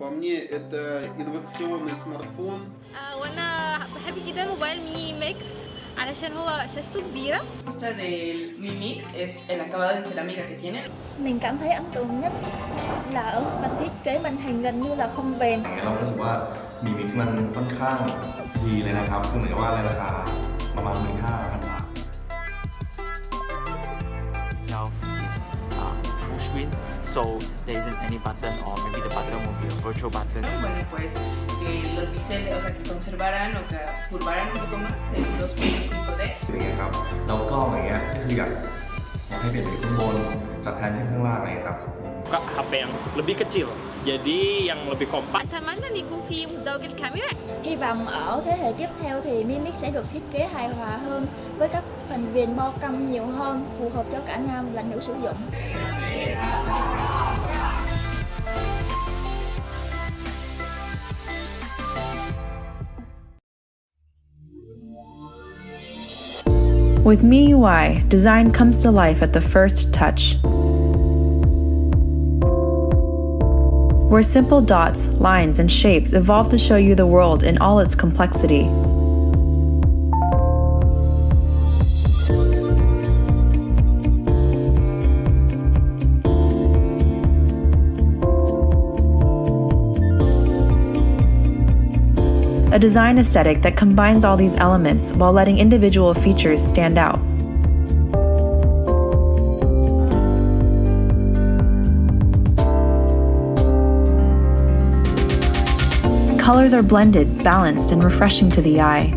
По мне, это инновационный смартфон. وانا بحب جدا موبايل مي ميكس علشان هو شاشته كبيرة. gusta del Mi Mix es el acabado en cerámica que tiene. Mình cảm thấy ấn tượng nhất là ở phần thiết kế màn hình gần như là không bền. เรารู้สึกว่ามีมิกซ์มันค่อนข้างดีเลยนะครับคือเหมือนกับว่าในราคาประมาณ 15,000 บาท Itself is full screen, so there isn't any button, or maybe the button will be a virtual button. Bueno, pues que los biseles, o sea, que conservaran o que curvaran un poco más el 2.5D. อย่างเงี้ยครับแล้วก็อย่างเงี้ยก็คืออยากให้เปลี่ยนไปข้างบนจากแทนที่ข้างล่างอะไรครับ Buka HP yang lebih kecil, jadi yang lebih kompak. أتمنى أن يكون في مزدوج الكاميرا. Hy vọng ở thế hệ tiếp theo thì Mi Mix sẽ được thiết kế hài hòa hơn với các thành viên bo cong nhiều hơn, phù hợp cho cả nam và nữ sử dụng. With MIUI, design comes to life at the first touch. Where simple dots, lines, and shapes evolve to show you the world in all its complexity. A design aesthetic that combines all these elements while letting individual features stand out. Colors are blended, balanced, and refreshing to the eye.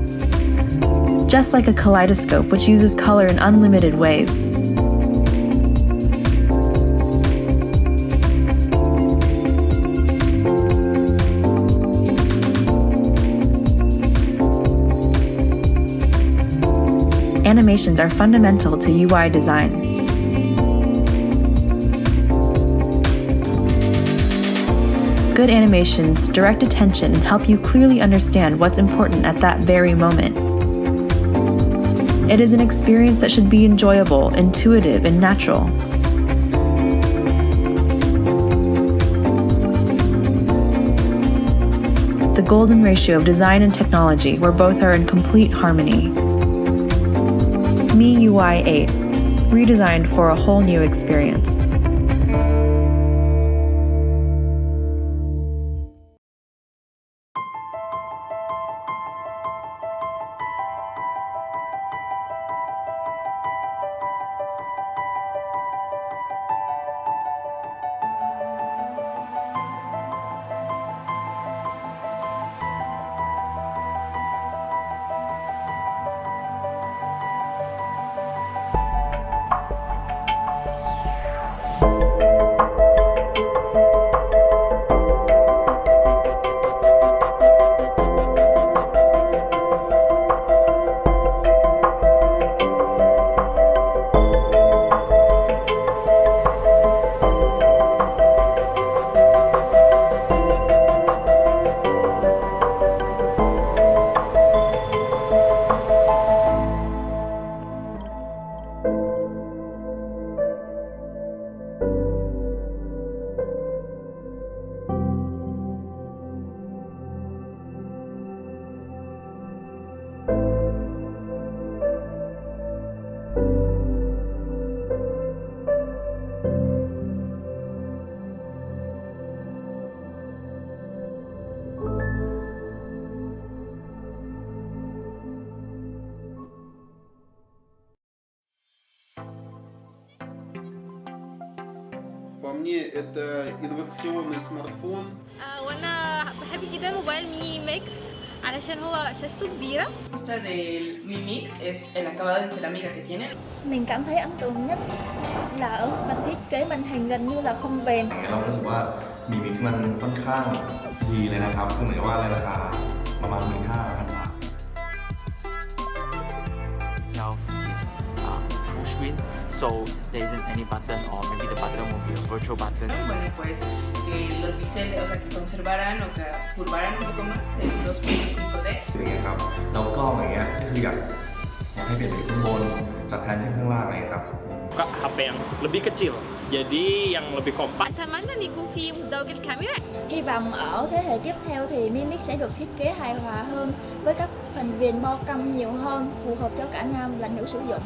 Just like a kaleidoscope which uses color in unlimited ways. Animations are fundamental to UI design. Good animations direct attention and help you clearly understand what's important at that very moment. It is an experience that should be enjoyable, intuitive, and natural. The golden ratio of design and technology where both are in complete harmony. MIUI 8, redesigned for a whole new experience. По мне, это инновационный смартфон. وانا بحب جدا موبايل مي ميكس علشان هو شاشته كبيرة. Lo que gusta del Mi Mix es el acabado en cerámica que tiene. Mình cảm thấy ấn tượng nhất là ở phần thiết kế màn hình gần như là không bền. เรารู้สึกว่ามีมิกซ์มันค่อนข้างดีเลยนะครับคือเหมือนกับว่าในราคาประมาณ 15,000 บาท Itself is full screen, so there isn't any button, or maybe the button will be a virtual button. Bueno, pues que los biseles, o sea, que conservaran o que curvaran un poco más el 2.5D. อย่างเงี้ยครับแล้วก็อย่างเงี้ยก็คืออยากให้เปลี่ยนไปข้างบนจากแทนที่ข้างล่างอะไรครับ Buka HP yang lebih kecil, Jadi yang lebih kompak. أتمنى أن يكون في مزدوج الكاميرا. Hy vọng ở thế hệ tiếp theo thì Mi Mix sẽ được thiết kế hài hòa hơn với các thành viên bo cong nhiều hơn, phù hợp cho cả nam và nữ sử dụng.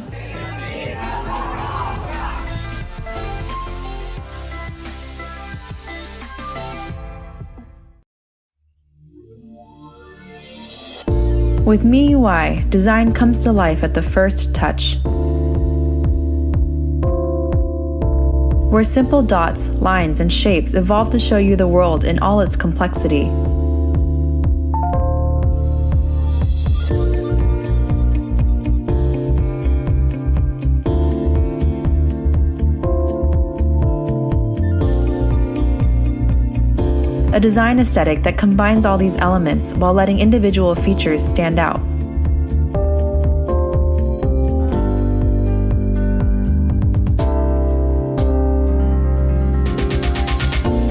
With MIUI, design comes to life at the first touch. Where simple dots, lines, and shapes evolve to show you the world in all its complexity. A design aesthetic that combines all these elements while letting individual features stand out.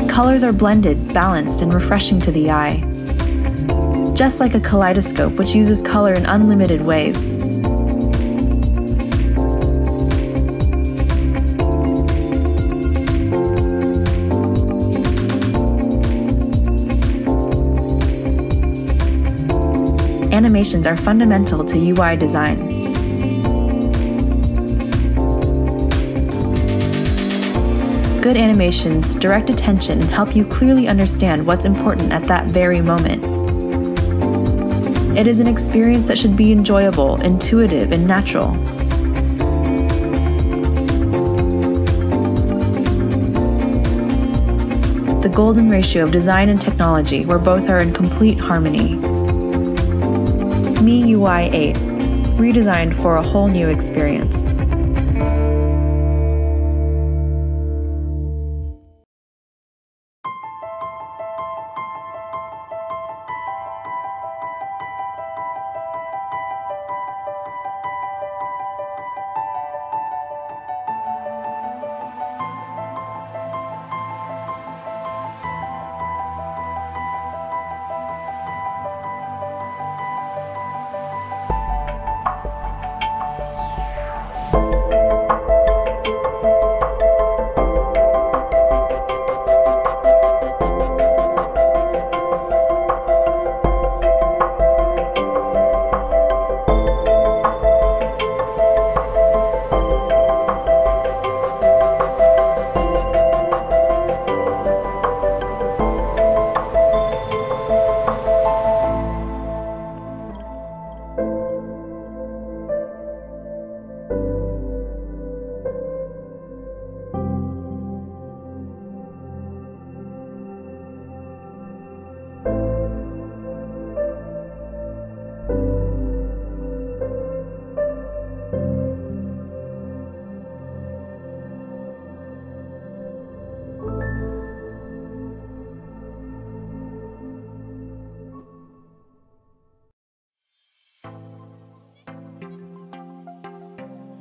Colors are blended, balanced, and refreshing to the eye. Just like a kaleidoscope which uses color in unlimited ways. Animations are fundamental to UI design. Good animations direct attention and help you clearly understand what's important at that very moment. It is an experience that should be enjoyable, intuitive, and natural. The golden ratio of design and technology where both are in complete harmony. MIUI 8, redesigned for a whole new experience.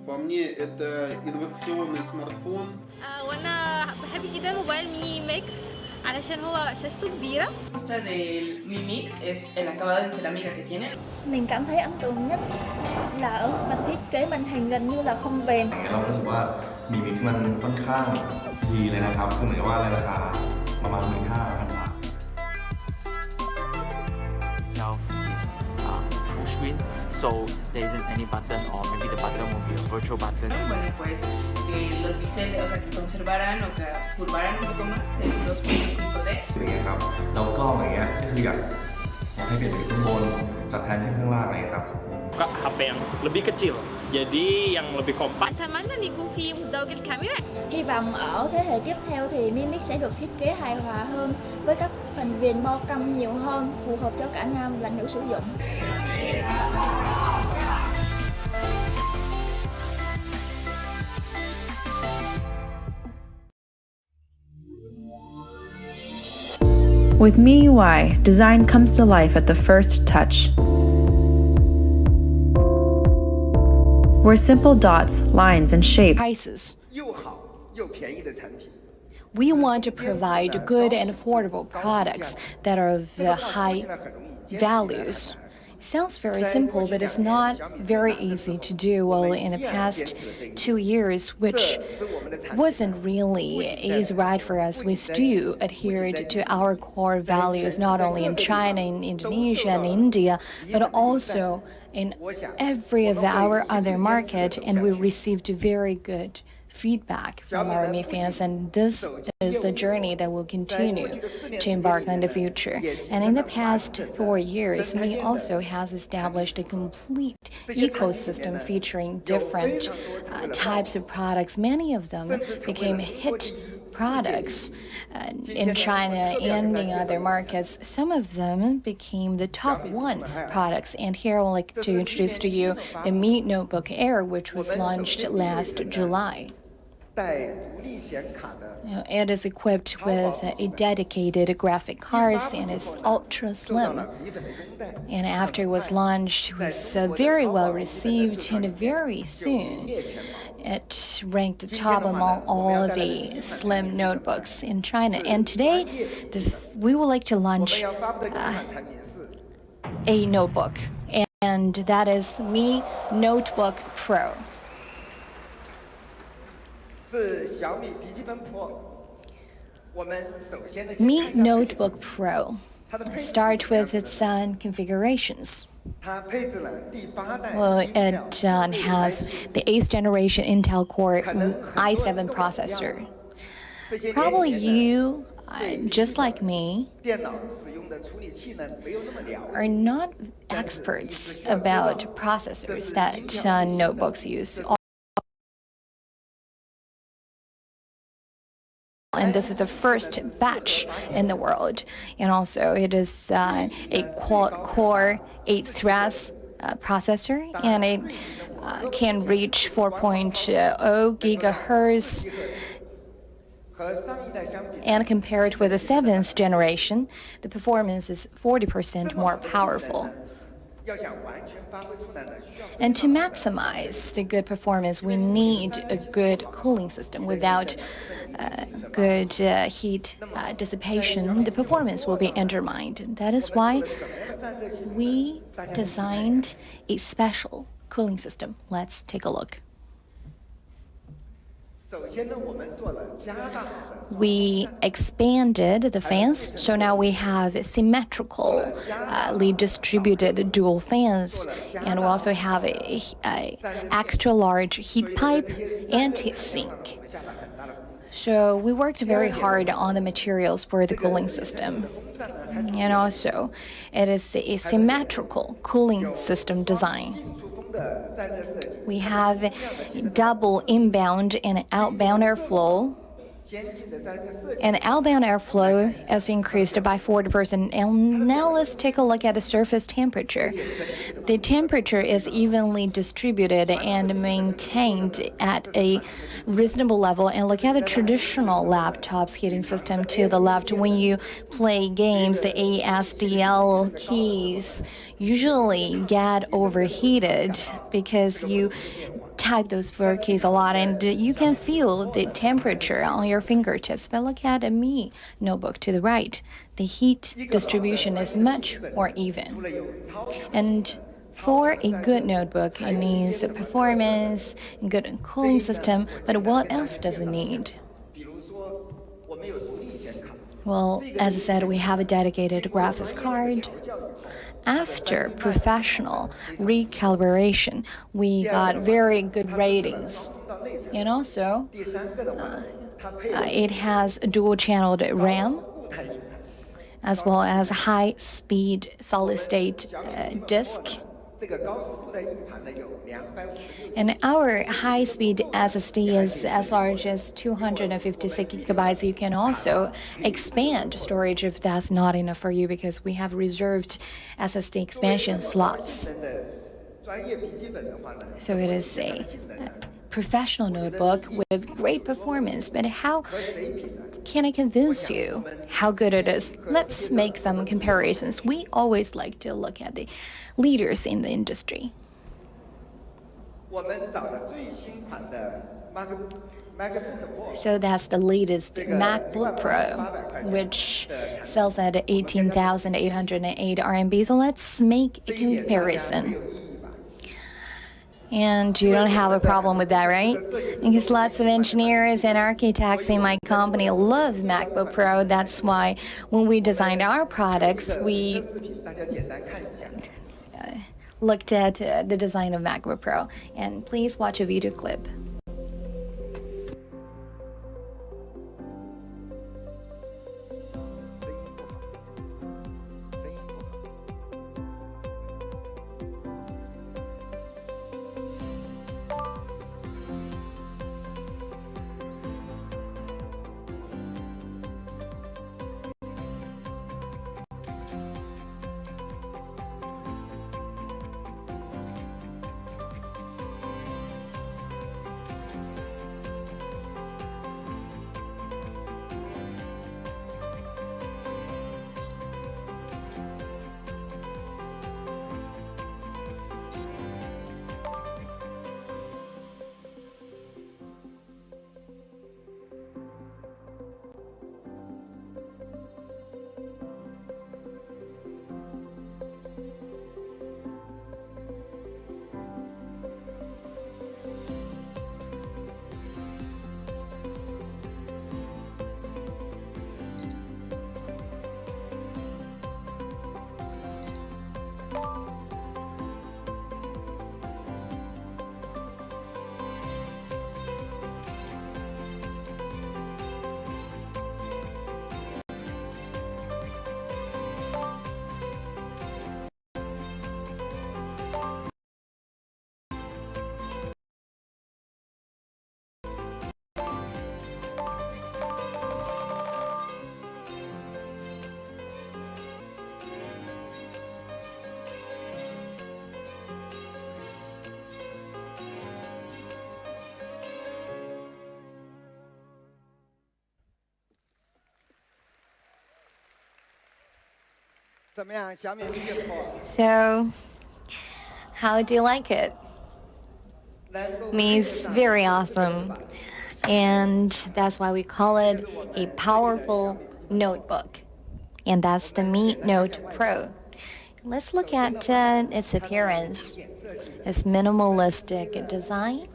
По мне, это инновационный смартфон. وأنا بحب جدا موبايل مي ميكس علشان هو شاشته كبيرة. Me gusta del Mi Mix es el acabado en cerámica que tiene. Mình cảm thấy ấn tượng nhất là ở phần thiết kế màn hình gần như là không viền. เรารู้สึกว่า Mi Mix มันค่อนข้างดีเลยนะครับคือเหมือนกับว่าราคาประมาณ 15,000 บาท Itself is full screen, so there isn't any button, or maybe the button will be a virtual button. Bueno, pues que los biseles, o sea, que conservaran o que curvaran un poco más el 2.5D. อย่างเงี้ยครับแล้วก็อย่างเงี้ยก็คืออยากให้เปลี่ยนเป็นข้างบนจากแทนที่ข้างล่างเลยครับ Buka HP yang lebih kecil, jadi yang lebih kompak. أتمنى أن يكون في مزدوج الكاميرا. Hy vọng ở thế hệ tiếp theo thì Mi Mix sẽ được thiết kế hài hòa hơn với các thành viên bo cong nhiều hơn, phù hợp cho cả nam và nữ sử dụng. With MIUI, design comes to life at the first touch. Where simple dots, lines, and shapes prices. 又好又便宜的产品。 We want to provide good and affordable products that are of high values Sounds very simple, but it's not very easy to do. Well, in the past 2 years, which wasn't really easy right for us, we still adhered to our core values, not only in China, in Indonesia, and India, but also in every of our other market, and we received very good feedback from our Mi fans, and this is the journey that will continue to embark on the future. And in the past 4 years, Mi also has established a complete ecosystem featuring different types of products. Many of them became hit products in China and in other markets. Some of them became the top 1 products. And here I would like to introduce to you the Mi Notebook Air, which was launched last July. It is equipped with a dedicated graphic cards and is ultra slim. And after it was launched, it was very well received, and very soon it ranked top among all the slim notebooks in China. And today, we would like to launch a notebook, and that is Mi Notebook Pro. Mi Notebook Pro start with its configurations. Well, it has the 8th generation Intel Core i7 processor. Probably you, just like me, are not experts about processors that notebooks use. And this is the first batch in the world. And also it is a quad-core 8-thread processor, and it can reach 4.0 gigahertz. And compared with the 7th generation, the performance is 40% more powerful. And to maximize the good performance, we need a good cooling system. Without good heat dissipation, the performance will be undermined. That is why we designed a special cooling system. Let's take a look. We expanded the fans, so now we have symmetrically distributed dual fans, and we also have a extra large heat pipe and heat sink. So we worked very hard on the materials for the cooling system. And also, it is a symmetrical cooling system design. We have double inbound and outbound airflow. And outbound airflow is increased by 40%. And now let's take a look at the surface temperature. The temperature is evenly distributed and maintained at a reasonable level. And look at the traditional laptops heating system to the left. When you play games, the ASDL keys usually get overheated because you type those four keys a lot, and you can feel the temperature on your fingertips. But look at a Mi notebook to the right. The heat distribution is much more even. And for a good notebook, it needs performance, a good cooling system, but what else does it need? Well, as I said, we have a dedicated graphics card. After professional recalibration, we got very good ratings. And also, it has a dual-channeled RAM, as well as high-speed solid-state disk. And our high-speed SSD is as large as 256 gigabytes. You can also expand storage if that's not enough for you, because we have reserved SSD expansion slots. So it is a professional notebook with great performance. But how can I convince you how good it is? Let's make some comparisons. We always like to look at the leaders in the industry. So that's the latest MacBook Pro. which sells at 18,808 RMB. So let's make a comparison. And you don't have a problem with that, right? Because lots of engineers and architects in my company love MacBook Pro. That's why when we designed our products, we looked at the design of MacBook Pro. And please watch a video clip. So, how do you like it? Me, it's very awesome. And that's why we call it a powerful notebook. And that's the Mi Note Pro. Let's look at its appearance. It's minimalistic design.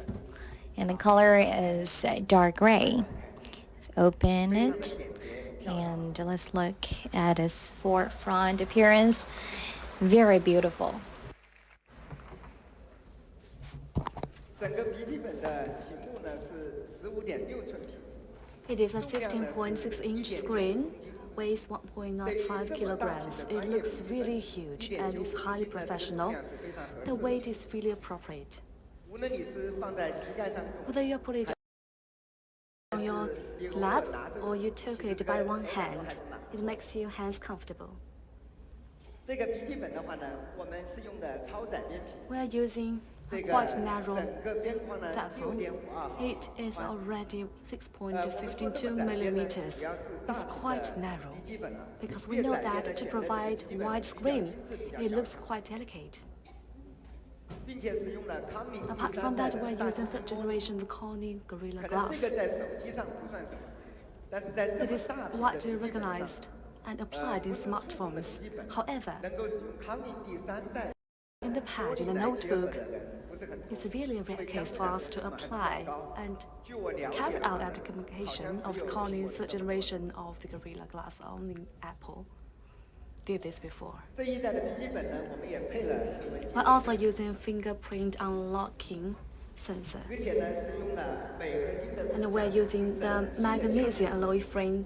And the color is dark gray. Let's open it. And let's look at its forefront appearance. Very beautiful. It is a 15.6-inch screen, weighs 1.95 kilograms. It looks really huge and is highly professional. The weight is really appropriate. Whether you put it on your lap or you took it by one hand, it makes your hands comfortable. We are using a quite narrow bezel. It is already 6.52 millimeters. It's quite narrow because we know that to provide wide screen, it looks quite delicate. Apart from that, we're using third generation Corning Gorilla Glass. It is widely recognized and applied in smartphones. However, in the pad, in the notebook, it's really a rare case for us to apply and carry out application of the Corning third generation of the Gorilla Glass. Only Apple did this before. We're also using fingerprint unlocking sensor. And we're using the magnesium alloy frame,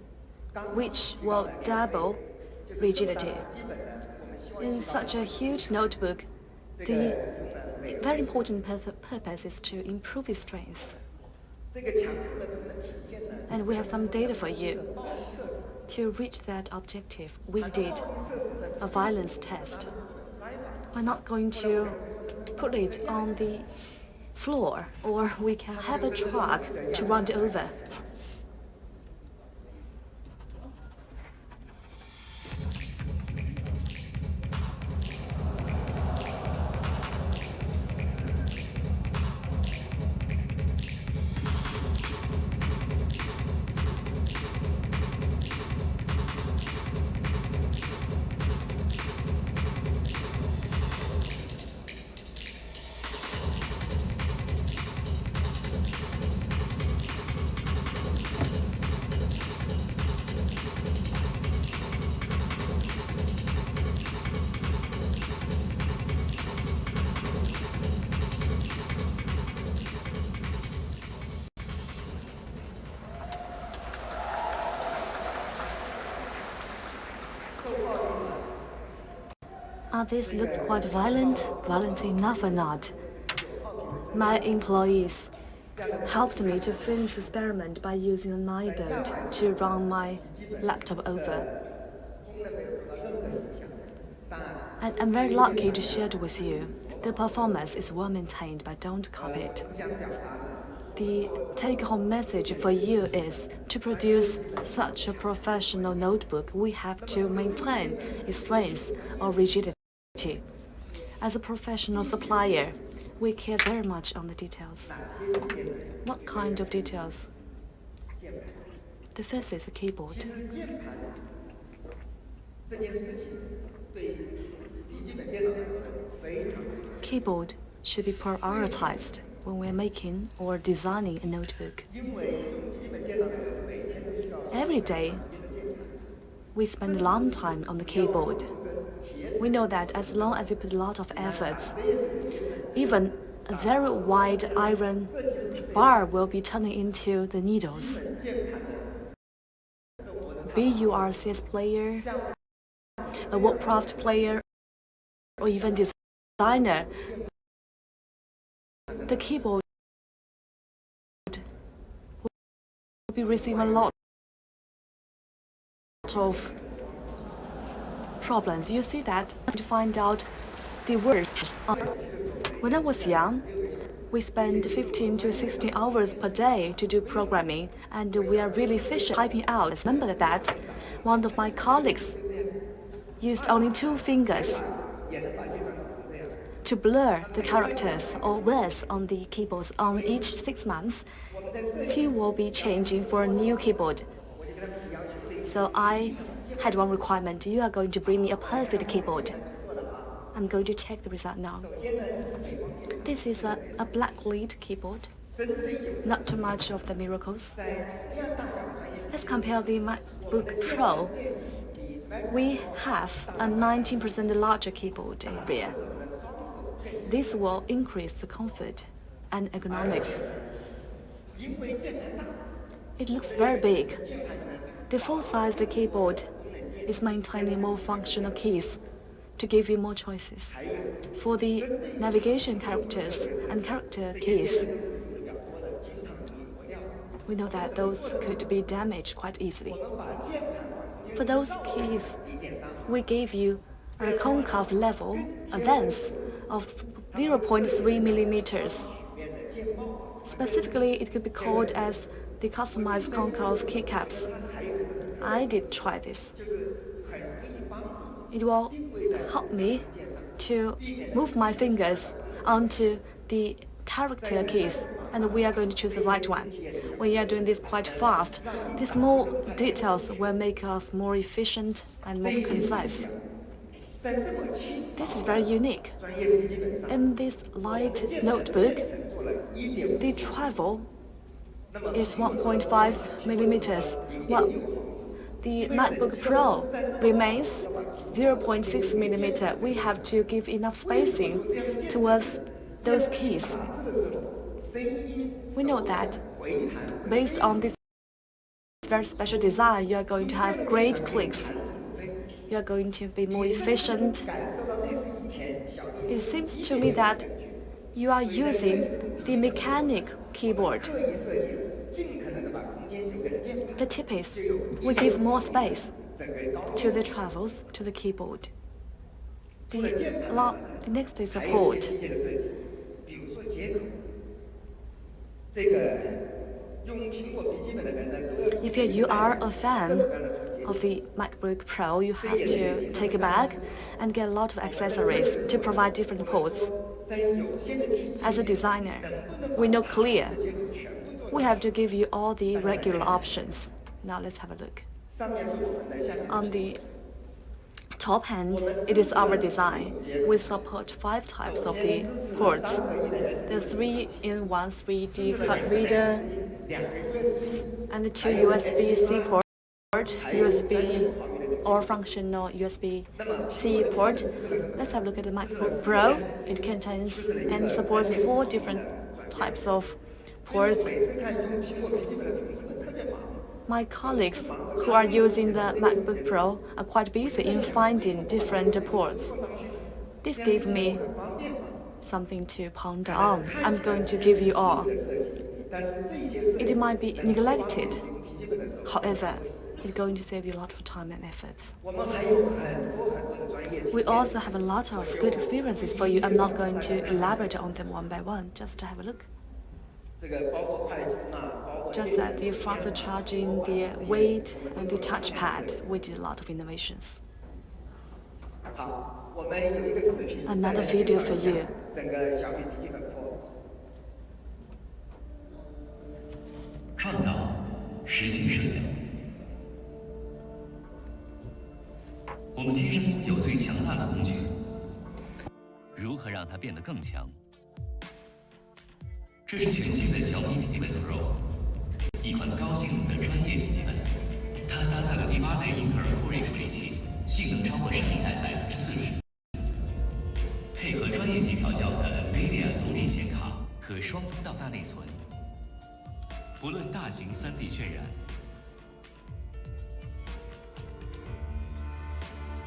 which will double rigidity. In such a huge notebook, the very important purpose is to improve its strength. And we have some data for you. To reach that objective, we did a violence test. We're not going to put it on the floor, or we can have a truck to run it over. This looks quite violent. Violent enough or not? My employees helped me to finish the experiment by using a Nine board to run my laptop over. And I'm very lucky to share it with you. The performance is well maintained, but don't copy it. The take-home message for you is to produce such a professional notebook, we have to maintain its strength or rigidity. As a professional supplier, we care very much on the details. What kind of details? The first is the keyboard. Keyboard should be prioritized when we're making or designing a notebook. Every day, we spend a long time on the keyboard. We know that as long as you put a lot of efforts, even a very wide iron bar will be turning into the needles. Be you are a CS player, a Warcraft player, or even designer, the keyboard will be receiving a lot of problems. You see that to find out the words. When I was young, we spent 15 to 16 hours per day to do programming, and we are really efficient typing out. I remember that one of my colleagues used only 2 fingers to blur the characters or words on the keyboards. On each 6 months, he will be changing for a new keyboard. So I had one requirement: you are going to bring me a perfect keyboard. I'm going to check the result now. This is a black lead keyboard. Not too much of the miracles. Let's compare the Macbook Pro. We have a 19% larger keyboard area. This will increase the comfort and ergonomics. It looks very big. The full-sized keyboard is maintaining more functional keys to give you more choices. For the navigation characters and character keys, we know that those could be damaged quite easily. For those keys, we gave you a concave level, a length of 0.3 millimeters. Specifically, it could be called as the customized concave keycaps. I did try this. It will help me to move my fingers onto the character keys, and we are going to choose the right one. We are doing this quite fast. These small details will make us more efficient and more concise. This is very unique. In this light notebook, the travel is 1.5 millimeters. Well, the MacBook Pro remains 0.6 millimeter. We have to give enough spacing towards those keys. We know that based on this very special design, you are going to have great clicks. You are going to be more efficient. It seems to me that you are using the mechanic keyboard. The tip is, we give more space to the travels, to the keyboard. The next is a port. If you are a fan of the MacBook Pro, you have to take a bag and get a lot of accessories to provide different ports. As a designer, we know clear. We have to give you all the regular options. Now let's have a look. On the top hand, it is our design. We support 5 types of the ports. The 3-in-1 3D card reader, and the 2 USB-C port, USB or functional USB-C port. Let's have a look at the MacBook Pro. It contains and supports 4 different types of ports. My colleagues who are using the MacBook Pro are quite busy in finding different ports. This gave me something to ponder on. I'm going to give you all. It might be neglected. However, it's going to save you a lot of time and efforts. We also have a lot of good experiences for you. I'm not going to elaborate on them one by one, just to have a look. Just like the faster charging, the weight, and the touchpad, we did a lot of innovations. Another video for you. 创造，实现设想。我们天生拥有最强大的工具，如何让它变得更强？这是全新的小米笔记本 Pro， 一款高性能的专业笔记本。它搭载了第8代英特尔酷睿处理器，性能超过上一代40%。配合专业级调教的 NVIDIA 独立显卡和双通道大内存。 不论大型3D 渲染，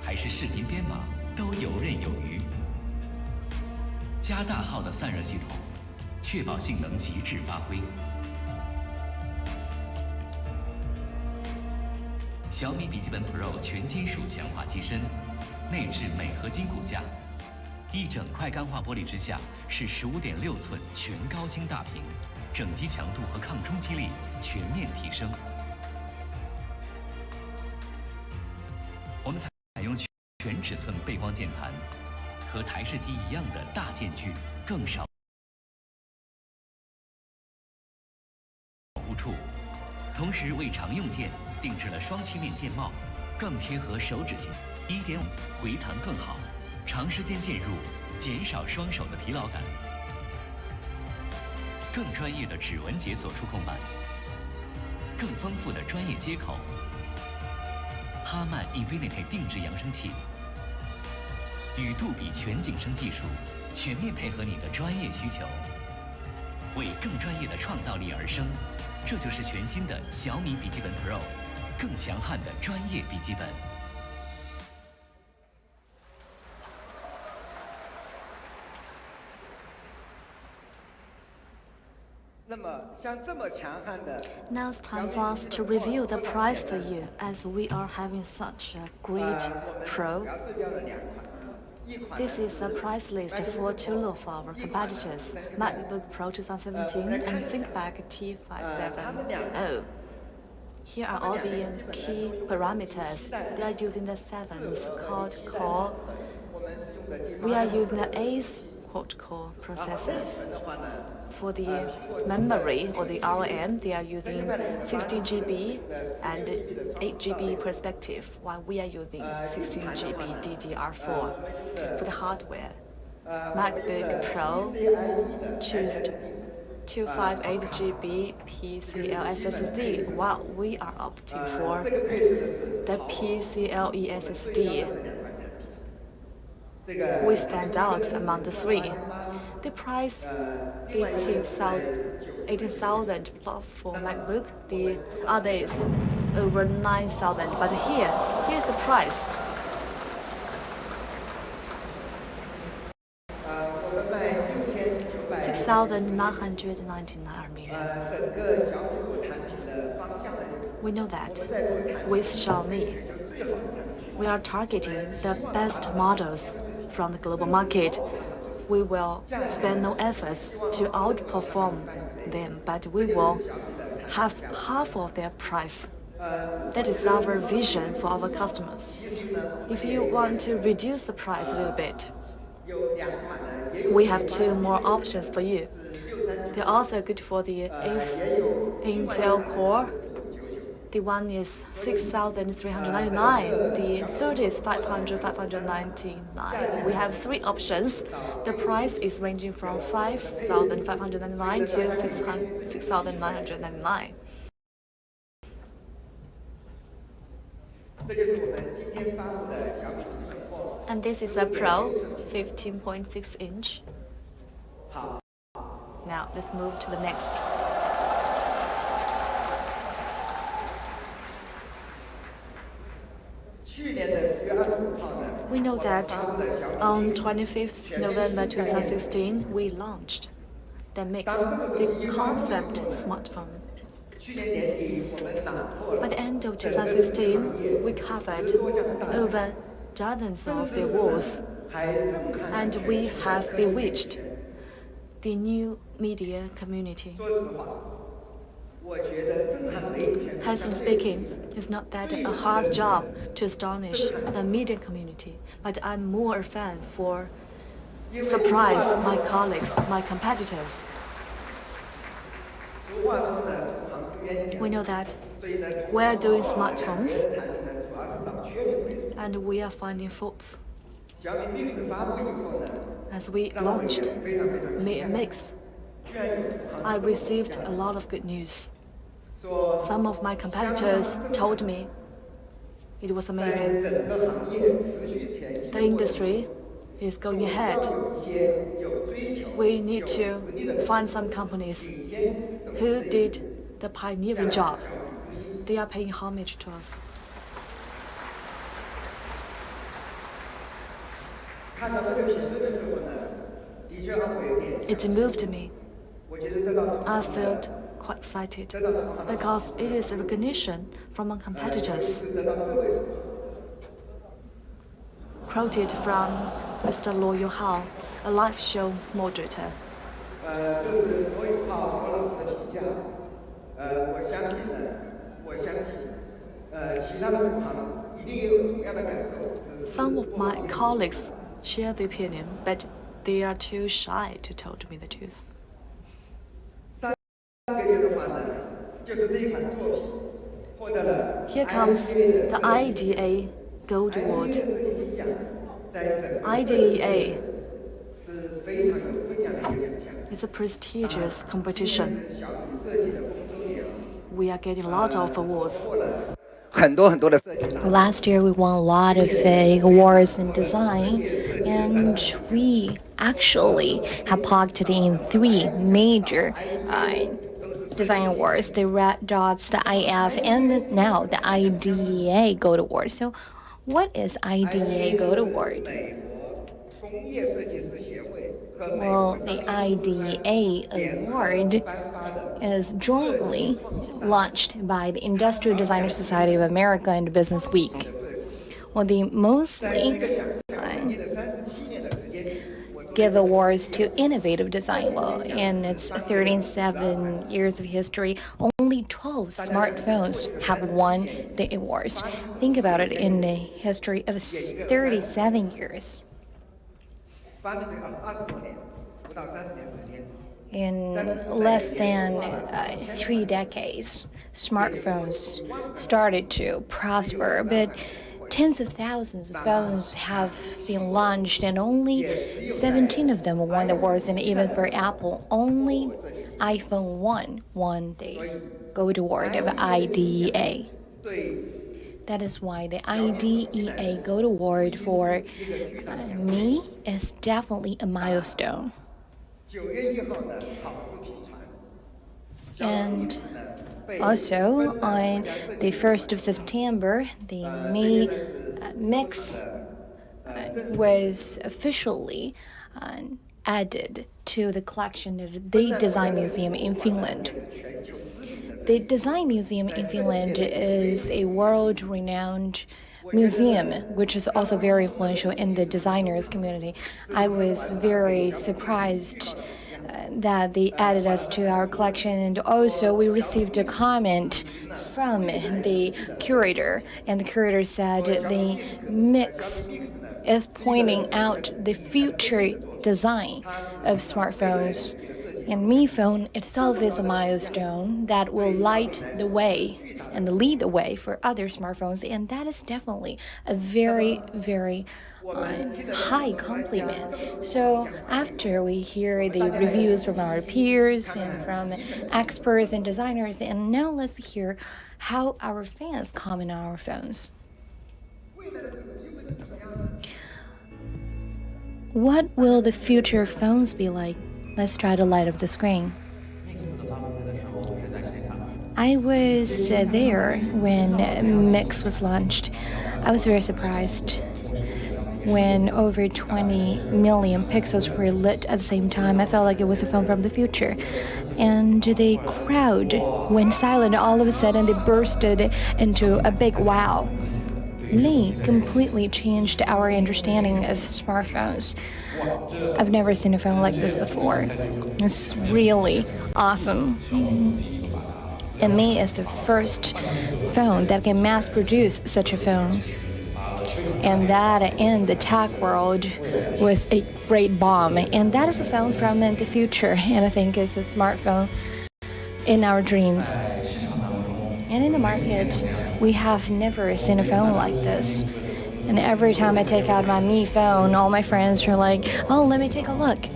还是视频编码，都游刃有余。加大号的散热系统，确保性能极致发挥。小米笔记本 Pro 全金属强化机身，内置镁合金骨架，一整块钢化玻璃之下是15.6寸全高清大屏。 整机强度和抗冲击力全面提升。我们采用全尺寸背光键盘，和台式机一样的大键距，更少误触。同时为常用键定制了双曲面键帽，更贴合手指型。1.5回弹更好，长时间键入，减少双手的疲劳感。 更专业的指纹解锁触控板，更丰富的专业接口，哈曼 Infinity 定制扬声器，与杜比全景声技术全面配合你的专业需求，为更专业的创造力而生。这就是全新的小米笔记本 Pro， 更强悍的专业笔记本。 Now it's time for us to review the price for you, as we are having such a great Pro. This is a price list for two of our competitors, MacBook Pro 2017 and ThinkPad T570. Here are all the key parameters. They are using the 7th quad-core. We are using the 8th quad-core processors. For the memory or the RAM, they are using 16 GB and 8 GB perspective, while we are using 16 GB DDR4. For the hardware, MacBook Pro choose 258 GB PCL SSD, while we are opting for the PCLE SSD. We stand out among the three. The price 18,000 plus for MacBook. The other is over 9,000. But here's the price. $6,999. We know that with Xiaomi, we are targeting the best models from the global market. We will spend no efforts to outperform them, but we will have half of their price. That is our vision for our customers. If you want to reduce the price a little bit, we have two more options for you. They're also good for the 8th Intel Core. The one is 6,399. The third is 599. We have three options. The price is ranging from 5,599 to 6,999. And this is a Pro 15.6 inch. Now let's move to the next. We know that on 25th November 2016, we launched the Mix, the concept smartphone. By the end of 2016, we covered over dozens of the awards, and we have bewitched the new media community. Personally speaking, it's not that a hard job to astonish the media community, but I'm more a fan for surprise my colleagues, my competitors. We know that we are doing smartphones and we are finding faults. As we launched Mi Mix, I received a lot of good news. Some of my competitors told me it was amazing. The industry is going ahead. We need to find some companies who did the pioneering job. They are paying homage to us. It moved me. I felt quite excited because it is a recognition from our competitors. Quoted from Mr. Luo Yuhao, a live show moderator. Some of my colleagues share the opinion, but they are too shy to tell me the truth. Here comes the IDA Gold Award. IDEA is a prestigious competition. We are getting a lot of awards. Last year, we won a lot of awards in design, and we actually have parked in 3 major design awards: the Red Dots, the IF, and now the IDEA Gold Award. So, what is IDEA Gold Award? Well, the IDEA Award is jointly launched by the Industrial Designers Society of America and Business Week. Well, they mostly give awards to innovative design. Well, in its 37 years of history, only 12 smartphones have won the awards. Think about it, in the history of 37 years. In less than 3 decades, smartphones started to prosper, but tens of thousands of phones have been launched, and only 17 of them won the awards. And even for Apple, only iPhone 1 won the Gold Award of IDEA. That is why the IDEA Gold Award for me is definitely a milestone. And also, on the 1st of September, the Mi Mix was officially added to the collection of the Design Museum in Finland. The Design Museum in Finland is a world-renowned museum, which is also very influential in the designers community. I was very surprised that they added us to our collection, and also we received a comment from the curator, and the curator said the Mix is pointing out the future design of smartphones, and Mi Phone itself is a milestone that will light the way and lead the way for other smartphones, and that is definitely a very, very high compliment. So after we hear the reviews from our peers and from experts and designers, and now let's hear how our fans comment on our phones. What will the future phones be like? Let's try to light up the screen. I was there when Mix was launched. I was very surprised when over 20 million pixels were lit at the same time. I felt like it was a film from the future. And the crowd went silent. All of a sudden, they bursted into a big wow. Me completely changed our understanding of smartphones. I've never seen a phone like this before. It's really awesome. And Me is the first phone that can mass produce such a phone. And that in the tech world was a great bomb. And that is a phone from the future. And I think it's a smartphone in our dreams. And in the market, we have never seen a phone like this. And every time I take out my Mi phone, all my friends are like, oh, let me take a look.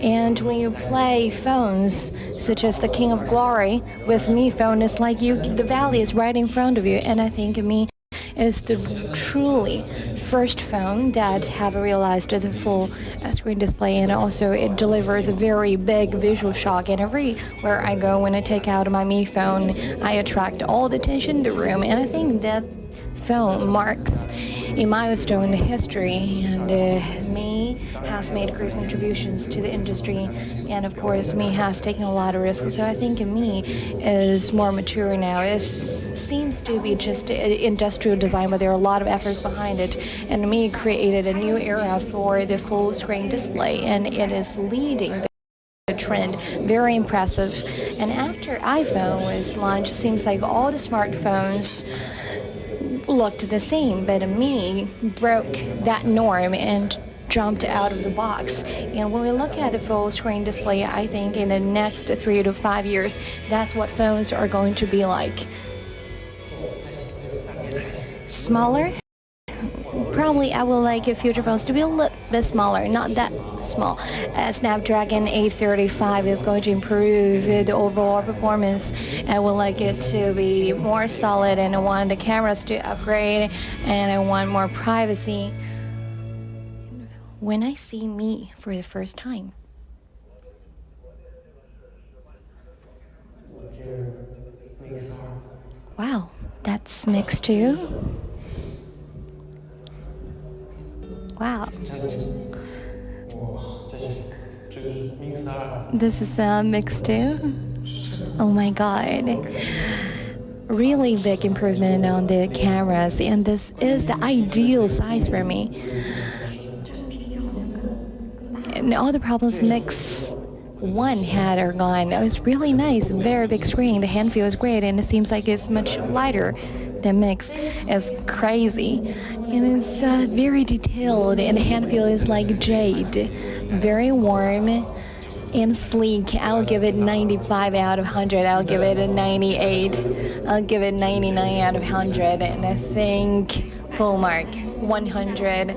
And when you play phones, such as the King of Glory, with Mi phone, it's like the valley is right in front of you. And I think Mi is the truly first phone that have realized the full screen display, and also it delivers a very big visual shock. And everywhere I go, when I take out my Mi phone, I attract all the attention in the room, and I think that phone marks a milestone in history, and Mi has made great contributions to the industry, and of course Mi has taken a lot of risks. So I think Mi is more mature now. It seems to be just industrial design, but there are a lot of efforts behind it, and Mi created a new era for the full screen display, and it is leading the trend. Very impressive. And after iPhone was launched, it seems like all the smartphones looked the same, but Mi broke that norm and jumped out of the box. And when we look at the full screen display, I think in the next 3 to 5 years, that's what phones are going to be like. Smaller? Probably I would like future phones to be a little bit smaller, not that small. Snapdragon 835 is going to improve the overall performance. I would like it to be more solid, and I want the cameras to upgrade, and I want more privacy. When I see Mi for the first time, wow, that's Mix 2. Wow. This is Mix 2. Oh my god. Really big improvement on the cameras, and this is the ideal size for me. And all the problems Mix 1 had are gone. It was really nice, very big screen. The hand feel is great, and it seems like it's much lighter. The Mix is crazy, and it's very detailed, and the hand feel is like jade, very warm and sleek. I'll give it 95 out of 100. I'll give it a 98. I'll give it 99 out of 100, and I think full mark 100.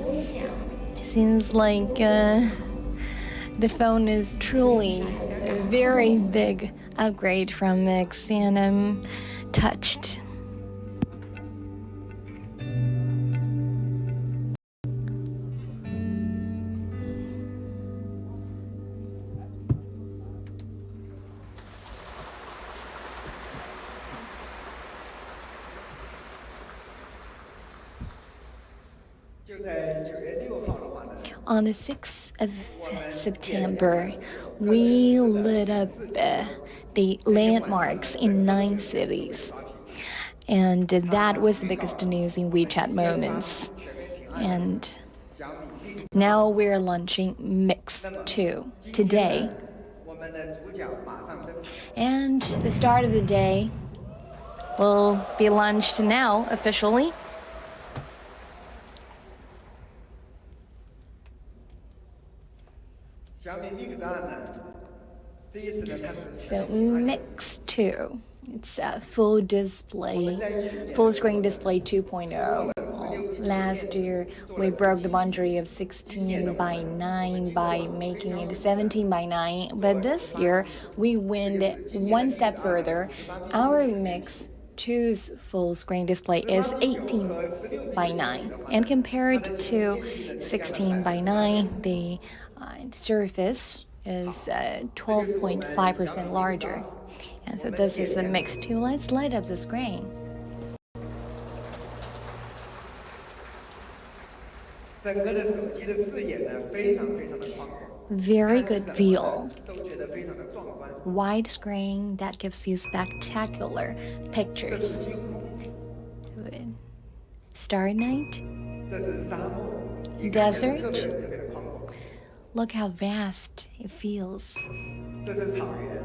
Seems like the phone is truly a very big upgrade from Mix, and I'm touched. On the 6th of September, we lit up the landmarks in 9 cities. And that was the biggest news in WeChat Moments. And now we're launching Mix 2 today. And the start of the day will be launched now officially. So Mix 2, it's a full display, full screen display 2.0. Last year we broke the boundary of 16 by 9 by making it 17 by 9, but this year we went one step further. Our Mix 2's full screen display is 18 by 9, and compared to 16 by 9, the surface is 12.5% larger. And so this is the Mix 2. Let's light up the screen. 整个的手机的视野呢，非常非常的宽广。 Very good view. 都觉得非常的壮观。 Wide screen that gives you spectacular 这 pictures. 是星空， Starry night, 这是沙漠，你看起来特别特别的宽广。 look how vast it feels. 这是草原，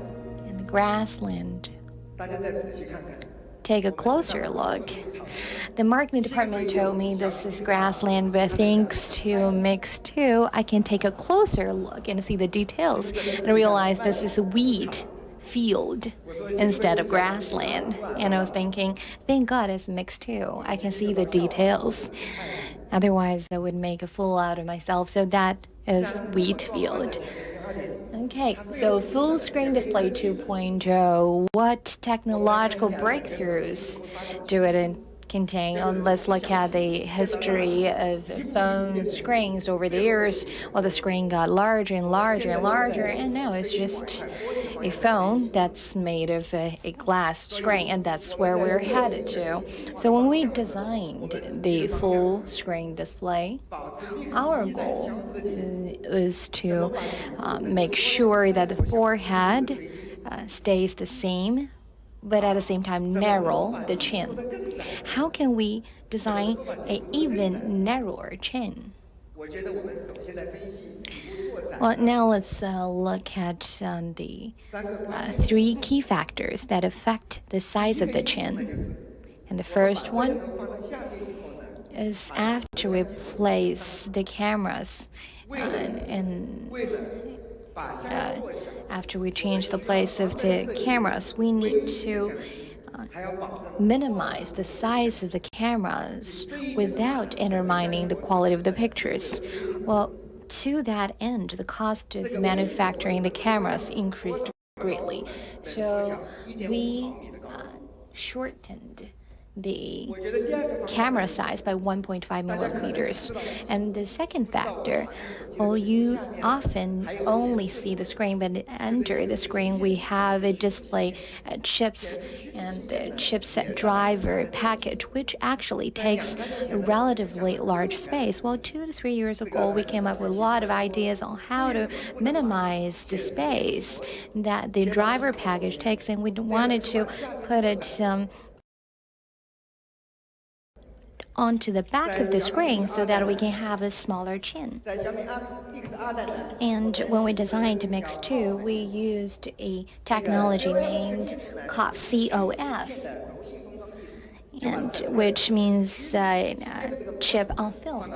And the grassland. 大家再仔细看看。 Take a closer look. The marketing department told me this is grassland, but thanks to Mix 2, I can take a closer look and see the details and realize this is a wheat field instead of grassland. And I was thinking, thank God it's Mix 2. I can see the details. Otherwise, I would make a fool out of myself. So that is wheat field. Okay, so full screen display 2.0. What technological breakthroughs do it contain? Let's look at the history of phone screens over the years. Well, the screen got larger and larger and larger, and now it's just a phone that's made of a glass screen, and that's where we're headed to. So when we designed the full screen display, our goal is to make sure that the forehead stays the same, but at the same time narrow the chin. How can we design an even narrower chin? 我觉得我们首先来分析底部作战。 Well, now let's look at the 3 key factors that affect the size of the chin. And the first one is after we place the cameras after we change the place of the cameras, we need to minimize the size of the cameras without undermining the quality of the pictures. Well, to that end, the cost of manufacturing the cameras increased greatly. So we shortened the camera size by 1.5 millimeters. And the second factor, well, you often only see the screen, but under the screen we have a display chips and the chipset driver package, which actually takes a relatively large space. Well, 2 to 3 years ago, we came up with a lot of ideas on how to minimize the space that the driver package takes, and we wanted to put it onto the back of the screen so that we can have a smaller chin. And when we designed Mix 2, we used a technology named COF, and which means chip on film.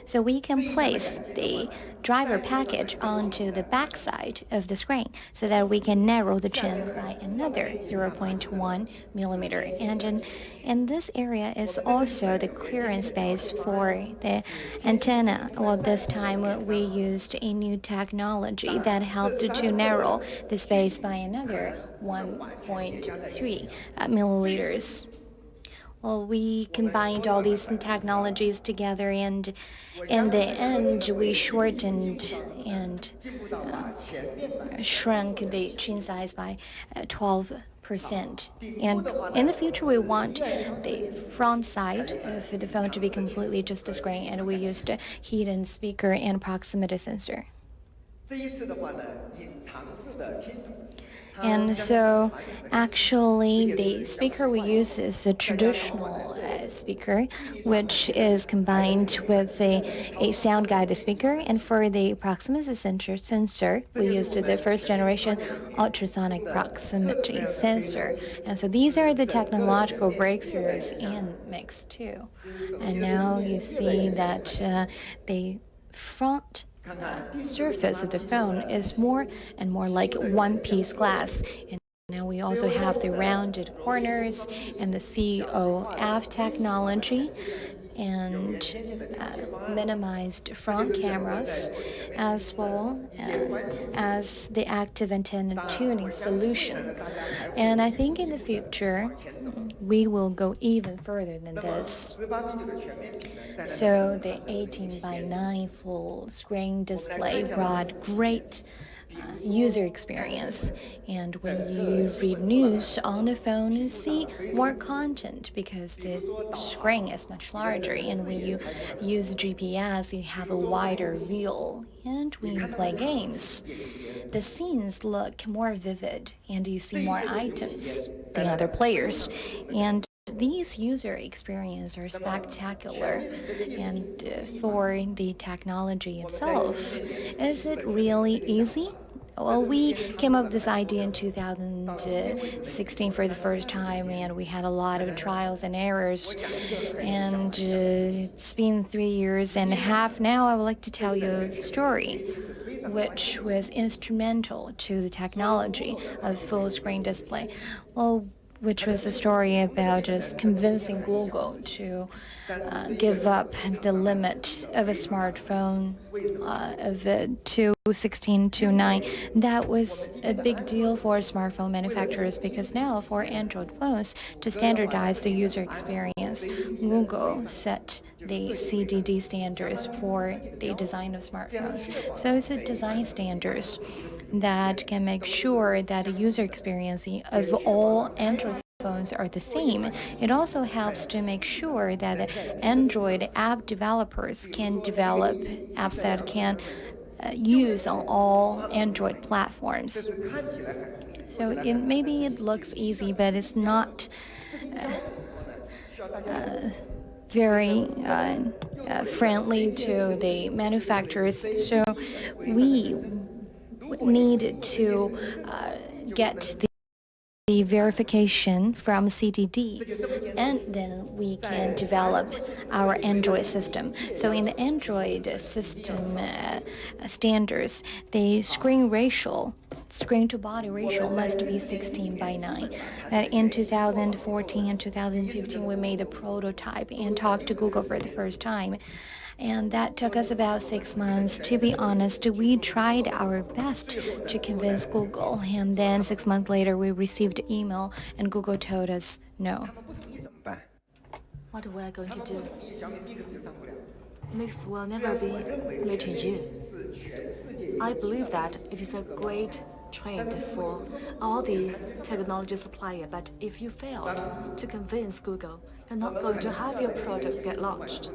So we can place the driver package onto the back side of the screen so that we can narrow the chin by another 0.1 millimeter. And in this area is also the clearance space for the antenna. Well, this time we used a new technology that helped to narrow the space by another 1.3 milliliters. Well, we combined all these technologies together, and in the end, we shortened and shrunk the chin size by 12%. And in the future, we want the front side of the phone to be completely just a screen, and we used a hidden speaker and proximity sensor. And so, actually, the speaker we use is a traditional speaker, which is combined with a sound-guided speaker. And for the proximity sensor, we used the first generation ultrasonic proximity sensor. And so these are the technological breakthroughs in Mix 2. And now you see that the front surface of the phone is more and more like one-piece glass. And now we also have the rounded corners and the COF technology and minimized front cameras, as well as the active antenna tuning solution. And I think in the future, we will go even further than this. So the 18:9 full screen display brought great user experience. And when you read news on the phone, you see more content because the screen is much larger. And when you use GPS, you have a wider view. And when you play games, the scenes look more vivid and you see more items than other players. And these user experiences are spectacular. And for the technology itself, is it really easy? Well, we came up with this idea in 2016 for the first time, and we had a lot of trials and errors. And it's been 3.5 years now. I would like to tell you a story which was instrumental to the technology of full screen display. Well, which was a story about just convincing Google to give up the limit of a smartphone to 16 to 9. That was a big deal for smartphone manufacturers because now for Android phones, to standardize the user experience, Google set the CDD standards for the design of smartphones. So it's a design standards that can make sure that the user experience of all Android phones are the same. It also helps to make sure that Android app developers can develop apps that can use on all Android platforms. So maybe it looks easy, but it's not very friendly to the manufacturers. So we need to get the verification from CDD, and then we can develop our Android system. So in the Android system standards, the screen to body ratio must be 16:9. But in 2014 and 2015, we made a prototype and talked to Google for the first time. And that took us about 6 months. To be honest, we tried our best to convince Google. And then 6 months later, we received an email, and Google told us no. What we are going to do? Mix will never be made in you. I believe that it is a great trend for all the technology suppliers, but if you failed to convince Google, you're not going to have your product get launched.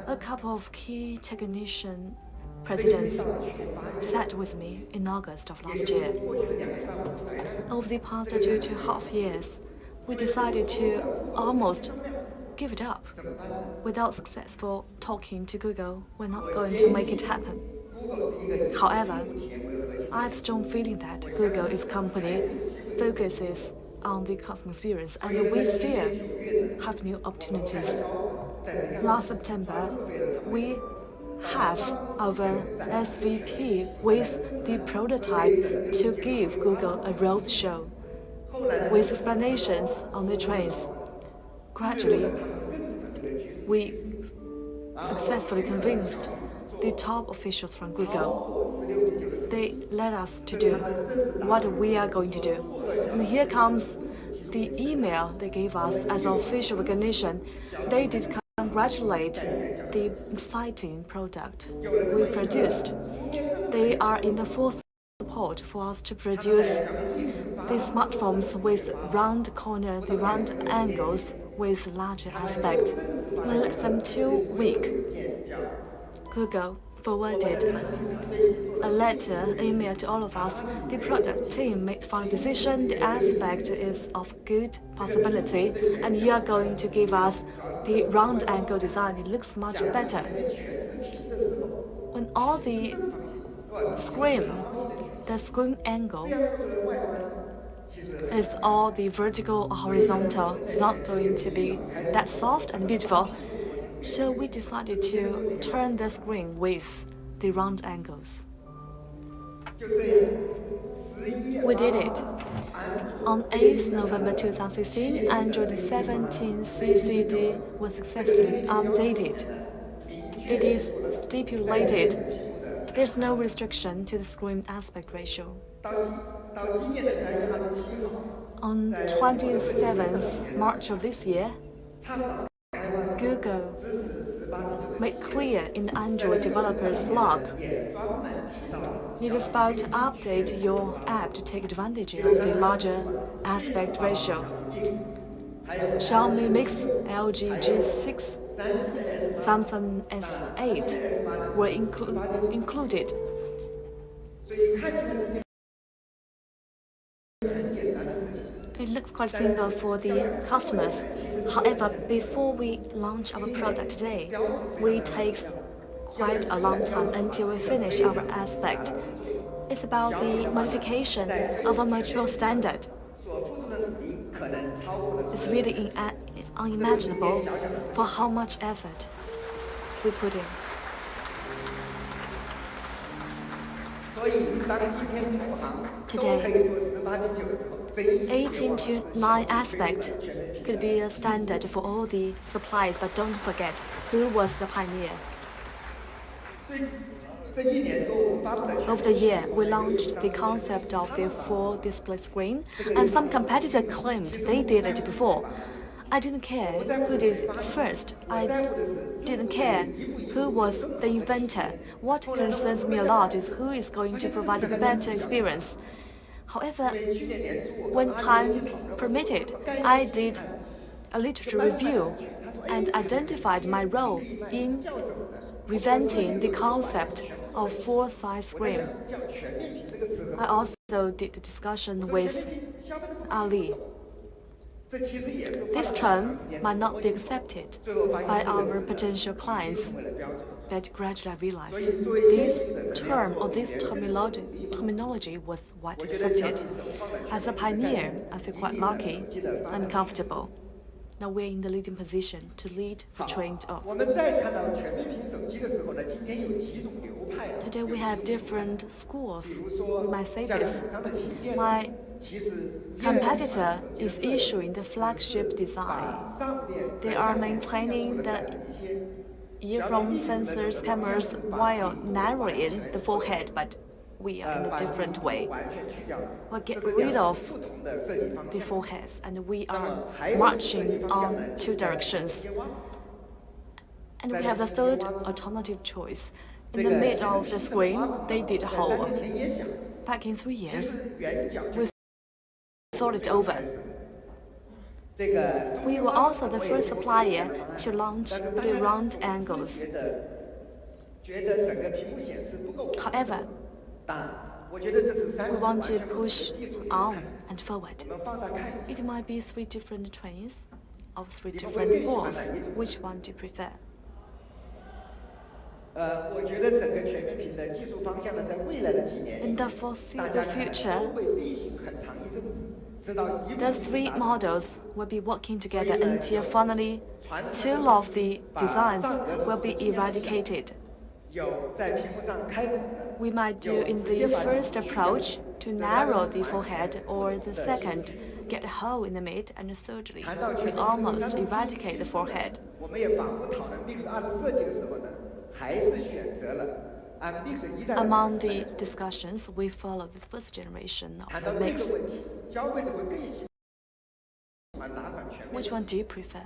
A couple of key technician presidents sat with me in August of last year. Over the past 2.5 years, we decided to almost give it up. Without successful talking to Google, we're not going to make it happen. However, I have a strong feeling that Google is a company focuses on the customer experience, and we still have new opportunities. Last September, we have our SVP with the prototype to give Google a road show with explanations on the trains. Gradually, we successfully convinced the top officials from Google. They led us to do what we are going to do. And here comes the email they gave us as official recognition. They did congratulate the exciting product we produced. They are in the full support for us to produce the smartphones with round corner, the round angles with larger aspect. In less than 2 weeks, Google forwarded a letter, email to all of us. The product team made the final decision. The aspect is of good possibility, and you are going to give us the round angle design. It looks much better. When all the screen angle is all the vertical or horizontal. It's not going to be that soft and beautiful. So we decided to turn the screen with the round angles. We did it. On 8th November 2016, Android 17 CCD was successfully updated. It is stipulated there's no restriction to the screen aspect ratio. On 27th March of this year, Google made clear in the Android developers blog It is about to update your app to take advantage of the larger aspect ratio. Xiaomi Mix, LG G6, Samsung S8 were included. It looks quite simple for the customers. However, before we launch our product today, it takes quite a long time until we finish our aspect. It's about the modification of a mature standard. It's really unimaginable for how much effort we put in. Today, 18 to 9 aspect could be a standard for all the suppliers, but don't forget who was the pioneer. Of the year, we launched the concept of the full display screen, and some competitor claimed they did it before. I didn't care who did it first. I didn't care who was the inventor. What concerns me a lot is who is going to provide a better experience. However, when time permitted, I did a literature review and identified my role in revamping the concept of full-size screen. I also did a discussion with Ali. This term might not be accepted by our potential clients, but gradually I realized this term or this terminology was widely accepted. As a pioneer, I feel quite lucky and comfortable. Now we're in the leading position to lead the trend up. Today we have different schools. We might say this. My competitor is issuing the flagship design. They are maintaining the earphone sensors, cameras while narrowing the forehead, but we are in a different way. We'll get rid of the foreheads, and we are marching on 2 directions. And we have the third alternative choice. In the middle of the screen, they did a hole. Back in 3 years, we thought it over. We were also the first supplier to launch the round angles. However, we want to push on and forward. It might be 3 different trains of 3 different schools. Which one do you prefer? In the foreseeable future, the 3 models will be working together until finally 2 of the designs will be eradicated. We might do in the first approach to narrow the forehead, or the second, get a hole in the mid, and thirdly, we almost eradicate the forehead. Among the discussions, we followed the first generation of the Mix. Which one do you prefer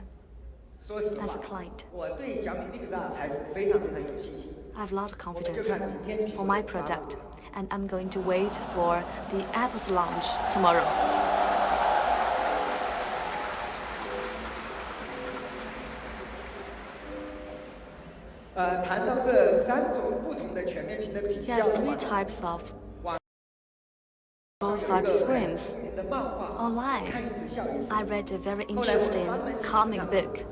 as a client? I have a lot of confidence for my product, and I'm going to wait for the Apple's launch tomorrow. Here are 3 types of full-size screens. Online, I read a very interesting comic book.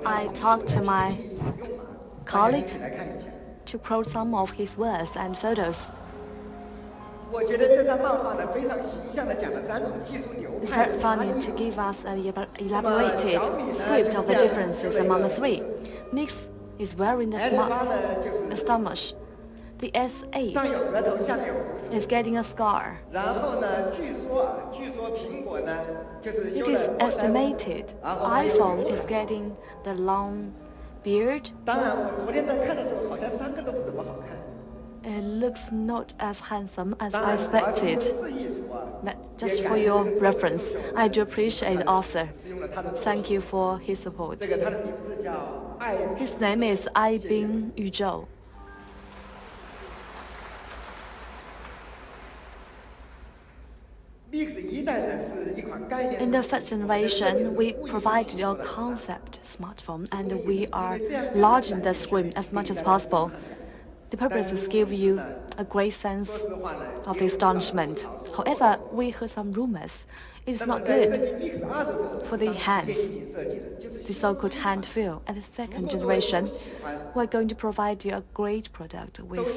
I talked to my colleague to quote some of his words and photos. It's very funny to give us an elaborated script of the differences among the 3. Mix is wearing the stomach. The S8 is getting a scar. It is estimated iPhone is getting the long beard. It looks not as handsome as I expected. But just for your reference, I do appreciate the author. Thank you for his support. His name is Ai Bin Yuzhou. In the first generation, we provided a concept smartphone and we are enlarging the screen as much as possible. The purpose is to give you a great sense of astonishment. However, we heard some rumors. It is not good for the hands, the so-called hand feel. At the second generation, we're going to provide you a great product with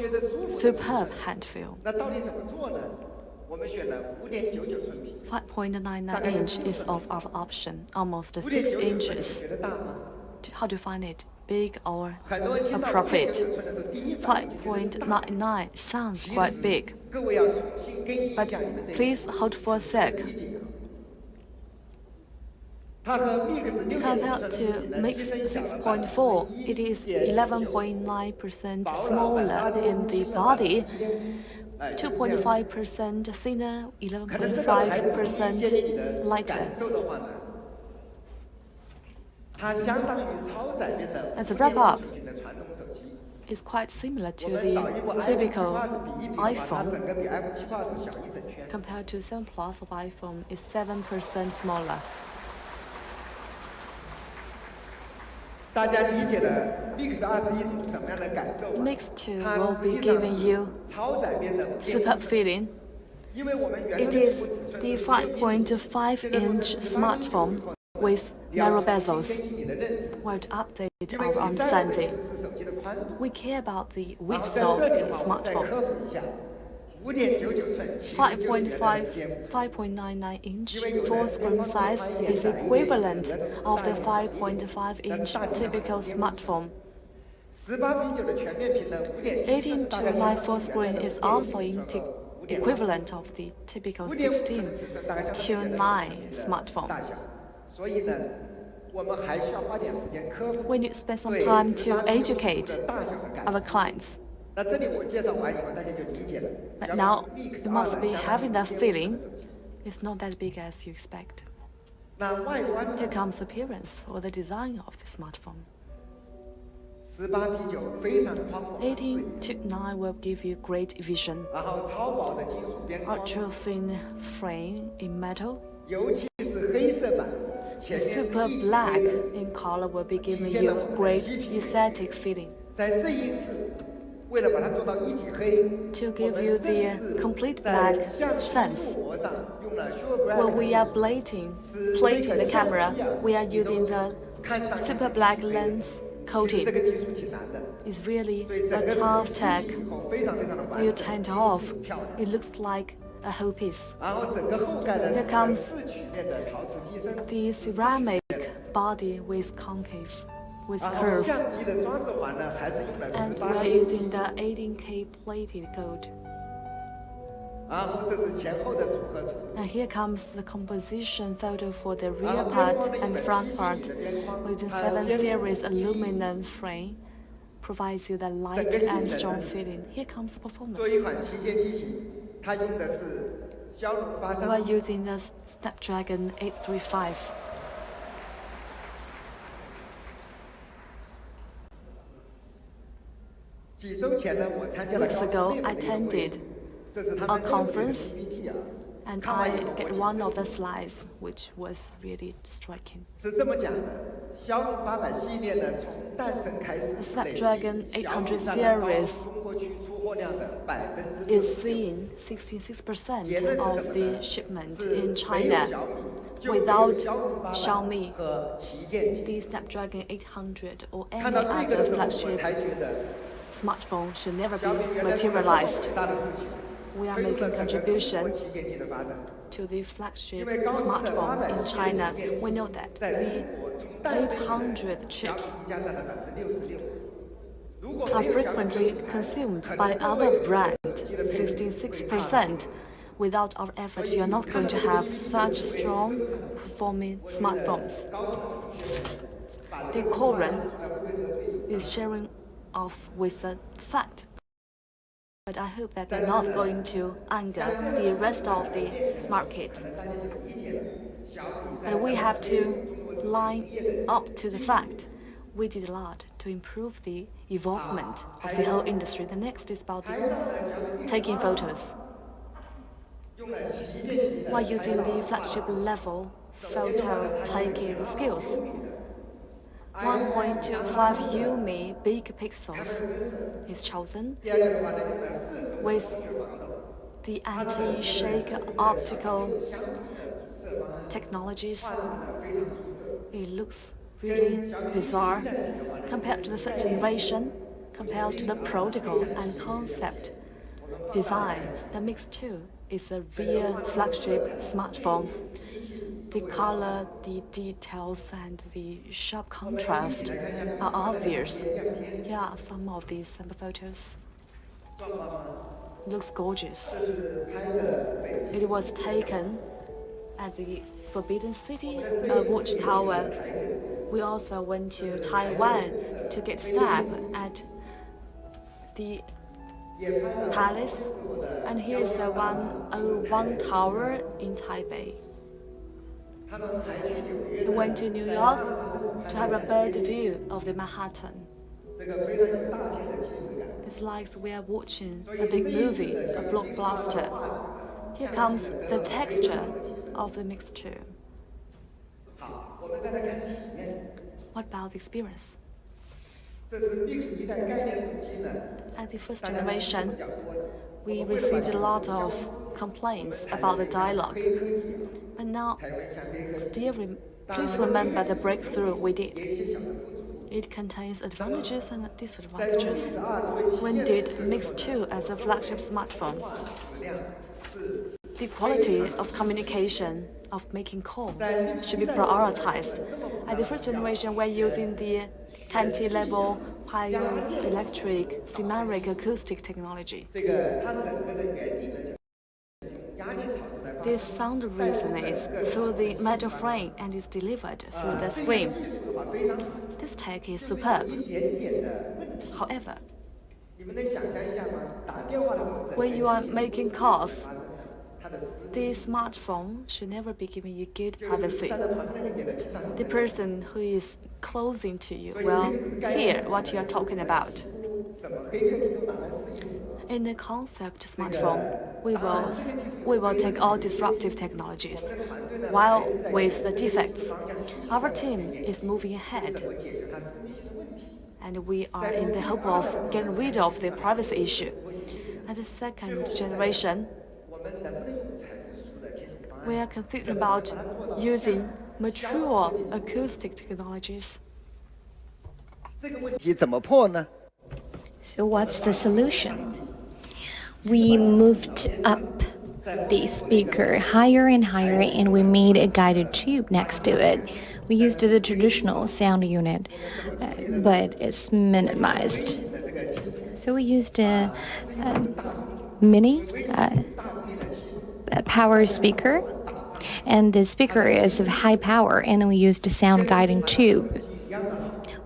superb hand feel. 5.99 inch is of our option, almost 6 inches. How do you find it? Big or appropriate? 5.99 sounds quite big, but please hold for a sec. Compared to Mix 6.4, it is 11.9% smaller in the body, 2.5% thinner, 11.5% lighter. As a wrap-up, it's quite similar to the typical iPhone. Compared to 7 Plus of iPhone, it's 7% smaller. Mix 2 will be giving you superb feeling. It is the 5.5-inch smartphone with narrow bezels. We're to update our understanding. We care about the width of the smartphone. 5.99 inch full screen size is equivalent of the 5.5 inch typical smartphone. 18:9 full screen is also equivalent of the typical 16:9 smartphone. We need to spend some time to educate our clients. But now, you must be having that feeling. It's not that big as you expect. Here comes the appearance or the design of the smartphone. 18:9 will give you great vision. Ultra thin frame in metal. The super black in color will be giving you great aesthetic feeling. To give you the complete black sense, when we are plating the camera, we are using the super black lens coating. It's really a tough tech. When you turn it off, it looks like a whole piece. Here comes the ceramic body with concave, with curve. And we are using the 18K plated gold. And here comes the composition photo for the rear part and the front part. Using 7 series aluminum frame, provides you the light and strong feeling. Here comes the performance. We are using the Snapdragon 835. Weeks ago, I attended a conference and I get one of the slides, which was really striking. The Snapdragon 800 series is seeing 66% of the shipment in China. Without Xiaomi, the Snapdragon 800 or any other flagship smartphone should never be materialized. We are making contribution to the flagship smartphone in China. We know that the 800 chips are frequently consumed by other brands, 66%. Without our effort, you are not going to have such strong performing smartphones. The Korean is sharing us with the fact, but I hope that they're not going to anger the rest of the market. And we have to line up to the fact we did a lot to improve the evolvement of the whole industry. The next is about taking photos. while using the flagship level photo taking skills. 1.25 UMI big pixels is chosen with the anti-shake optical technologies. It looks really bizarre compared to the first generation, compared to the protocol and concept design. The Mix 2 is a real flagship smartphone. The color, the details, and the sharp contrast are obvious. Here are some of these sample photos. Looks gorgeous. It was taken at the Forbidden City watchtower. We also went to Taiwan to get snap at the palace. And here's the 101 tower in Taipei. We went to New York to have a bird view of the Manhattan. It's like we are watching a big movie, a blockbuster. Here comes the texture of the Mix 2. What about the experience? At the first generation, we received a lot of complaints about the dialogue. But now, please remember the breakthrough we did. It contains advantages and disadvantages. When did Mix 2 as a flagship smartphone? The quality of communication, of making call, should be prioritized. At the first generation, we're using the cantilever piezoelectric symmetric acoustic technology. This sound resonates through the metal frame and is delivered through the screen. This tech is superb. However, when you are making calls, the smartphone should never be giving you good privacy. The person who is closing to you will hear what you are talking about. In the concept smartphone, we will take all disruptive technologies, while with the defects, our team is moving ahead. And we are in the hope of getting rid of the privacy issue. At the second generation, we are considering about using mature acoustic technologies. So what's the solution? We moved up the speaker higher and higher, and we made a guided tube next to it. We used the traditional sound unit, but it's minimized. So we used a mini power speaker, and the speaker is of high power, and then we used a sound guiding tube,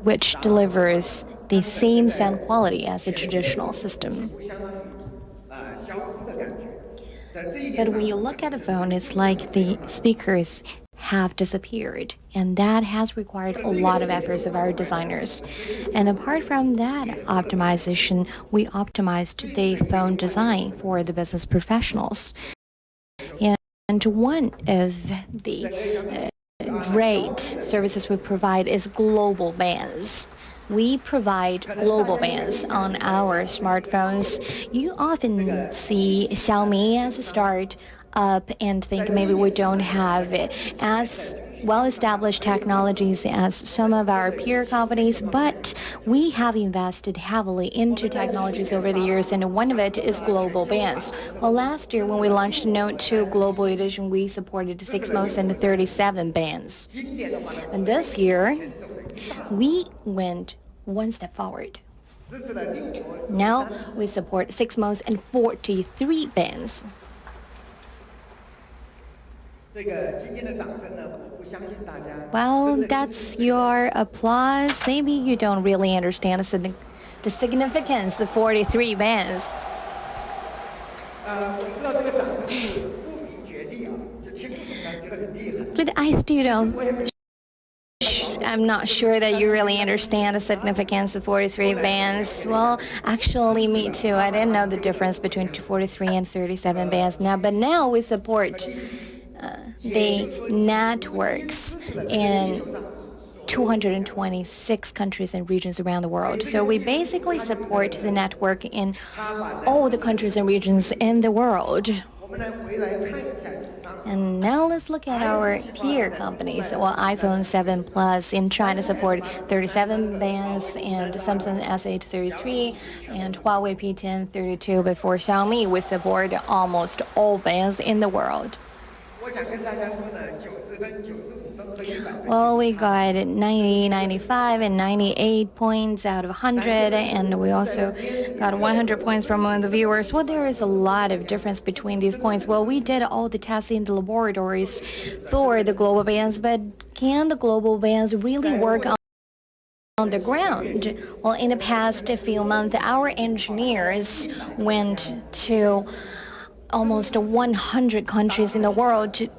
which delivers the same sound quality as a traditional system. But when you look at the phone, it's like the speakers have disappeared, and that has required a lot of efforts of our designers. And apart from that optimization, we optimized the phone design for the business professionals. And one of the great services we provide is global bands. We provide global bands on our smartphones. You often see Xiaomi as a start up and think maybe we don't have as well-established technologies as some of our peer companies, but we have invested heavily into technologies over the years, and one of it is global bands. Well, last year when we launched Note 2 Global Edition, we supported 6 most and 37 bands. And this year, we went one step forward. Now we support 6 most and 43 bands. Well, that's your applause. Maybe you don't really understand the significance of 43 bands. But I still don't I'm not sure that you really understand the significance of 43 bands. Well, actually, me too. I didn't know the difference between 43 and 37 bands now, but now we support the networks in 226 countries and regions around the world. So we basically support the network in all the countries and regions in the world. And now let's look at our peer companies. Well, iPhone 7 Plus in China support 37 bands, and Samsung S8 33, and Huawei P10 32. But for Xiaomi, we support almost all bands in the world. Well, we got 90, 95, and 98 points out of 100, and we also got 100 points from one of the viewers. Well, there is a lot of difference between these points. Well, we did all the tests in the laboratories for the global bands, but can the global bands really work on the ground? Well, in the past few months, our engineers went to almost 100 countries in the world to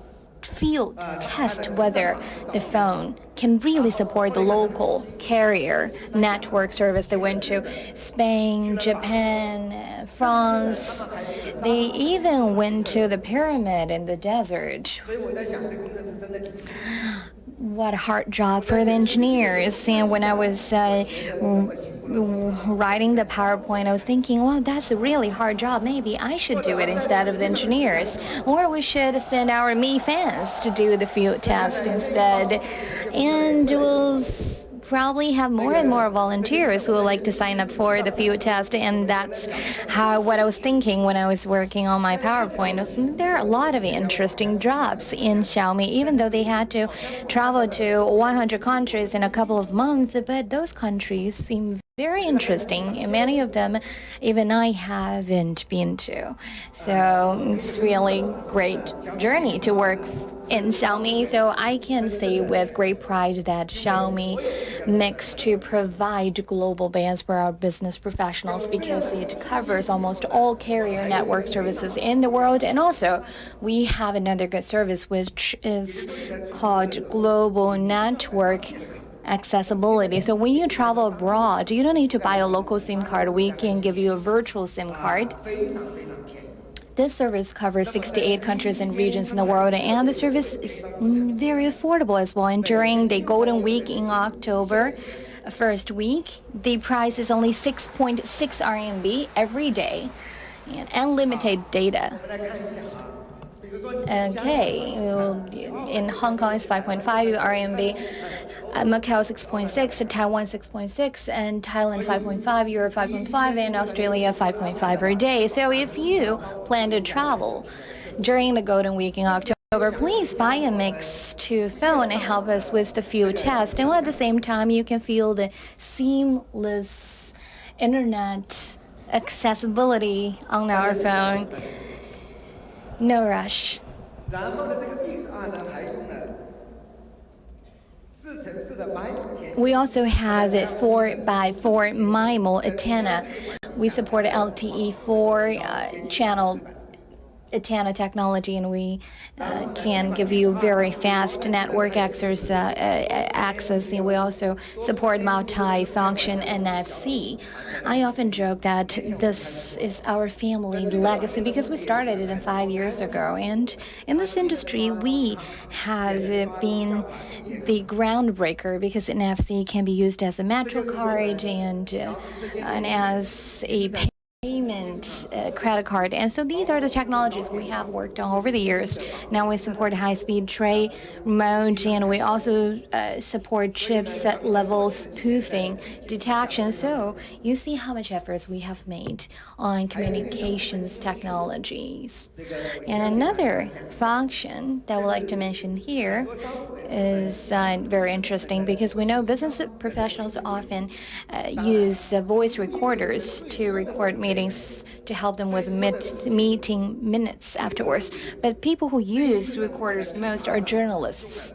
field test whether the phone can really support the local carrier network service. They went to Spain, Japan, France. They even went to the pyramid in the desert. What a hard job for the engineers. And when I was writing the PowerPoint, I was thinking, well, that's a really hard job. Maybe I should do it instead of the engineers. Or we should send our Mi fans to do the field test instead. And we'll probably have more and more volunteers who would like to sign up for the field test, and that's what I was thinking when I was working on my PowerPoint. There are a lot of interesting jobs in Xiaomi, even though they had to travel to 100 countries in a couple of months, but those countries seem very interesting, and many of them even I haven't been to. So it's really great journey to work in Xiaomi. So I can say with great pride that Xiaomi makes to provide global bands for our business professionals, because it covers almost all carrier network services in the world. And also we have another good service which is called Global Network Accessibility. So when you travel abroad, you don't need to buy a local SIM card. We can give you a virtual SIM card. This service covers 68 countries and regions in the world, and the service is very affordable as well. And during the Golden Week in October, first week, the price is only 6.6 RMB every day, and unlimited data. Okay, in Hong Kong it's 5.5 RMB, Macau 6.6, Taiwan 6.6, and Thailand 5.5, Europe 5.5, and Australia 5.5 per day. So if you plan to travel during the Golden Week in October, please buy a Mix 2 phone and help us with the field test. And at the same time, you can feel the seamless internet accessibility on our phone. No rush. We also have a 4x4 MIMO antenna. We support LTE 4 channel antenna technology, and we can give you very fast network access. And we also support multi-function NFC. I often joke that this is our family legacy because we started it 5 years ago, and in this industry we have been the groundbreaker because NFC can be used as a metro card and as a payment credit card. And so these are the technologies we have worked on over the years. Now we support high-speed tray mode, and we also support chipset level spoofing detection. So you see how much efforts we have made on communications technologies. And another function that I would like to mention here is very interesting, because we know business professionals often use voice recorders to record meetings to help help them with meeting minutes afterwards. But people who use recorders most are journalists.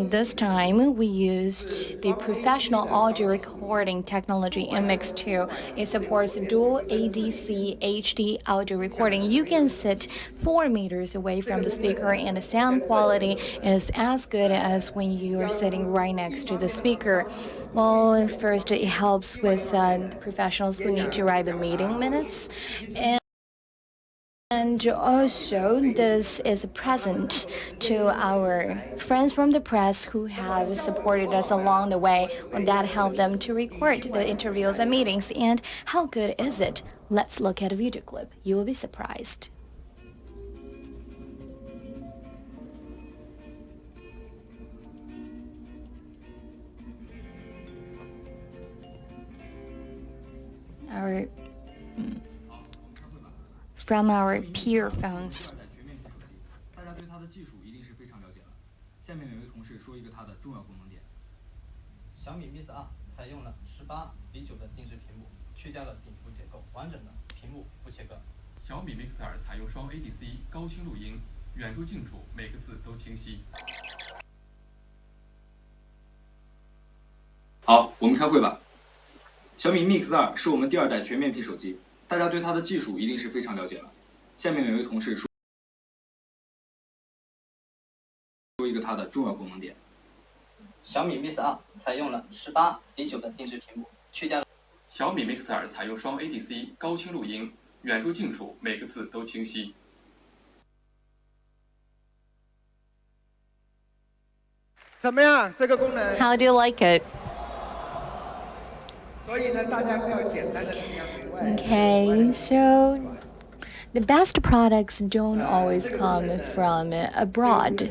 This time, we used the professional audio recording technology in Mix 2. It supports dual ADC HD audio recording. You can sit 4 meters away from the speaker, and the sound quality is as good as when you are sitting right next to the speaker. Well, first, it helps with the professionals who need to write the meeting minutes. And also, this is a present to our friends from the press who have supported us along the way, and that helped them to record the interviews and meetings. And how good is it? Let's look at a video clip. You will be surprised. From our peer phones. 大家对它的技术一定是非常了解了。下面每位同事说一个它的重要功能点。小米 Mix 2采用了18:9的定制屏幕，去掉了顶部结构，完整的屏幕不切割。小米 Mix 2采用双 ADC 高清录音，远处近处每个字都清晰。好，我们开会吧。小米 Mix 2是我们第2代全面屏手机。 大家对它的技术一定是非常了解了。下面每位同事说一个它的重要功能点。小米 Mix 2采用了18:9的定制屏幕，去掉。小米 Mix 2采用双 ADC 高清录音，远处近处每个字都清晰。怎么样？这个功能 How do you like it? 所以呢，大家不要简单的崇洋媚外。 Okay, so the best products don't always come from abroad.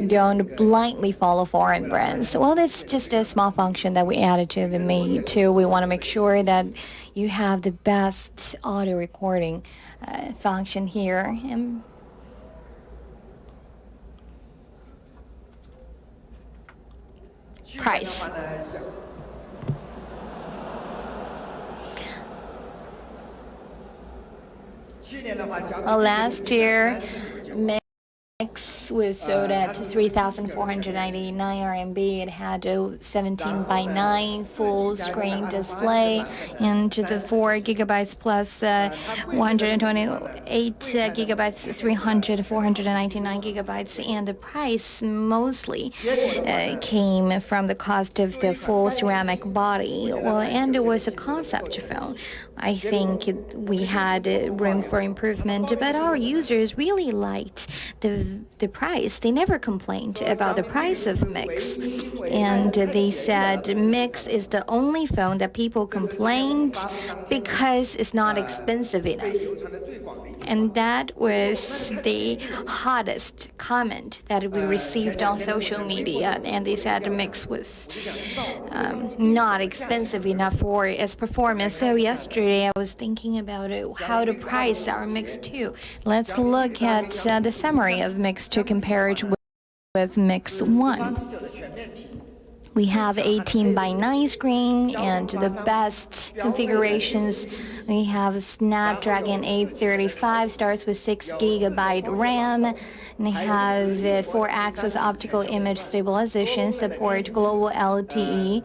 Don't blindly follow foreign brands. Well, that's just a small function that we added to the Mate 2. We want to make sure that you have the best audio recording function here. And price. Well, last year, Mix was sold at 3,499 RMB. It had a 17:9 full screen display and the 4 gigabytes plus 128 gigabytes, 499 gigabytes, and the price mostly came from the cost of the full ceramic body. Well, and it was a concept phone. I think we had room for improvement, but our users really liked the price. They never complained about the price of Mix, and they said Mix is the only phone that people complained because it's not expensive enough. And that was the hottest comment that we received on social media, and they said the Mix was not expensive enough for its performance. So yesterday I was thinking about how to price our Mix 2. Let's look at the summary of Mix 2 compared with Mix 1. We have 18:9 screen and the best configurations. We have Snapdragon 835, starts with 6 gigabyte RAM. And we have 4-axis optical image stabilization, support global LTE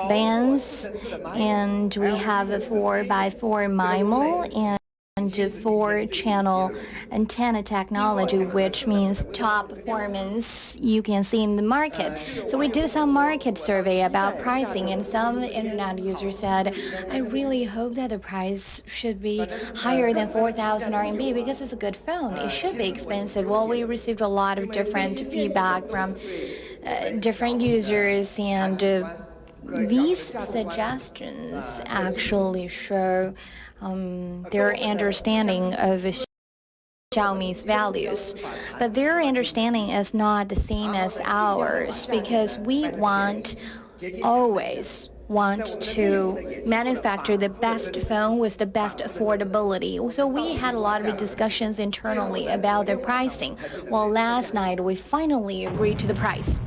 bands, and we have a 4x4 MIMO and 4-channel antenna technology, which means top performance you can see in the market. So we did some market survey about pricing, and some internet users said, I really hope that the price should be higher than 4,000 RMB because it's a good phone. It should be expensive. Well, we received a lot of different feedback from different users, and these suggestions actually show their understanding of Xiaomi's values. But their understanding is not the same as ours, because we always want to manufacture the best phone with the best affordability. So we had a lot of discussions internally about the pricing. Well, last night we finally agreed to the price.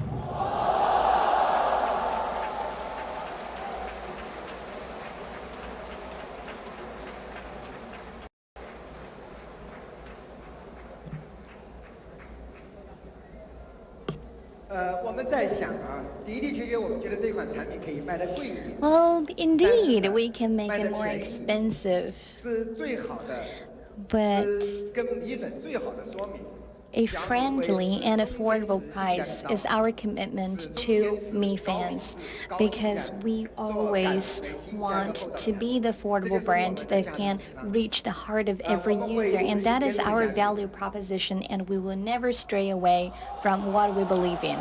Well, indeed, we can make it more expensive. But a friendly and affordable price is our commitment to Mi fans, because we always want to be the affordable brand that can reach the heart of every user, and that is our value proposition, and we will never stray away from what we believe in.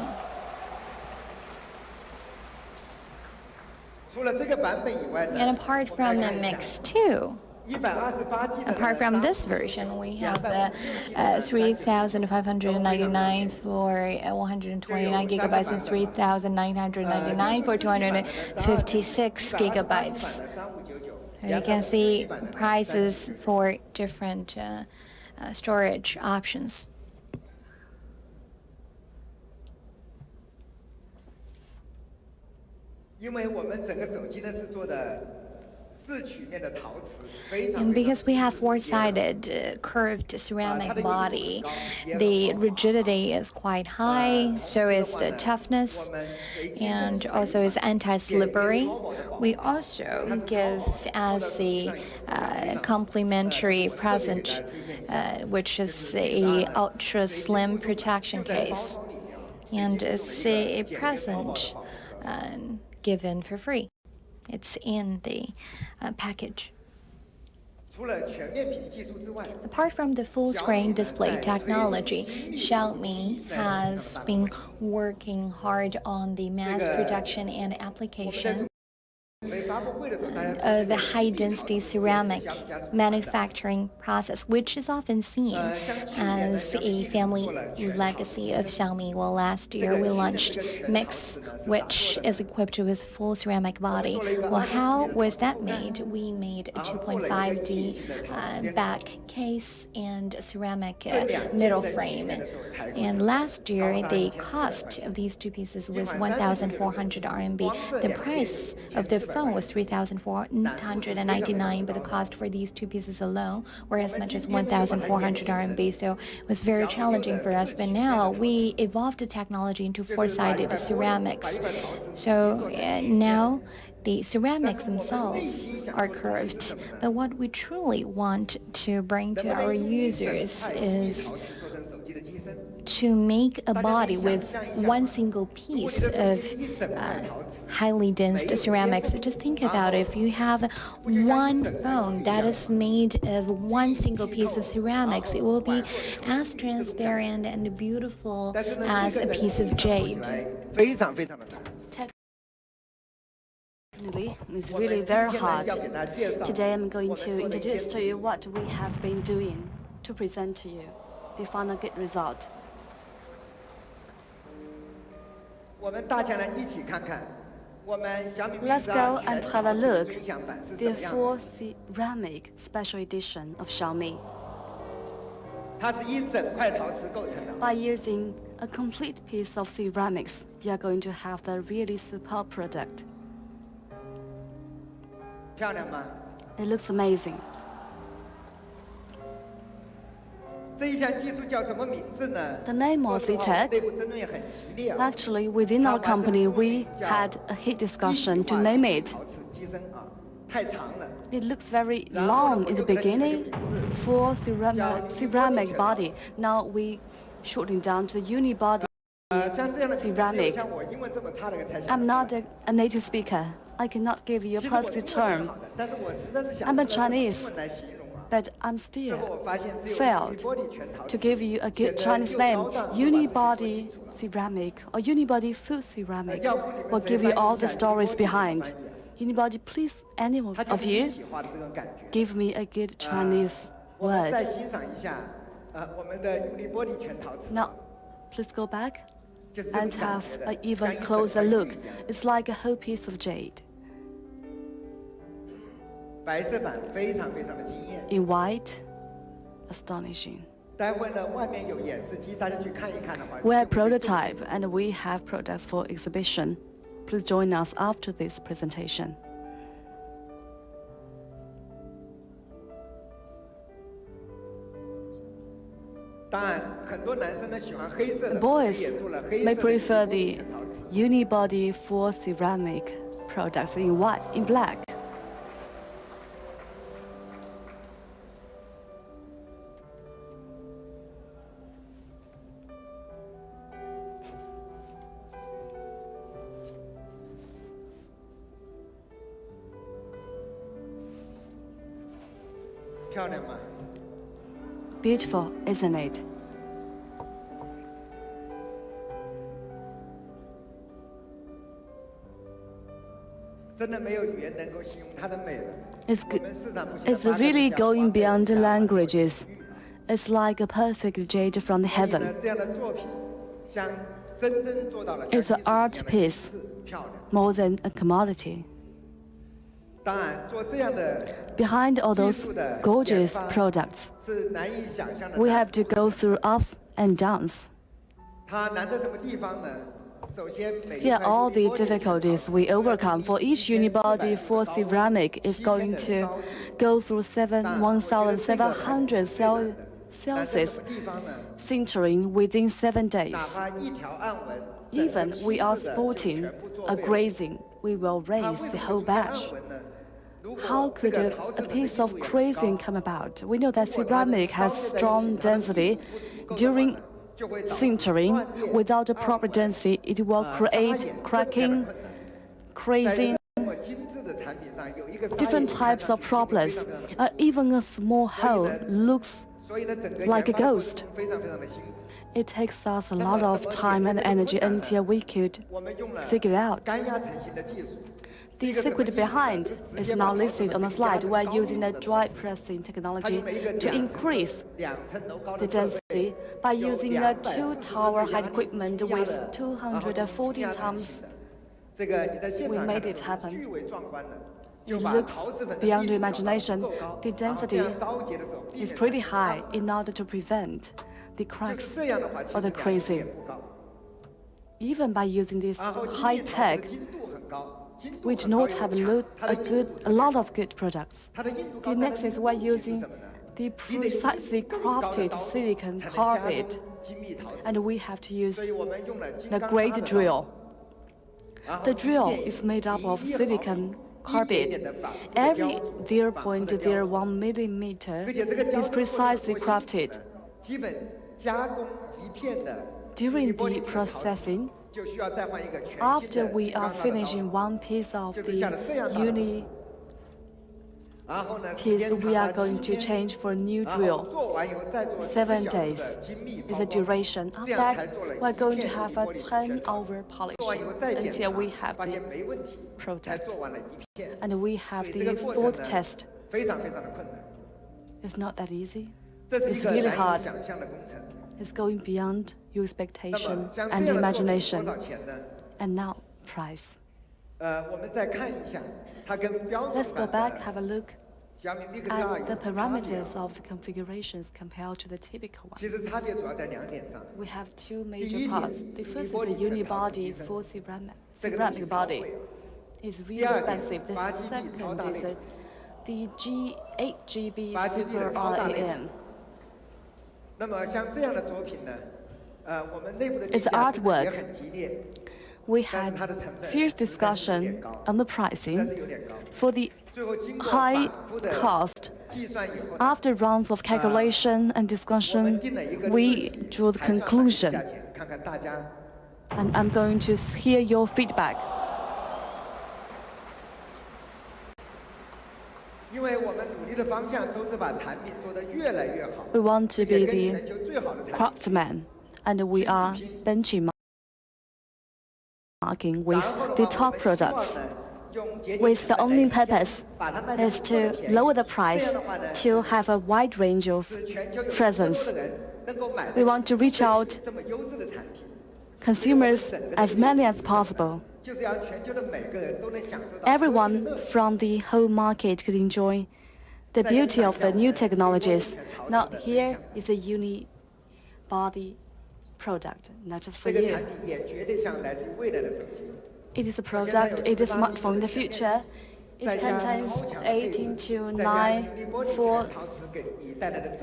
And apart from Mix 2, apart from this version, we have 3,599 for 129 gigabytes and 3,999 for 256 gigabytes. You can see prices for different storage options. And because we have four-sided curved ceramic body, the rigidity is quite high, so is the toughness, and also is anti-slippery. We also give as a complimentary present, which is a ultra slim protection case, and it's a present given for free. It's in the package. Apart from the full-screen display technology, Xiaomi has been working hard on the mass production and application of the high-density ceramic manufacturing process, which is often seen as a family legacy of Xiaomi. Well, last year we launched Mix, which is equipped with full ceramic body. Well, how was that made? We made a 2.5D back case and ceramic middle frame. And last year, the cost of these two pieces was 1,400 RMB. The price of the phone was 3,499, but the cost for these two pieces alone were as much as 1,400 RMB. So it was very challenging for us. But now we evolved the technology into four-sided ceramics. So now the ceramics themselves are curved. But what we truly want to bring to our users is to make a body with one single piece of highly dense ceramics. Just think about it. If you have one phone that is made of one single piece of ceramics, it will be as transparent and beautiful as a piece of jade. It's really very hard. Today I'm going to introduce to you what we have been doing to present to you the final good result. Let's go and have a look at the full ceramic special edition of Xiaomi. By using a complete piece of ceramics, you are going to have the really superb product. It looks amazing. The name of the tech, actually within our company we had a heat discussion to name it. It looks very long in the beginning for ceramic body. Now we shorten down to unibody ceramic. I'm not a native speaker. I cannot give you a perfect term. I'm a Chinese, but I'm still failed to give you a good Chinese name. Unibody ceramic or unibody food ceramic will give you all the stories behind. Unibody, please, any of you, give me a good Chinese word. Now, please go back and have an even closer look. It's like a whole piece of jade. In white, astonishing. We're a prototype and we have products for exhibition. Please join us after this presentation. Boys may prefer the unibody full ceramic products in white, in black. Beautiful, isn't it? It's really going beyond languages. It's like a perfect jade from heaven. It's an art piece more than a commodity. Behind all those gorgeous products, we have to go through ups and downs. Here are all the difficulties we overcome. For each unibody for ceramic is going to go through 1,700 Celsius sintering within 7 days. Even we are sporting a grazing, we will raise the whole batch. How could a piece of grazing come about? We know that ceramic has strong density. During sintering, without a proper density, it will create cracking, crazing, different types of problems. Even a small hole looks like a ghost. It takes us a lot of time and energy until we could figure it out. The secret behind is now listed on the slide. We're using the dry pressing technology to increase the density by using a 2-tower height equipment with 240 tons. We made it happen. It looks beyond your imagination. The density is pretty high in order to prevent the cracks or the crazing. Even by using this high tech, we do not have a lot of good products. The next is we're using the precisely crafted silicon carbide, and we have to use the great drill. The drill is made up of silicon carbide. Every 0.01 millimeter is precisely crafted. During the processing, after we are finishing one piece of the uni piece, we are going to change for a new drill. 7 days is the duration. After that, we're going to have a 10-hour polish until we have the product. And we have the fourth test. It's not that easy. It's really hard. It's going beyond your expectation and imagination. And now, price. Let's go back, have a look at the parameters of the configurations compared to the typical one. We have two major parts. The first is a unibody full ceramic body. It's really expensive. The second is the 8GB Super RAM. It's artwork. We had fierce discussion on the pricing. For the high cost, after rounds of calculation and discussion, we drew the conclusion. And I'm going to hear your feedback. We want to be the craftsman, and we are benchmarking with the top products. With the only purpose is to lower the price to have a wide range of presence. We want to reach out consumers as many as possible. Everyone from the whole market could enjoy the beauty of the new technologies. Now here is a unibody product, not just for you. It is a product, it is a smartphone in the future. It contains 18 to 9 full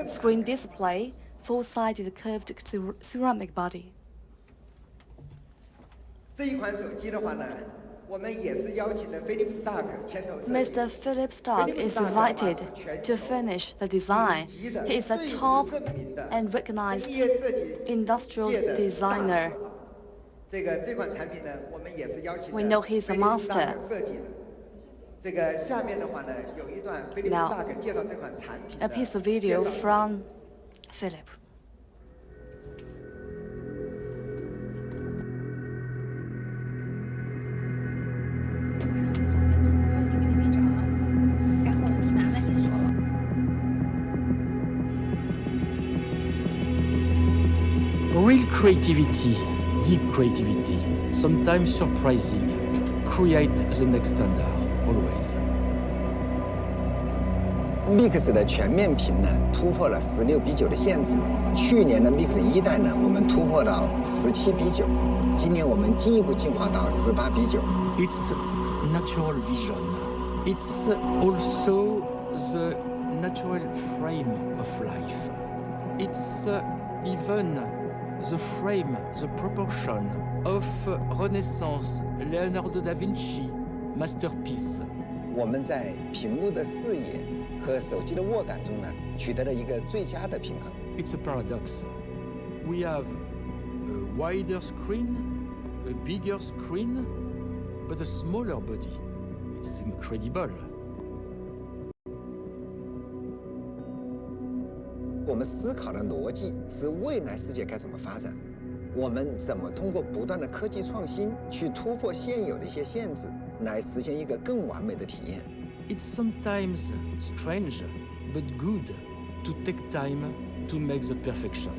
screen display, full-sided curved ceramic body. 这一款手机的话呢，我们也是邀请了菲利普斯大克牵头设计。 Mr. Philip Stark is invited to finish the design. He is a top and recognized industrial designer. 这款产品呢，我们也是邀请了 We know he's a master. 设计的。这个下面的话呢，有一段菲利普斯大克介绍这款产品 A piece of video from Philip. Real creativity, deep creativity, sometimes surprising, create the next standard, always. Mix 的全面屏呢，突破了16:9的限制。去年的 Mix 1代呢，我们突破到17:9，今年我们进一步进化到18:9。It's natural vision. It's also the natural frame of life. It's even the frame, the proportion of Renaissance, Leonardo da Vinci, masterpiece. 我们在屏幕的视野和手机的握感中呢，取得了一个最佳的平衡。It's a paradox. We have a wider screen, a bigger screen, but a smaller body. It's incredible. 我们思考的逻辑是未来世界该怎么发展，我们怎么通过不断的科技创新去突破现有的一些限制，来实现一个更完美的体验。It's sometimes strange, but good to take time to make the perfection.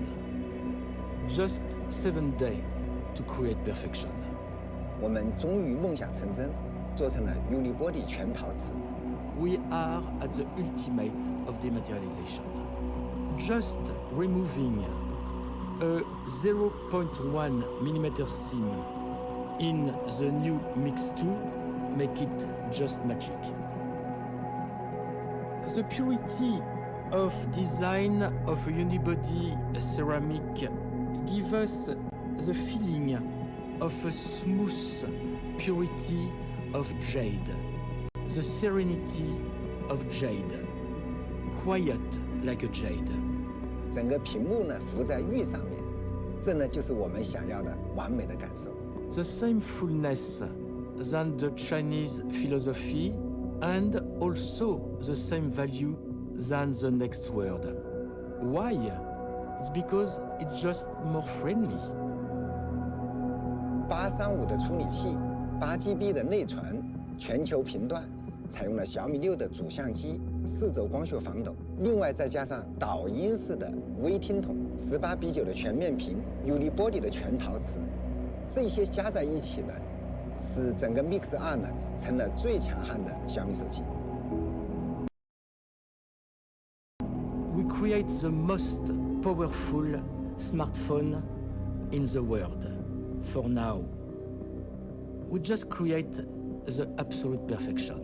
Just 7 days to create perfection. 我们终于梦想成真，做成了 Unibody 全陶瓷。We are at the ultimate of dematerialization. Just removing a 0.1 millimeter seam in the new Mix 2 make it just magic. The purity of design of a unibody ceramic give us the feeling of a smooth purity of jade, the serenity of jade, quiet like a jade. 整个屏幕呢浮在玉上面，这呢就是我们想要的完美的感受。 The same fullness than the Chinese philosophy and also the same value than the next word. Why? It's because it's just more friendly. 835的处理器，8GB 的内存，全球频段，采用了小米6的主相机，4轴光学防抖，另外再加上导音式的微听筒，18:9的全面屏 ，Unibody 的全陶瓷，这些加在一起呢，使整个 Mix 2呢成了最强悍的小米手机。We create the most powerful smartphone in the world. For now, we just create the absolute perfection.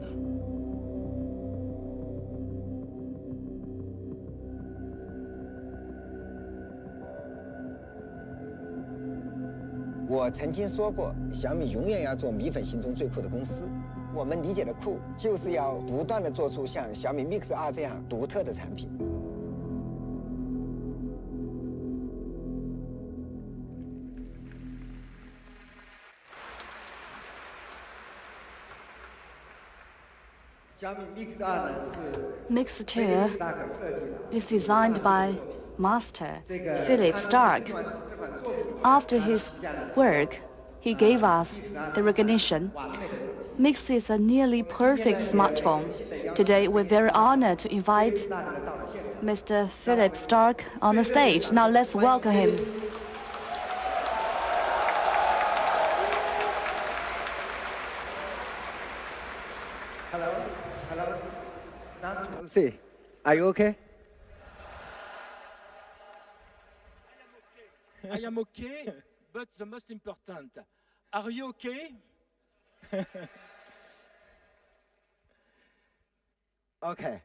我曾经说过，小米永远要做米粉心中最酷的公司。我们理解的酷，就是要不断地做出像小米 Mix 2这样独特的产品。小米 Mix 2呢是 Mix 2 is designed by Master Philip Stark. After his work, he gave us the recognition. Mix is a nearly perfect smartphone. Today, we're very honored to invite Mr. Philip Stark on the stage. Now let's welcome him. Hello. See, are you okay? I am okay, but the most important, are you okay? OK，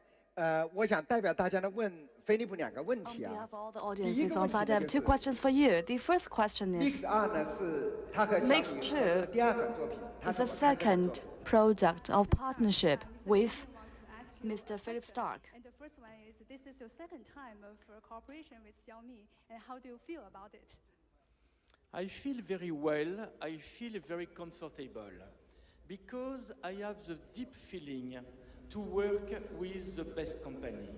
我想代表大家呢问菲利普2个问 On 题 behalf 啊 of。all the 第一 audiences 个问 on 题 site, I 呢 have 就 two 是 questions for you. The first question Mix is 2呢是它和小米 Mix 2的第2款作品，它 is 怎 the 么看这个 second 作品？ product of partnership with Mr. Philip Stark. And the first one is, this is your second time of cooperation with Xiaomi, and how do you feel about it? I feel very well, I feel very comfortable, because I have the deep feeling to work with the best company.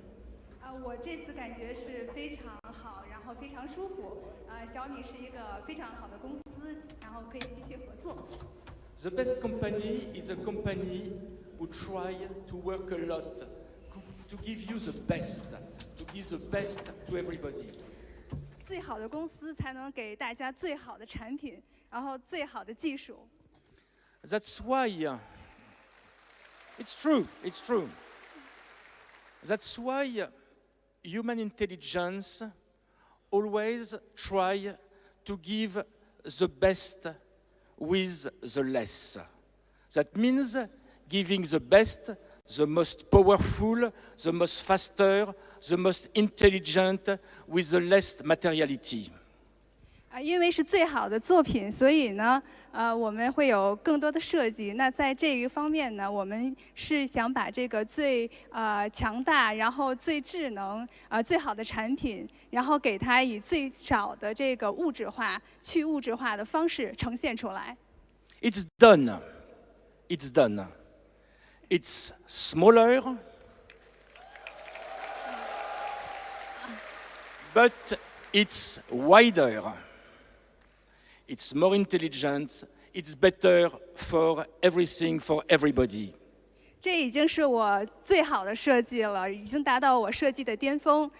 我这次感觉是非常好，然后非常舒服。小米是一个非常好的公司，然后可以继续合作。The best company is a company who try to work a lot to give you the best, to give the best to everybody. 最好的公司才能给大家最好的产品，然后最好的技术。That's why it's true. That's why human intelligence always try to give the best with the less. That means giving the best, the most powerful, the most faster, the most intelligent with the less materiality. 因为是最好的作品，所以呢，我们会有更多的设计。那在这一方面呢，我们是想把这个最强大，然后最智能、最好的产品，然后给它以最少的这个物质化、去物质化的方式呈现出来。It's done. It's done. It's smaller, but it's wider. It's more intelligent. It's better for everything, for everybody. 这已经是我最好的设计了，已经达到我设计的巅峰。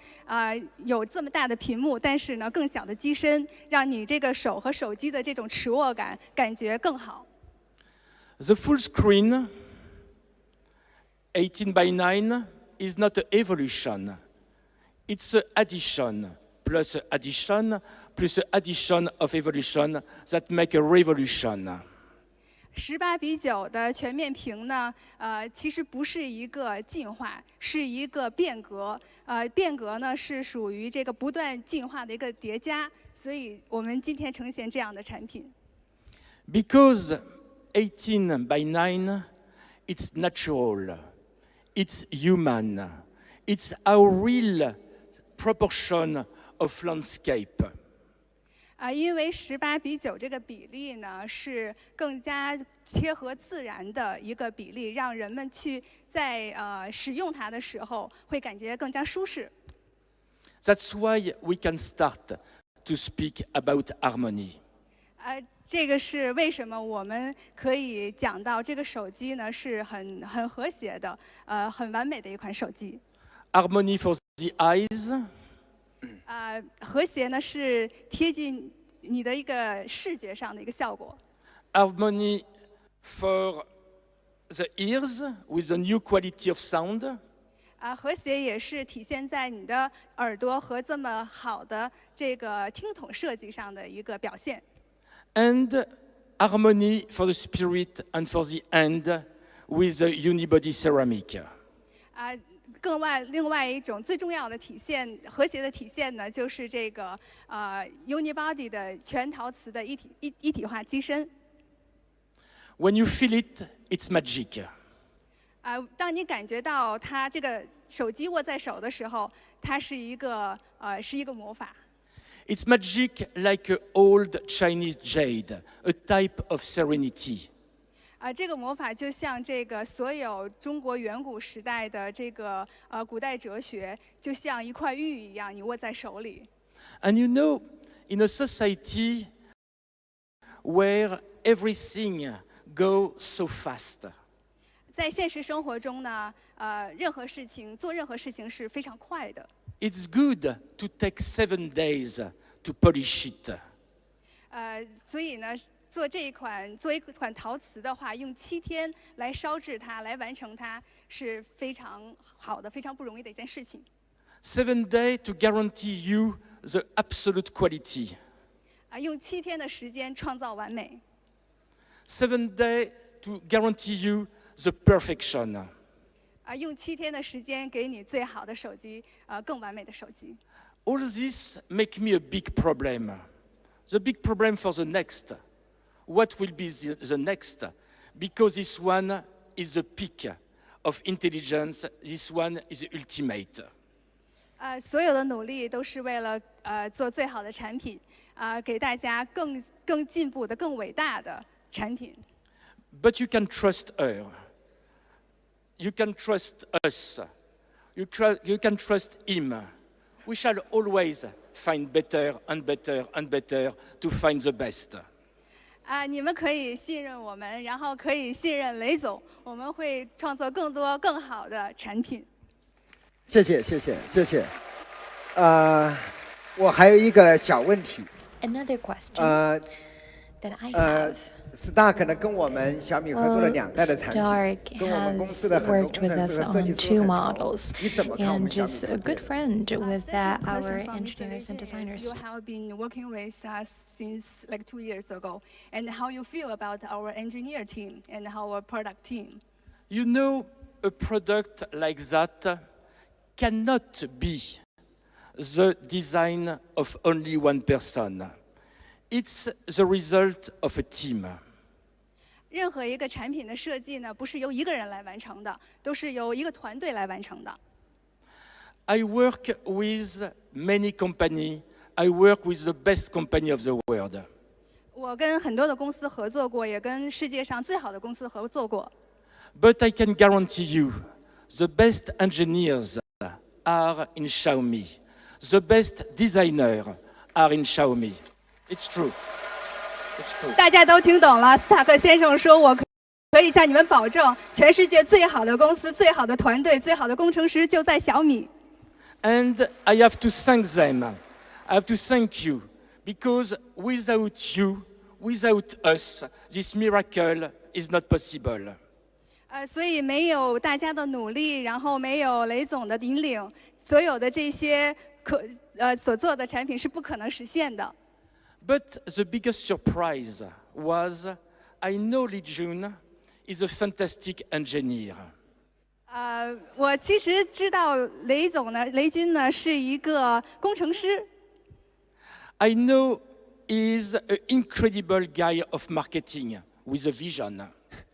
有这么大的屏幕，但是呢，更小的机身，让你这个手和手机的这种持握感觉更好。The full screen, 18 by 9, is not an evolution. It's an addition, plus addition, plus addition of evolution that make a revolution. 18:9的全面屏呢，其实不是一个进化，是一个变革。变革呢是属于这个不断进化的一个叠加，所以我们今天呈现这样的产品。Because 18 by 9, it's natural, it's human, it's our real proportion of landscape. 因为18:9这个比例呢，是更加贴合自然的一个比例，让人们去在使用它的时候会感觉更加舒适。That's why we can start to speak about harmony. 这个是为什么我们可以讲到这个手机呢是很和谐的，很完美的一款手机。Harmony for the eyes. 和谐呢是贴近你的一个视觉上的一个效果。Harmony for the ears with a new quality of sound. 和谐也是体现在你的耳朵和这么好的这个听筒设计上的一个表现。And harmony for the spirit and for the hand with the unibody ceramic. 另外一种最重要的体现，和谐的体现呢，就是这个unibody 的全陶瓷的一体化机身。When you feel it, it's magic. 当你感觉到它这个手机握在手的时候，它是一个魔法。It's magic like an old Chinese jade, a type of serenity. 这个魔法就像这个所有中国远古时代的这个古代哲学，就像一块玉一样，你握在手里。And you know, in a society where everything goes so fast. 在现实生活中呢，做任何事情是非常快的。It's good to take 7 days to polish it. 所以呢。做一款陶瓷的话，用7天来烧制它，来完成它，是非常好的、非常不容易的一件事情。7 days to guarantee you the absolute quality. 用7天的时间创造完美。7 days to guarantee you the perfection. 用7天的时间给你最好的手机，更完美的手机。All this make me a big problem. The big problem for the next. What will be the next? Because this one is the peak of intelligence. This one is the ultimate. 所有的努力都是为了做最好的产品，给大家更进步的、更伟大的产品。But you can trust her. You can trust us. You can trust him. We shall always find better and better and better to find the best. 你们可以信任我们，然后可以信任雷总，我们会创作更多更好的产品。谢谢，谢谢，谢谢。我还有一个小问题。Another question that I have. Stark 呢跟我们小米合作了2代的产品，跟我们公司的很多工程师和设计师都很熟。你怎么看我们小米的团队？ And just a good friend with our engineers and designers. You have been working with us since like 2 years ago, and how you feel about our engineer team and our product team? You know, a product like that cannot be the design of only one person. It's the result of a team. 任何一个产品的设计呢，不是由一个人来完成的，都是由一个团队来完成的。I work with many companies. I work with the best company of the world. 我跟很多的公司合作过，也跟世界上最好的公司合作过。But I can guarantee you, the best engineers are in Xiaomi. The best designers are in Xiaomi. It's true. It's true. 大家都听懂了，斯塔克先生说：“我可以向你们保证，全世界最好的公司、最好的团队、最好的工程师就在小米。” And I have to thank them. I have to thank you, because without you, without us, this miracle is not possible. 所以没有大家的努力，然后没有雷总的引领，所有的这些所做的产品是不可能实现的。But the biggest surprise was I know Li Jun is a fantastic engineer. 我其实知道雷军呢是一个工程师。I know he's an incredible guy of marketing with a vision.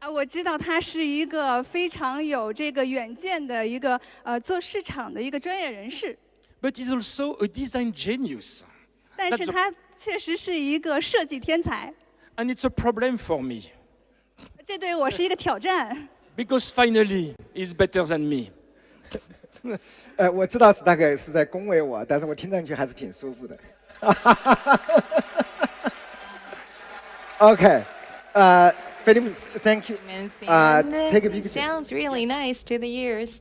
我知道他是一个非常有这个远见的一个做市场的一个专业人士。But he's also a design genius. 但是他确实是一个设计天才。And it's a problem for me. 这对我是一个挑战。Because finally, he's better than me. 我知道斯大概是在恭维我，但是我听上去还是挺舒服的。OK， Philip, thank you. Take a picture. Sounds really nice to the ears.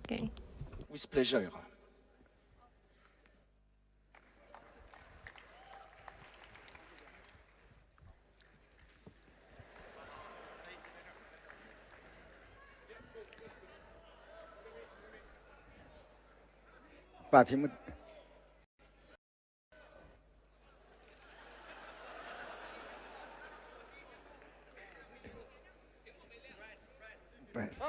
Okay. With pleasure. 把屏幕。不好意思。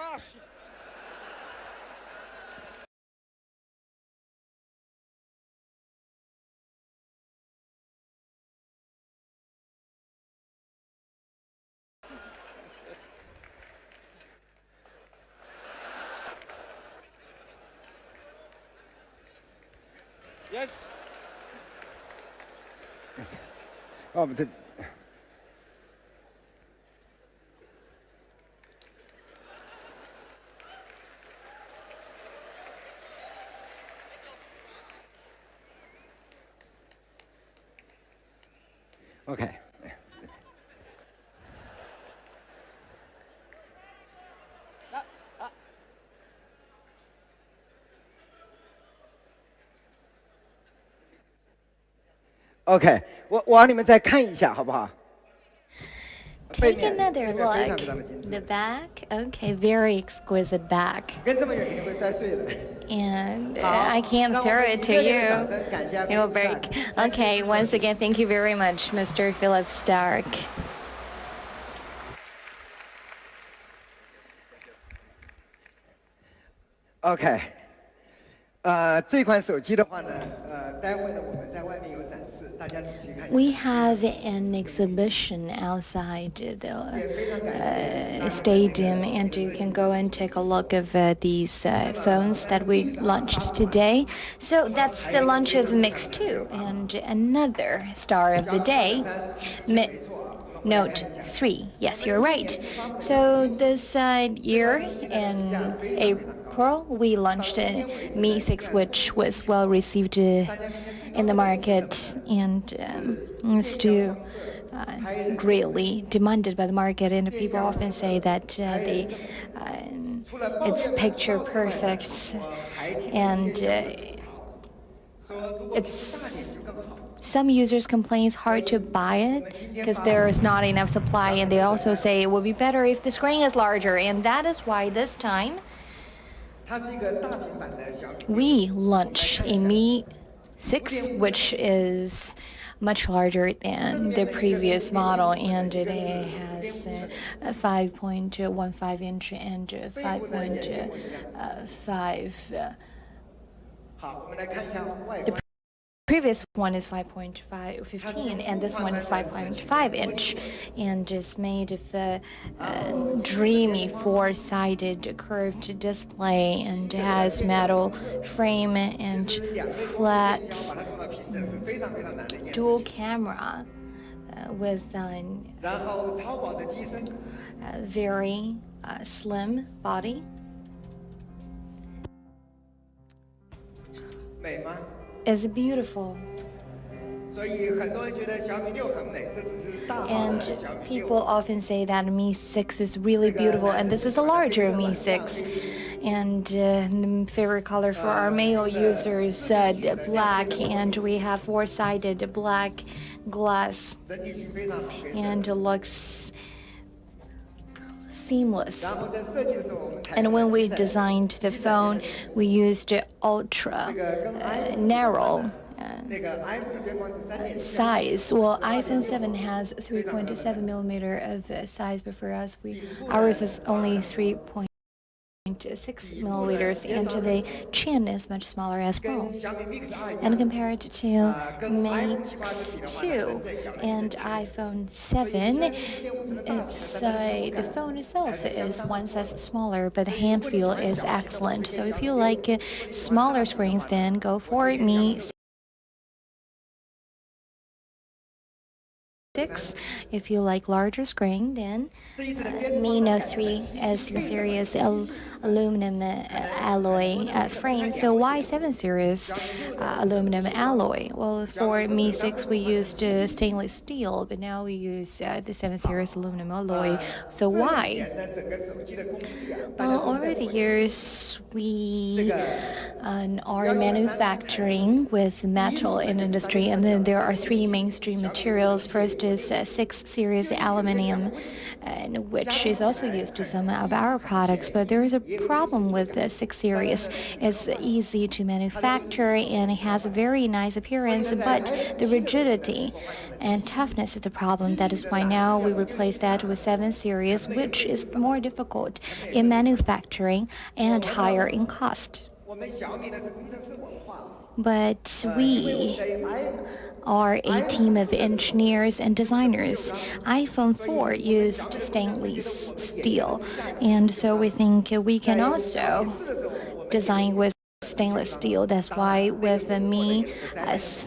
Yes. 我们这。OK。OK， 我让你们再看一下，好不好？ Take another look. The back, okay, very exquisite back. And I can't throw it to you. It will break. Okay, once again, thank you very much, Mr. Philip Stark. OK，这款手机的话呢，待会呢我们在外面有展示，大家仔细看。We have an exhibition outside the stadium, and you can go and take a look of these phones that we launched today. So that's the launch of Mix 2, and another star of the day, Note 3. Yes, you're right. So this year in April, we launched Mi 6, which was well received in the market and still greatly demanded by the market. And people often say that it's picture perfect, and it's. Some users complain it's hard to buy it because there is not enough supply, and they also say it would be better if the screen is larger, and that is why this time we launch a Mi 6, which is much larger than the previous model, and it has a 5.15 inch and 5.5. The previous one is 5.15, and this one is 5.5 inch, and it's made of a dreamy four-sided curved display, and has metal frame and flat dual camera with a very slim body. Is beautiful. And people often say that Mi 6 is really beautiful, and this is a larger Mi 6. And the favorite color for our male users said black, and we have four-sided black glass, and it looks seamless. And when we designed the phone, we used ultra narrow size. Well, iPhone 7 has 3.7 millimeter of size, but for us, ours is only 3.6 milliliters, and the chin is much smaller as well. And compared to Mix 2 and iPhone 7, it's the phone itself is one size smaller, but the hand feel is excellent. So if you like smaller screens, then go for Mi 6. If you like larger screen, then Mi Note 3 is your series aluminum alloy frame. So why 7 series aluminum alloy? Well, for Mi 6 we used stainless steel, but now we use the 7 series aluminum alloy. So why? Well, over the years we are manufacturing with metal in industry, and then there are 3 mainstream materials. First is 6 series aluminum, which is also used in some of our products, but there is a problem with the 6 series. It's easy to manufacture and it has a very nice appearance, but the rigidity and toughness is the problem. That is why now we replace that with 7 series, which is more difficult in manufacturing and higher in cost. But we are a team of engineers and designers. iPhone 4 used stainless steel, and so we think we can also design with stainless steel. That's why with the Mi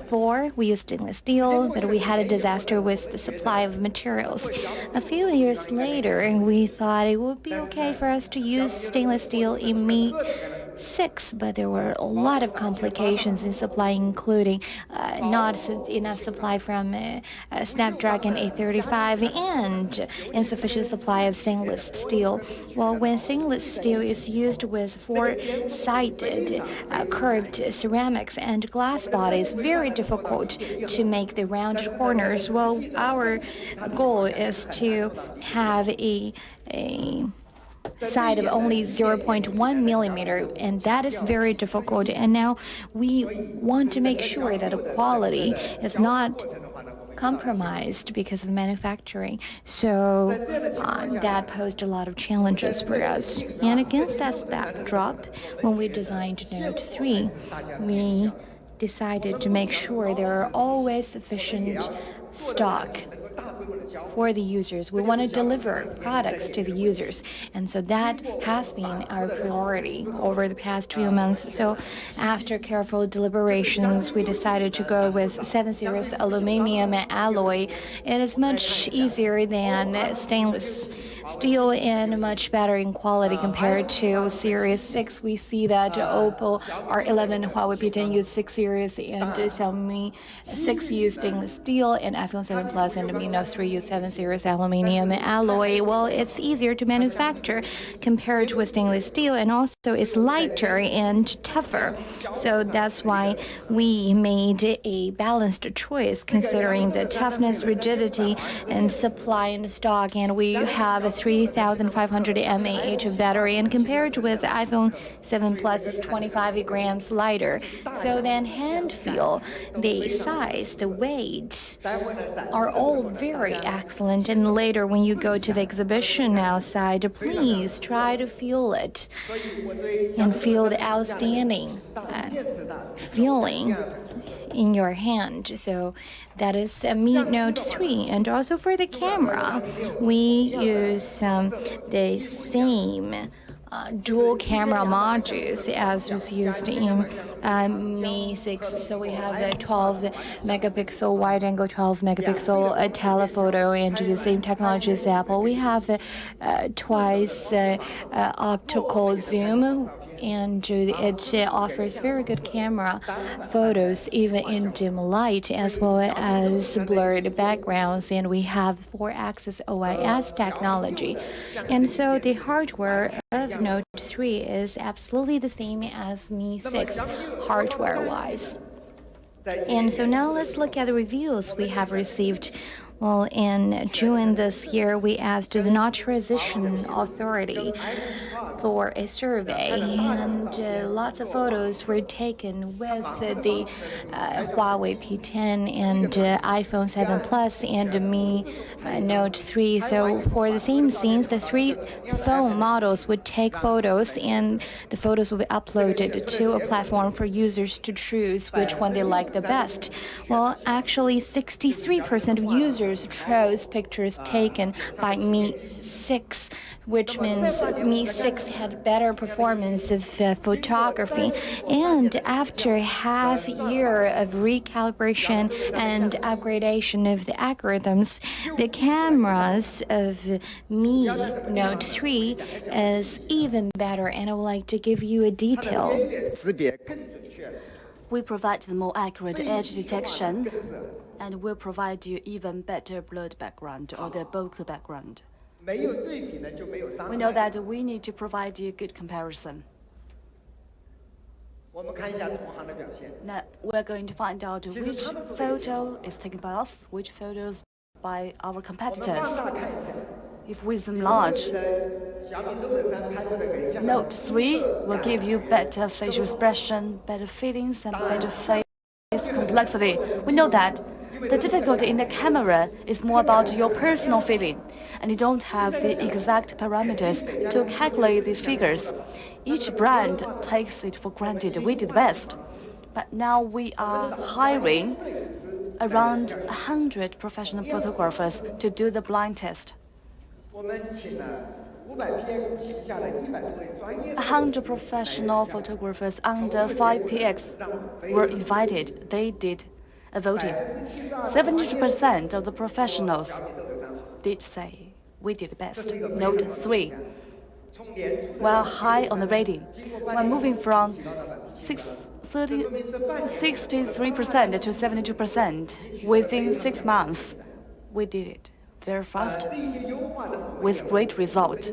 4 we used stainless steel, but we had a disaster with the supply of materials. A few years later, we thought it would be okay for us to use stainless steel in Mi 6, but there were a lot of complications in supply, including not enough supply from Snapdragon 835 and insufficient supply of stainless steel. Well, when stainless steel is used with four-sided curved ceramics and glass bodies, very difficult to make the rounded corners. Well, our goal is to have a side of only 0.1 millimeter, and that is very difficult. And now we want to make sure that the quality is not compromised because of manufacturing. So that posed a lot of challenges for us. And against that backdrop, when we designed Note 3, we decided to make sure there are always sufficient stock for the users. We want to deliver products to the users, and so that has been our priority over the past few months. So after careful deliberations, we decided to go with 7 series aluminum alloy. It is much easier than stainless steel and much better in quality compared to Series 6. We see that Oppo R11, Huawei P10 use 6 series, and Xiaomi 6 use stainless steel, and iPhone 7 Plus and Mi Note 3 use 7 series aluminum alloy. Well, it's easier to manufacture compared with stainless steel, and also it's lighter and tougher. So that's why we made a balanced choice considering the toughness, rigidity, and supply and stock. And we have a 3,500 mAh of battery, and compared with the iPhone 7 Plus, is 25 grams lighter. So then hand feel, the size, the weight are all very excellent. And later when you go to the exhibition outside, please try to feel it and feel the outstanding feeling in your hand. So that is a Mi Note 3. And also for the camera, we use the same dual camera modules as was used in Mi 6. So we have a 12 megapixel wide angle, 12 megapixel telephoto, and the same technology as Apple. We have twice optical zoom, and it offers very good camera photos even in dim light, as well as blurred backgrounds. And we have 4-axis OIS technology. And so the hardware of Note 3 is absolutely the same as Mi 6 hardware-wise. And so now let's look at the reviews we have received. Well, in June this year, we asked the Naturalization Authority for a survey, and lots of photos were taken with the Huawei P10 and iPhone 7 Plus and Mi Note 3. So for the same scenes, the 3 phone models would take photos, and the photos will be uploaded to a platform for users to choose which one they like the best. Well, actually, 63% of users chose pictures taken by Mi 6, which means Mi 6 had better performance of photography. And after half year of recalibration and upgradation of the algorithms, the cameras of Mi Note 3 is even better, and I would like to give you a detail. We provide the more accurate edge detection, and will provide you even better blurred background or the bokeh background. We know that we need to provide you good comparison. Now we're going to find out which photo is taken by us, which photos by our competitors. If we zoom large, Note 3 will give you better facial expression, better feelings, and better face complexity. We know that the difficulty in the camera is more about your personal feeling, and you don't have the exact parameters to calculate the figures. Each brand takes it for granted we did the best. But now we are hiring around 100 professional photographers to do the blind test. 100 professional photographers under 5px were invited. They did a voting. 72% of the professionals did say we did the best. Note 3. We're high on the rating. We're moving from 63% to 72% within 6 months. We did it very fast with great result.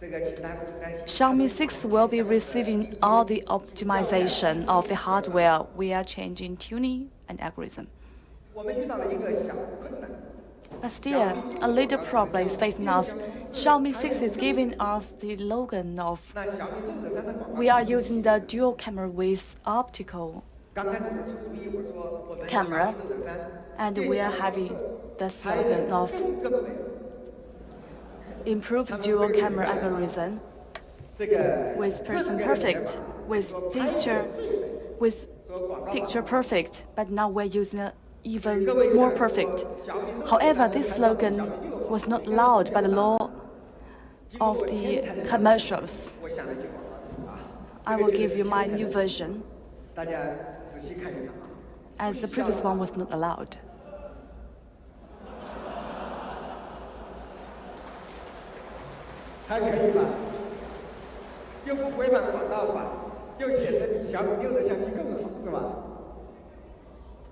Xiaomi 6 will be receiving all the optimization of the hardware. We are changing tuning and algorithm. But still, a little problem is facing us. Xiaomi 6 is giving us the slogan of we are using the dual camera with optical camera, and we are having the slogan of improved dual camera algorithm with person perfect, with picture perfect, but now we're using even more perfect. However, this slogan was not allowed by the law of the commercials. I will give you my new version, as the previous one was not allowed. 还可以吧？又不违反广告法，又显得你小米6的相机更好，是吧？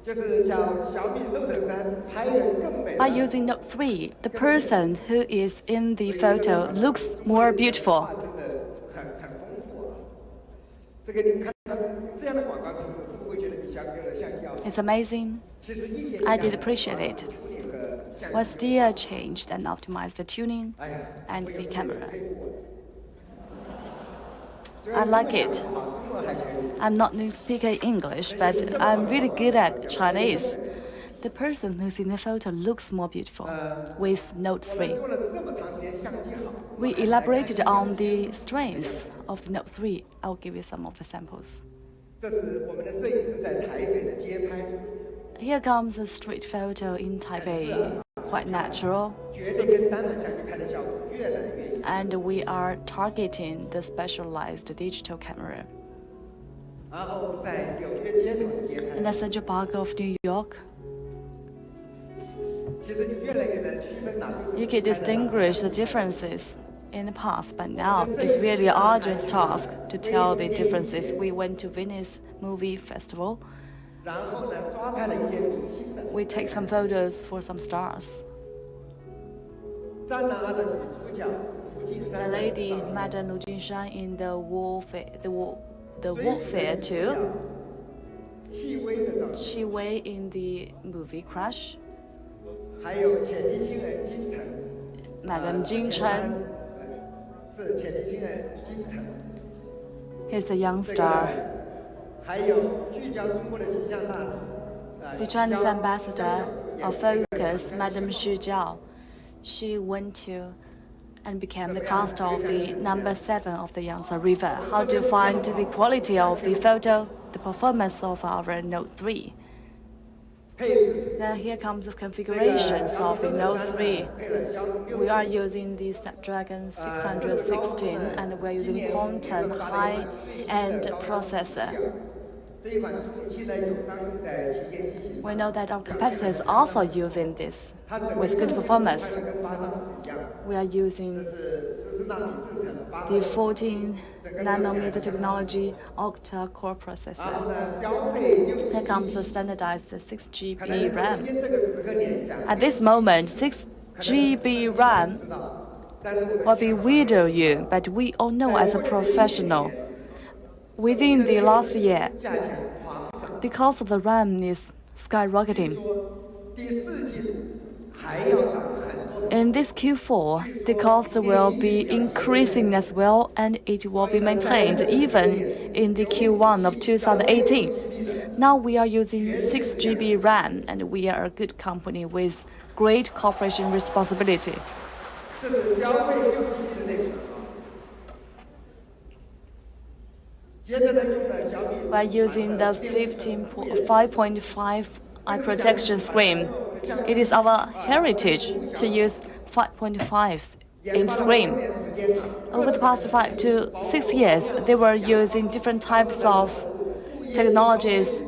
就是叫小米 Note 3拍得更美。By using Note 3, the person who is in the photo looks more beautiful. 真的很丰富啊！这个你看到这样的广告词，是不是会觉得比小米6的相机要好？ It's amazing. I did appreciate it. We still changed and optimized the tuning and the camera. I like it. I'm not a speaker English, but I'm really good at Chinese. The person who's in the photo looks more beautiful with Note 3. We elaborated on the strengths of the Note 3. I'll give you some of the samples. Here comes a street photo in Taipei, quite natural. And we are targeting the specialized digital camera. In the Central Park of New York, you can distinguish the differences in the past, but now it's really an arduous task to tell the differences. We went to Venice Movie Festival. We take some photos for some stars. The lady, Madame Lu Jinshan, in the warfare too. Qi Wei in the movie Crash. Madame Jin Chen. He's a young star. The Chinese ambassador of Focus, Madame Xu Jiao, she went to and became the cast of the number 7 of the Yangtze River. How do you find the quality of the photo, the performance of our Note 3? Then here comes the configurations of the Note 3. We are using the Snapdragon 616 and we're using quantum high-end processor. We know that our competitors are also using this with good performance. We are using the 14 nanometer technology octa-core processor. Here comes the standardized 6 GB RAM. At this moment, 6 GB RAM will be weirder you, but we all know as a professional. Within the last year, the cost of the RAM is skyrocketing. In this Q4, the cost will be increasing as well, and it will be maintained even in the Q1 of 2018. Now we are using 6 GB RAM, and we are a good company with great corporation responsibility. By using the 5.5 eye protection screen, it is our heritage to use 5.5 inch screen. Over the past 5 to 6 years, they were using different types of technologies,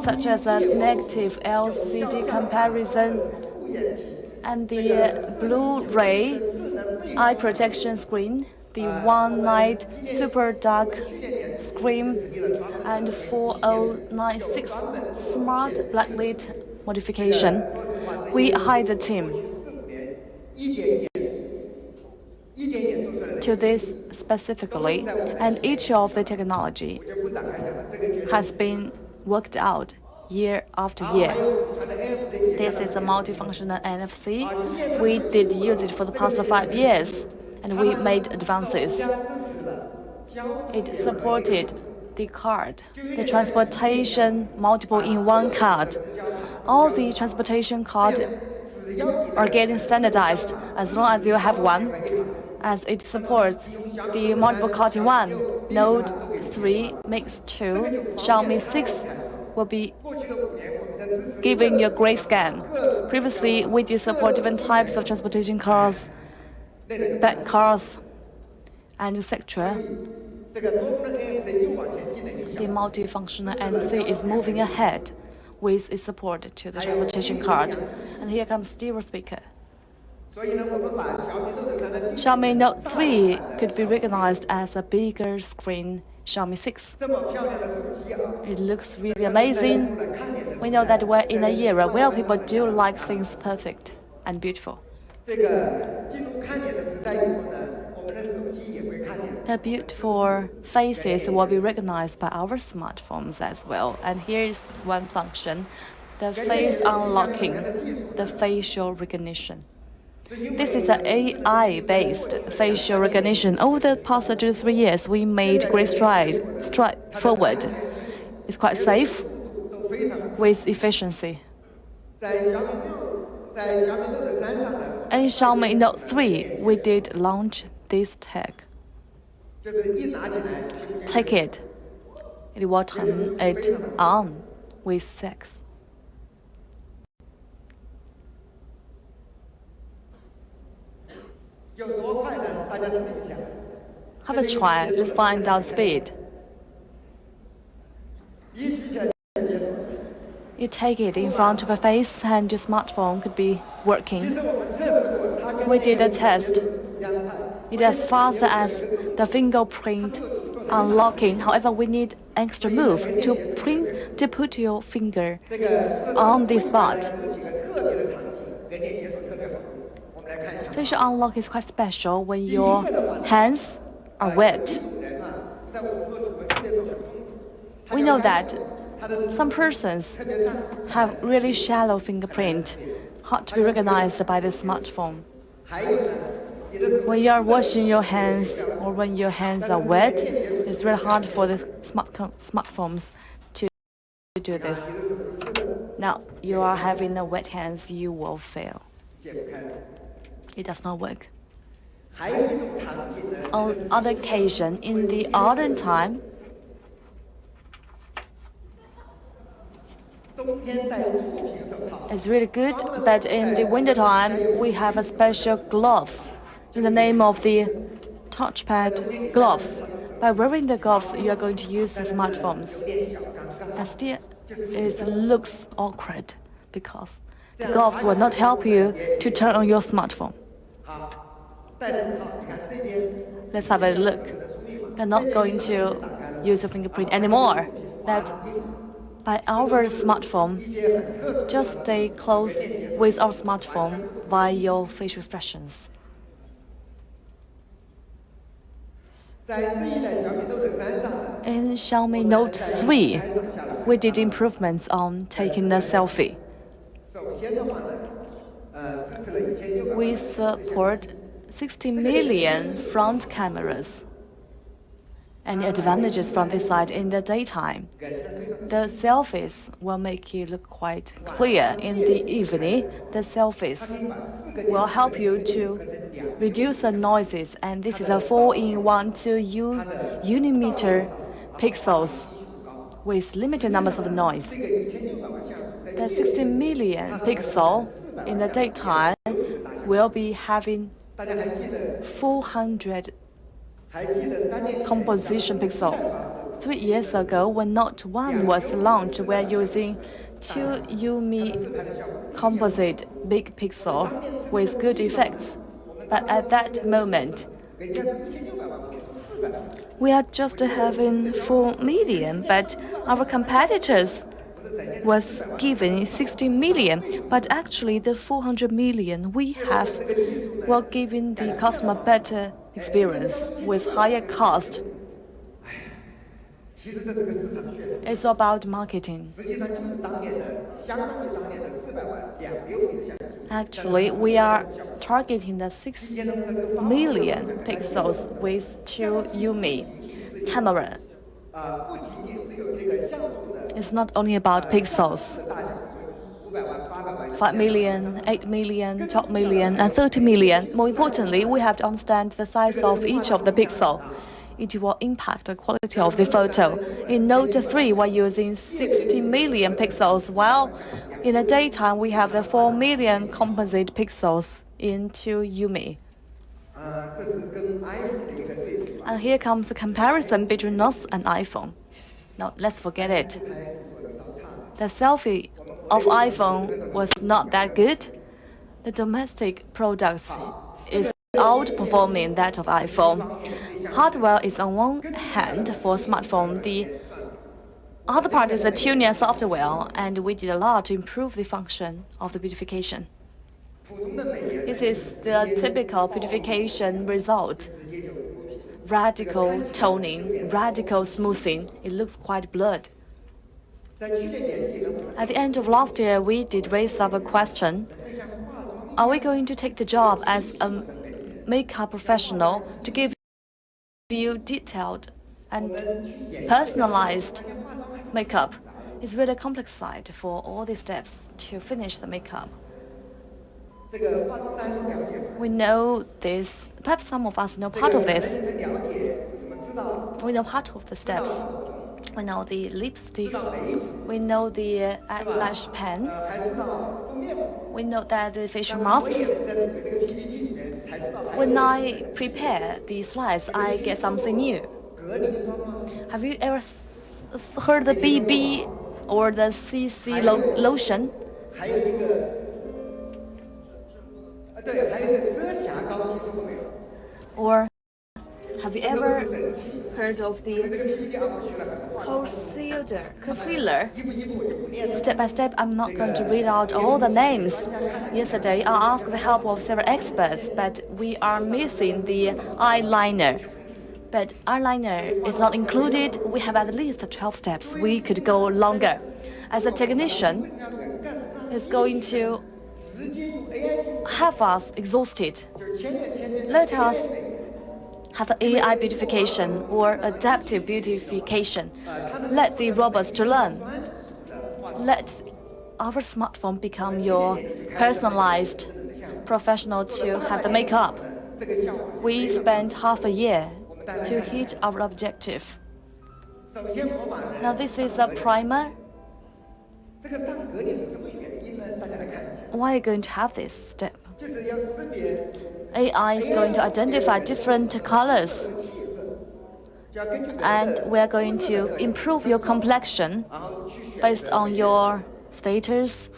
such as a negative LCD comparison and the Blu-ray eye protection screen, the one-night super dark screen, and 4096 smart blacklit modification. We hired a team to this specifically, and each of the technology has been worked out year after year. This is a multifunctional NFC. We did use it for the past 5 years, and we made advances. It supported the card, the transportation multiple in one card. All the transportation cards are getting standardized as long as you have one, as it supports the multiple card in one. Note 3 Mix 2, Xiaomi 6 will be giving you a great scan. Previously, we did support different types of transportation cars, bag cars, and etc. The multifunctional NFC is moving ahead with its support to the transportation card. And here comes stereo speaker. Xiaomi Note 3 could be recognized as a bigger screen Xiaomi 6. It looks really amazing. We know that we're in an era where people do like things perfect and beautiful. The beautiful faces will be recognized by our smartphones as well. And here's one function, the face unlocking, the facial recognition. This is an AI-based facial recognition. Over the past 2 to 3 years, we made great stride forward. It's quite safe with efficiency. In Xiaomi Note 3, we did launch this tag. Take it. It will turn it on with sex. Have a try. Let's find out speed. You take it in front of a face and your smartphone could be working. We did a test. It is as fast as the fingerprint unlocking. However, we need extra move to put your finger on the spot. Facial unlock is quite special when your hands are wet. We know that some persons have really shallow fingerprint, hard to be recognized by the smartphone. When you are washing your hands or when your hands are wet, it's really hard for the smartphones to do this. Now, you are having the wet hands, you will fail. It does not work. On other occasion, in the autumn time, it's really good, but in the winter time, we have a special gloves in the name of the Tschappat gloves. By wearing the gloves, you are going to use the smartphones. And still, it looks awkward because the gloves will not help you to turn on your smartphone. Let's have a look. You're not going to use your fingerprint anymore. That by our smartphone, just stay close with our smartphone via your facial expressions. In Xiaomi Note 3, we did improvements on taking the selfie. We support 60 million front cameras. Any advantages from this side in the daytime? The selfies will make you look quite clear. In the evening, the selfies will help you to reduce the noises, and this is a 4-in-1 2 unimeter pixels with limited numbers of noise. The 60 million pixel in the daytime will be having 400 composition pixel. 3 years ago, when Note 1 was launched, we were using 2 composite big pixel with good effects. But at that moment, we are just having 4 million, but our competitors was given 60 million, but actually the 400 million we have will giving the customer better experience with higher cost. It's about marketing. Actually, we are targeting the 6 million pixels with 2 camera. It's not only about pixels. 5 million, 8 million, 12 million, and 30 million. More importantly, we have to understand the size of each of the pixel. It will impact the quality of the photo. In Note 3, we're using 60 million pixels, while in the daytime, we have the 4 million composite pixels into Yumi. And here comes the comparison between us and iPhone. Now, let's forget it. The selfie of iPhone was not that good. The domestic products is outperforming that of iPhone. Hardware is on one hand for smartphone. The other part is the tuning software, and we did a lot to improve the function of the beautification. This is the typical beautification result. Radical toning, radical smoothing. It looks quite blurred. At the end of last year, we did raise up a question. Are we going to take the job as a makeup professional to give you detailed and personalized makeup? It's really a complex side for all the steps to finish the makeup. We know this. Perhaps some of us know part of this. We know part of the steps. We know the lipsticks. We know the eyelash pen. We know that the facial masks. When I prepare the slides, I get something new. Have you ever heard the BB or the CC lotion? Or have you ever heard of the concealer? Step by step, I'm not going to read out all the names. Yesterday, I asked the help of several experts, but we are missing the eyeliner. But eyeliner is not included. We have at least 12 steps. We could go longer. As a technician, it's going to have us exhausted. Let us have AI beautification or adaptive beautification. Let the robots to learn. Let our smartphone become your personalized professional to have the makeup. We spent half a year to hit our objective. Now this is a primer. Why are you going to have this step? AI is going to identify different colors, and we are going to improve your complexion based on your status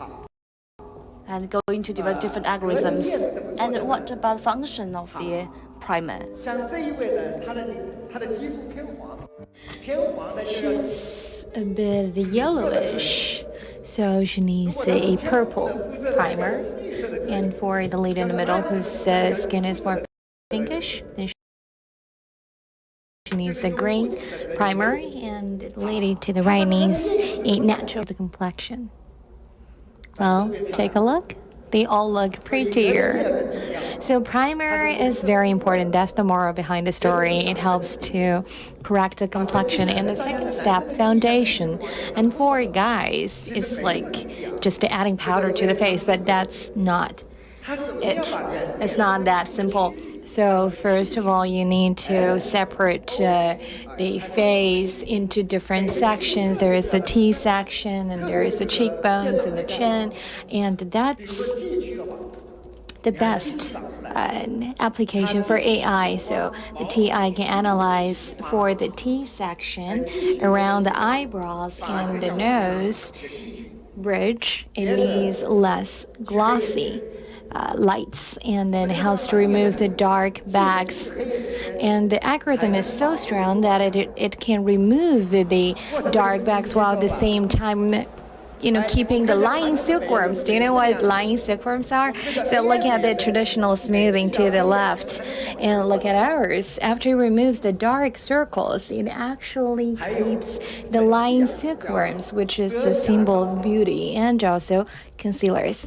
and going to develop different algorithms. And what about the function of the primer? She's a bit yellowish, so she needs a purple primer. And for the lady in the middle whose skin is more pinkish, then she needs a green primer, and the lady to the right needs a natural complexion. Well, take a look. They all look prettier. So primer is very important. That's the moral behind the story. It helps to correct the complexion. And the second step, foundation. And for guys, it's like just adding powder to the face, but that's not it. It's not that simple. So first of all, you need to separate the face into different sections. There is the T section, and there is the cheekbones and the chin, and that's the best application for AI. So the TI can analyze for the T section around the eyebrows and the nose bridge. It needs less glossy lights, and then it helps to remove the dark bags. And the algorithm is so strong that it can remove the dark bags while at the same time keeping the lying silkworms. Do you know what lying silkworms are? So look at the traditional smoothing to the left, and look at ours. After it removes the dark circles, it actually keeps the lying silkworms, which is the symbol of beauty, and also concealers.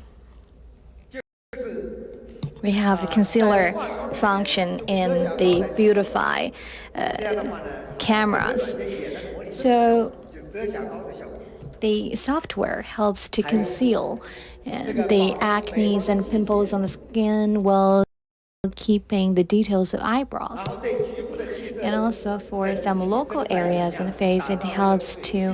We have a concealer function in the Beautify cameras. So the software helps to conceal the acne and pimples on the skin while keeping the details of eyebrows. And also for some local areas in the face, it helps to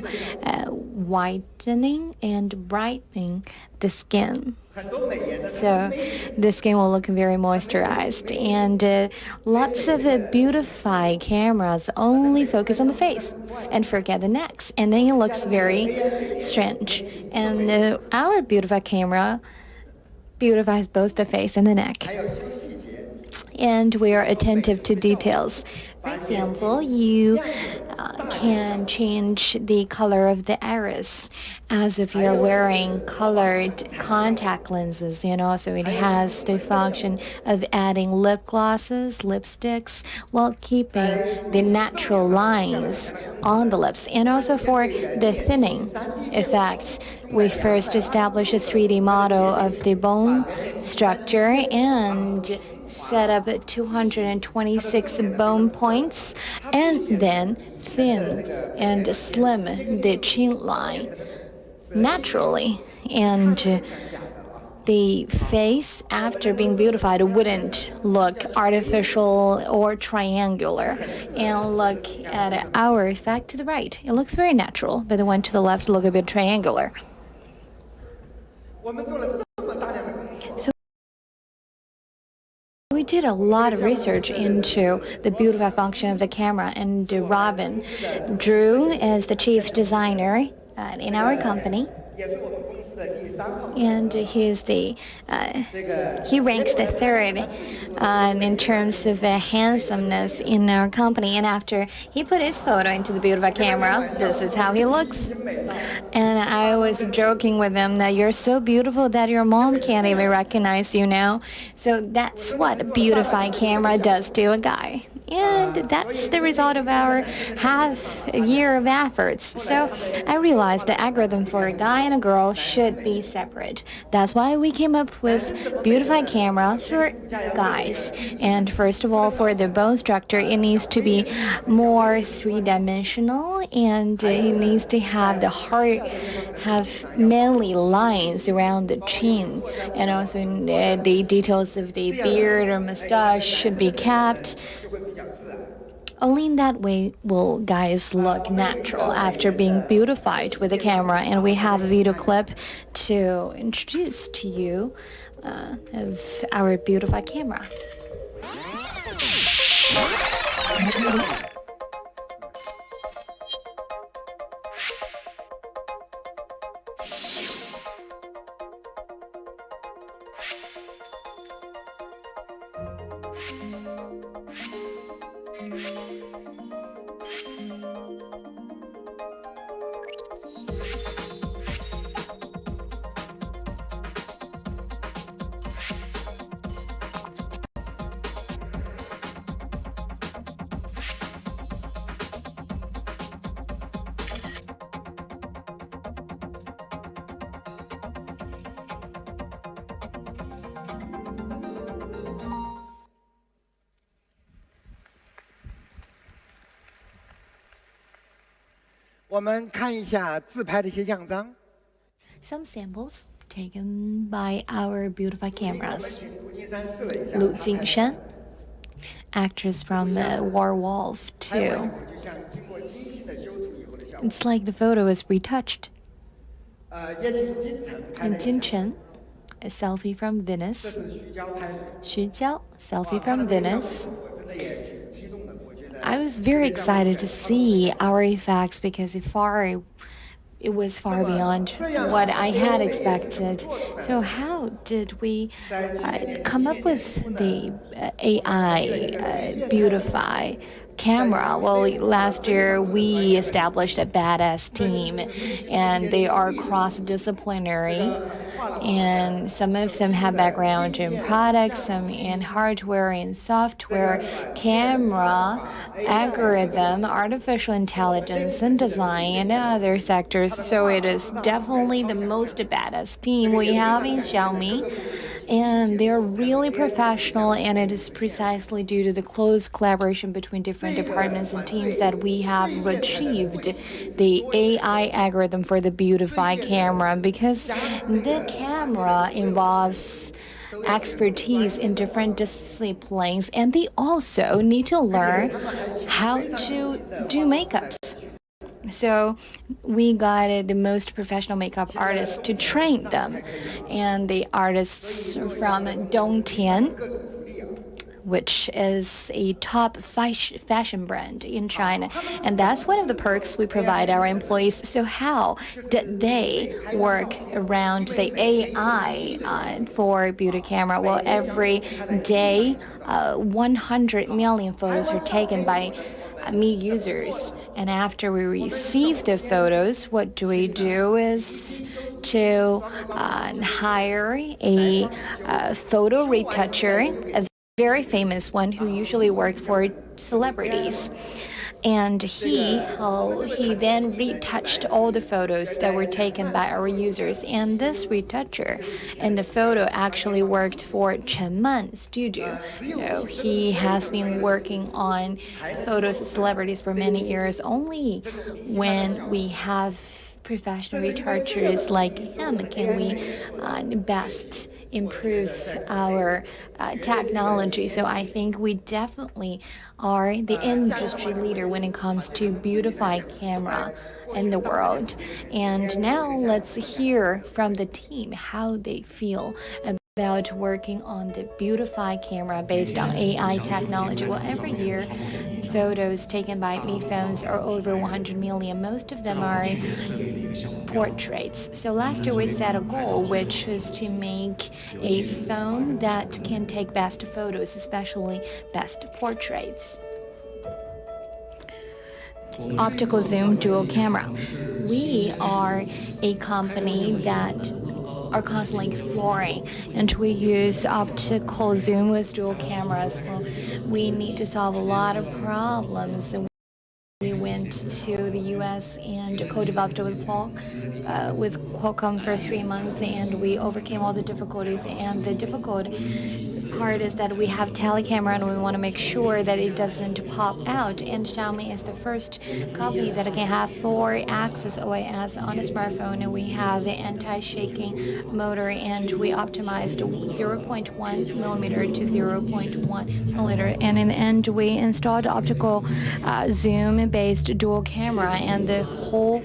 whitening and brightening the skin. So the skin will look very moisturized. And lots of beautify cameras only focus on the face and forget the necks. And then it looks very strange. And our beautify camera beautifies both the face and the neck. And we are attentive to details. For example, you can change the color of the iris as if you're wearing colored contact lenses, so it has the function of adding lip glosses, lipsticks, while keeping the natural lines on the lips. And also for the thinning effects, we first establish a 3D model of the bone structure and set up 226 bone points, and then thin and slim the chin line naturally. And the face, after being beautified, wouldn't look artificial or triangular. And look at our effect to the right. It looks very natural, but the one to the left look a bit triangular. So we did a lot of research into the beautify function of the camera, and Robin Drew is the chief designer in our company. And he ranks the third in terms of handsomeness in our company. And after he put his photo into the beautify camera, this is how he looks. And I was joking with him that you're so beautiful that your mom can't even recognize you now. So that's what a beautify camera does to a guy. And that's the result of our half a year of efforts. So I realized the algorithm for a guy and a girl should be separate. That's why we came up with beautify camera for guys. And first of all, for the bone structure, it needs to be more three-dimensional, and it needs to have the heart, have manly lines around the chin, and also the details of the beard or mustache should be kept. Only in that way will guys look natural after being beautified with the camera. And we have a video clip to introduce to you of our beautify camera. Some samples taken by our beautify cameras. Lu Jingshan, actress from Werewolf 2. It's like the photo is retouched. And Jinchen, a selfie from Venice. Xu Jiao, selfie from Venice. I was very excited to see our effects because it was far beyond what I had expected. So how did we come up with the AI beautify camera? Well, last year we established a badass team, and they are cross-disciplinary, and some of them have background in products, some in hardware and software, camera, algorithm, artificial intelligence, and design, and other sectors. So it is definitely the most badass team we have in Xiaomi. and they're really professional, and it is precisely due to the close collaboration between different departments and teams that we have achieved the AI algorithm for the Beautify camera, because the camera involves expertise in different disciplines, and they also need to learn how to do makeups. So we got the most professional makeup artists to train them, and the artists from Dongtian, which is a top fashion brand in China. And that's one of the perks we provide our employees. So how did they work around the AI for beauty camera? Well, every day, 100 million photos are taken by me users. And after we receive the photos, what we do is to hire a photo retoucher, a very famous one who usually works for celebrities. And he then retouched all the photos that were taken by our users. And this retoucher in the photo actually worked for Tschappat studio. He has been working on photos of celebrities for many years. Only when we have professional retouchers like him can we best improve our technology. So I think we definitely are the industry leader when it comes to beautify camera in the world. And now let's hear from the team how they feel about working on the Beautify camera based on AI technology. Well, every year, photos taken by Mi phones are over 100 million. Most of them are portraits. So last year we set a goal, which was to make a phone that can take best photos, especially best portraits. Optical zoom dual camera. We are a company that are constantly exploring, and we use optical zoom with dual cameras. Well, we need to solve a lot of problems. We went to the US and co-developed with Qualcomm for 3 months, and we overcame all the difficulties. And the difficult part is that we have telecamera, and we want to make sure that it doesn't pop out. And Xiaomi is the first company that can have 4-axis OIS on a smartphone, and we have the anti-shaking motor, and we optimized 0.1 millimeter to 0.1 millimeter. And in the end, we installed optical zoom-based dual camera, and the whole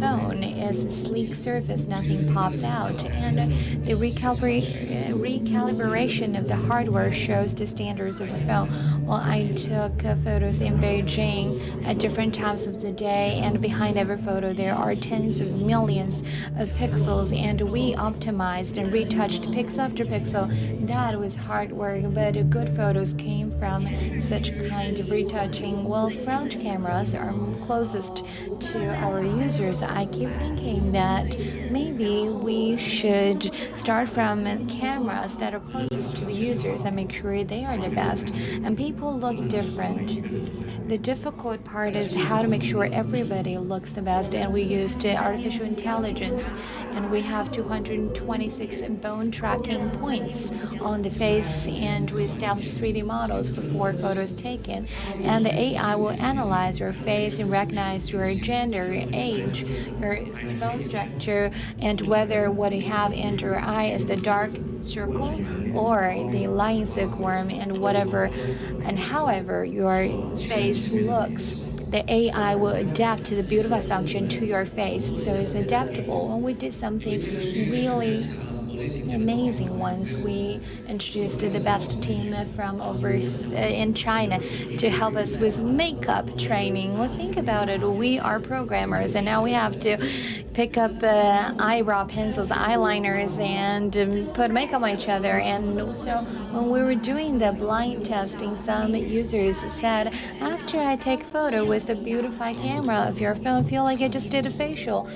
phone is a sleek surface, nothing pops out. And the recalibration of the hardware shows the standards of the phone. Well, I took photos in Beijing at different times of the day, and behind every photo there are tens of millions of pixels, and we optimized and retouched pixel after pixel. That was hard work, but good photos came from such kind of retouching. Well, front cameras are closest to our users. I keep thinking that maybe we should start from cameras that are closest to the users and make sure they are the best. And people look different. The difficult part is how to make sure everybody looks the best, and we used artificial intelligence, and we have 226 bone tracking points on the face, and we established 3D models before photos taken, and the AI will analyze your face and recognize your gender, your age, your bone structure, and whether what you have in your eye is the dark circle or the line silkworm, and whatever and however your face looks, the AI will adapt to the Beautify function to your face, so it's adaptable. And we did something really amazing once. We introduced the best team from over in China to help us with makeup training. Well, think about it. We are programmers, and now we have to pick up eyebrow pencils, eyeliners, and put makeup on each other. And so when we were doing the blind testing, some users said, after I take photo with the Beautify camera of your phone, I feel like I just did a facial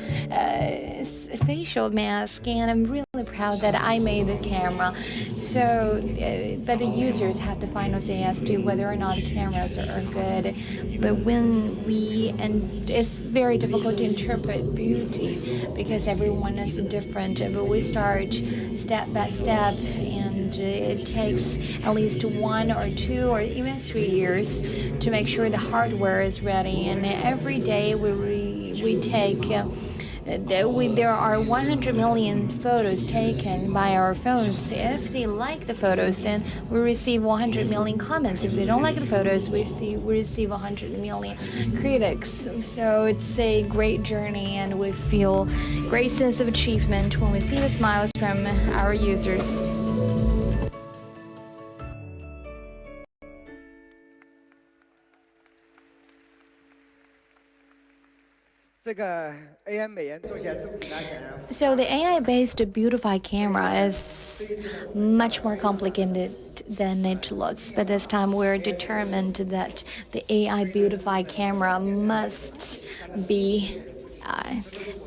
mask, and I'm really proud that I made the camera. So, but the users have the final say as to whether or not the cameras are good. But and it's very difficult to interpret beauty because everyone is different. But we start step by step, and it takes at least 1 or 2 or even 3 years to make sure the hardware is ready. And every day we take. There are 100 million photos taken by our phones. If they like the photos, then we receive 100 million comments. If they don't like the photos, we receive 100 million critics. So it's a great journey, and we feel great sense of achievement when we see the smiles from our users. 这个 AI 美颜做起来是比大家想要。 So the AI-based Beautify camera is much more complicated than it looks, but this time we're determined that the AI Beautify camera must be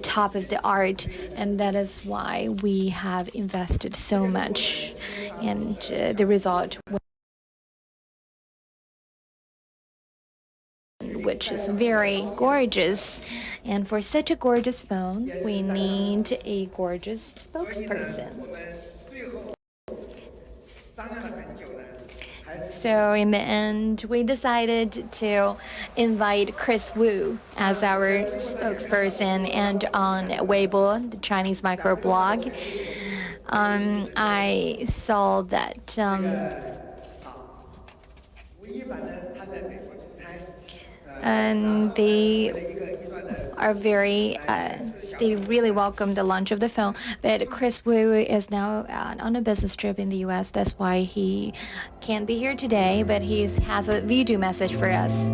top of the art, and that is why we have invested so much, and the result, which is very gorgeous. And for such a gorgeous phone, we need a gorgeous spokesperson. So in the end, we decided to invite Chris Wu as our spokesperson, and on Weibo, the Chinese microblog, I saw that and they are very they really welcome the launch of the phone. But Chris Wu is now on a business trip in the US. That's why he can't be here today, but he has a video message for us.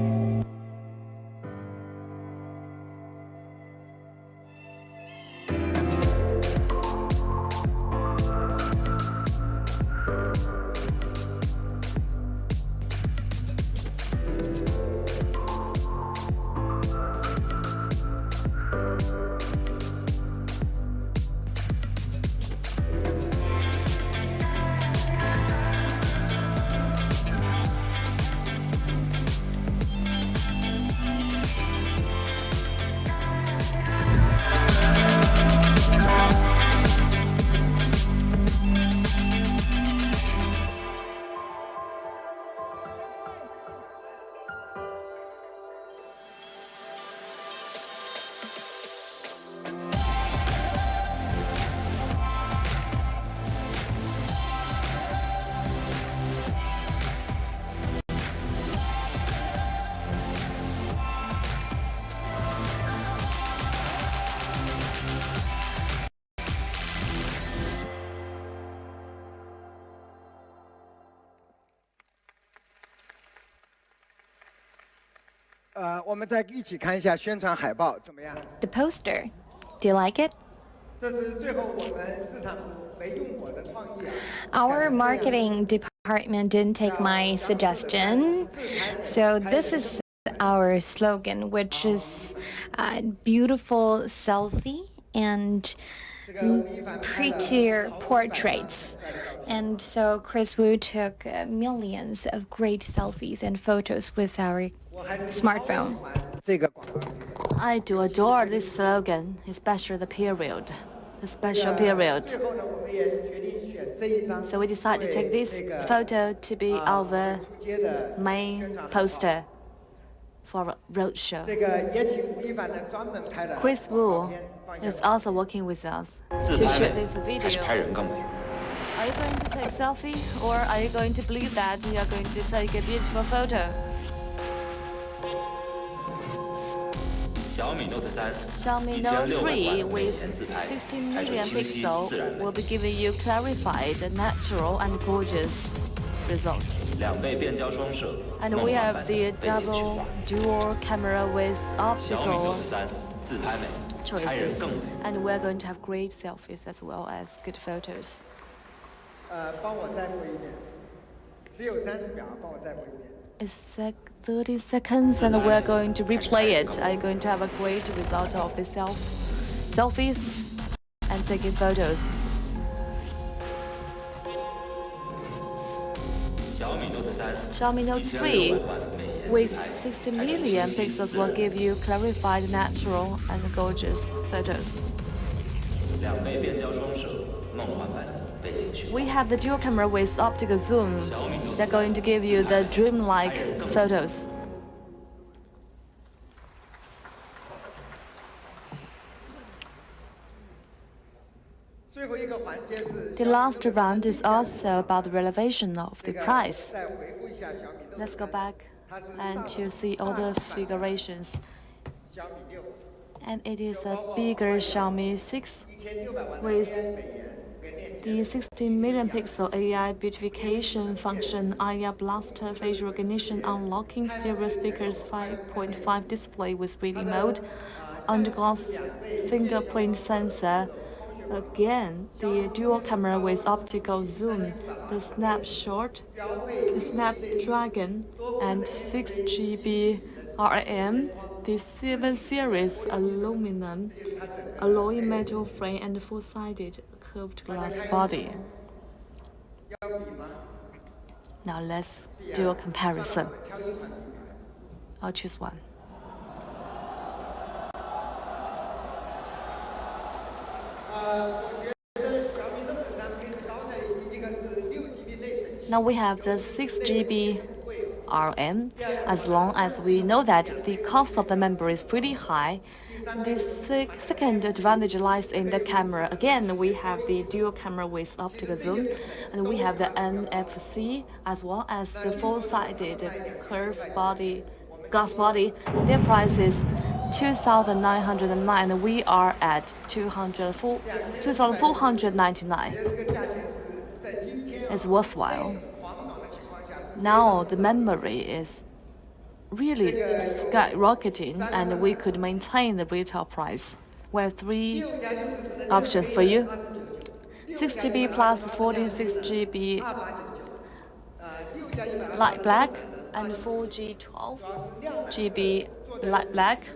我们再一起看一下宣传海报怎么样？ The poster, do you like it? 这是最后我们市场部没用我的创意。 Our marketing department didn't take my suggestion, so this is our slogan, which is beautiful selfie and prettier portraits. And so Chris Wu took millions of great selfies and photos with our smartphone. I do adore this slogan, especially the period, the special period. So we decided to take this photo to be our main poster for a roadshow. Chris Wu is also working with us to shoot this video. Are you going to take selfie, or are you going to believe that you are going to take a beautiful photo? Xiaomi Note 3 with 16 million pixels will be giving you clarified, natural, and gorgeous results. And we have the double dual camera with optical choices. And we're going to have great selfies as well as good photos. 帮我再播一遍，只有30秒，帮我再播一遍。 It's like 30 seconds, and we're going to replay it. Are you going to have a great result of the selfies and taking photos? Xiaomi Note 3 with 60 million pixels will give you clarified, natural, and gorgeous photos. We have the dual camera with optical zoom. They're going to give you the dreamlike photos. The last round is also about the elevation of the price. Let's go back and to see all the figurations. And it is a bigger Xiaomi 6 with the 16 million pixel AI beautification function, IR blaster, facial recognition, unlocking stereo speakers, 5.5 display with reading mode, under-glass fingerprint sensor. Again, the dual camera with optical zoom, the Snapdragon, and 6GB RAM, the 7 series aluminum alloy metal frame and four-sided curved glass body. Now let's do a comparison. I'll choose one. Now we have the 6GB RAM. As long as we know that the cost of the memory is pretty high, the second advantage lies in the camera. Again, we have the dual camera with optical zoom, and we have the NFC as well as the four-sided curved body, glass body. Their price is 2,909, and we are at 2,499. It's worthwhile. Now the memory is really skyrocketing, and we could maintain the retail price. We have three options for you: 6GB plus 46GB light black, and 4G 12GB light black.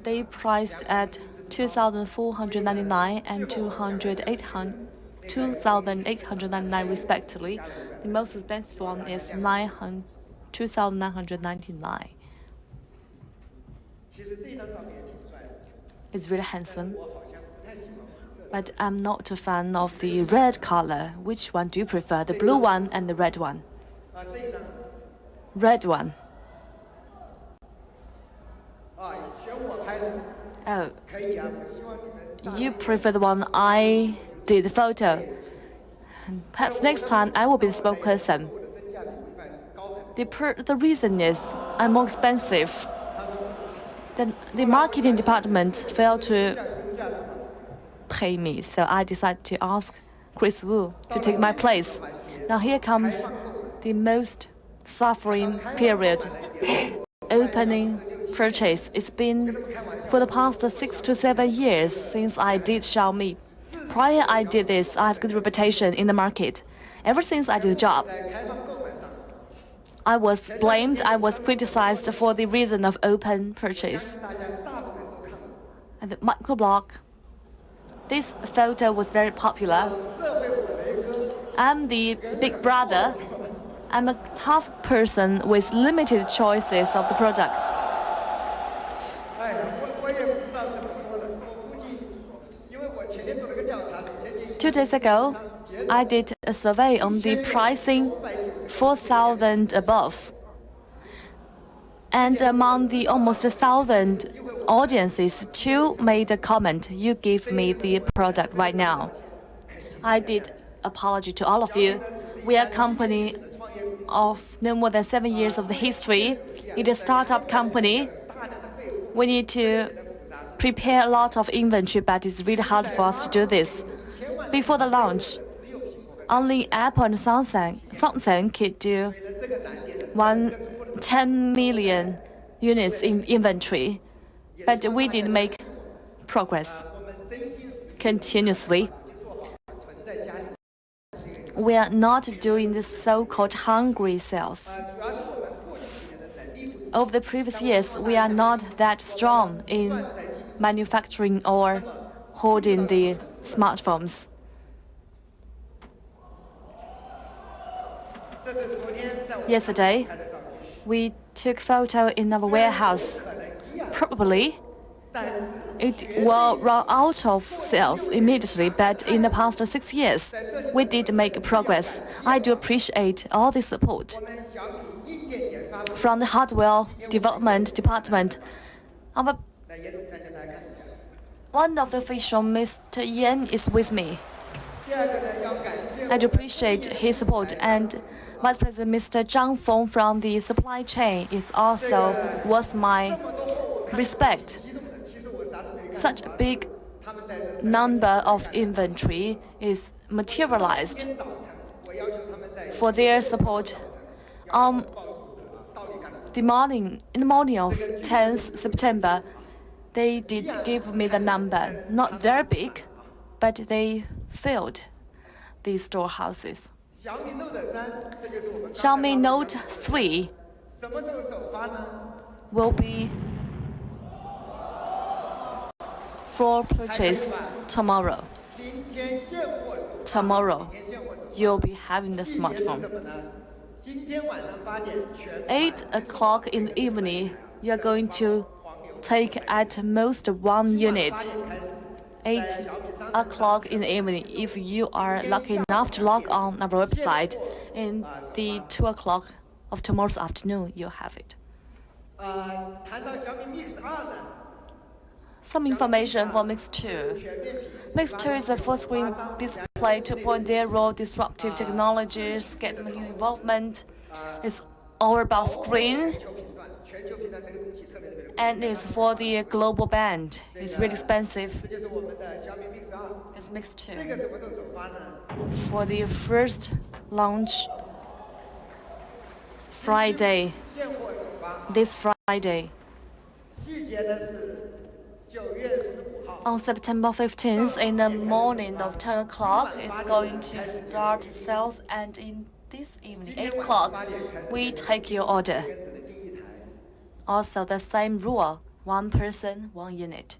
They priced at 2,499 and 2,899 respectively. The most expensive one is 2,999. It's really handsome. But I'm not a fan of the red color. Which one do you prefer, the blue one and the red one? Red one. Oh, you prefer the one I did the photo. And perhaps next time I will be the spokesperson. The reason is I'm more expensive. Then the marketing department failed to pay me, so I decided to ask Chris Wu to take my place. Now here comes the most suffering period. Opening purchase. It's been for the past 6 to 7 years since I did Xiaomi. Prior I did this, I have good reputation in the market. Ever since I did the job, I was blamed, I was criticized for the reason of open purchase. And the microblog, this photo was very popular. I'm the big brother. I'm a tough person with limited choices of the products. 2 days ago, I did a survey on the pricing 4,000 above. And among the almost 1,000 audiences, 2 made a comment: you give me the product right now. I did apology to all of you. We are a company of no more than 7 years of the history. It is a startup company. We need to prepare a lot of inventory, but it's really hard for us to do this. Before the launch, only Apple and Samsung could do 10 million units in inventory, but we did make progress continuously. We are not doing this so-called hungry sales. Over the previous years, we are not that strong in manufacturing or hoarding the smartphones. Yesterday, we took photo in our warehouse. Probably, it will run out of sales immediately, but in the past 6 years, we did make progress. I do appreciate all the support from the hardware development department. One of the officials, Mr. Yan, is with me. I do appreciate his support, and Vice President Mr. Zhang Feng from the supply chain is also worth my respect. Such a big number of inventory is materialized. For their support, in the morning of 10th September, they did give me the number. Not very big, but they filled these storehouses. Xiaomi Note 3 will be for purchase tomorrow. Tomorrow, you'll be having the smartphone. 8 o'clock in the evening, you're going to take at most 1 unit. 8 o'clock in the evening, if you are lucky enough to log on our website, in the 2 o'clock of tomorrow's afternoon, you'll have it. Some information for Mix 2. Mix 2 is a full-screen display 2.0, disruptive technologies, get new involvement. It's all about screen, and it's for the global band. It's really expensive. It's Mix 2. For the first launch Friday, this Friday. On September 15th, in the morning of 10 o'clock, it's going to start sales, and in this evening, 8 o'clock, we take your order. Also, the same rule, 1 person, 1 unit.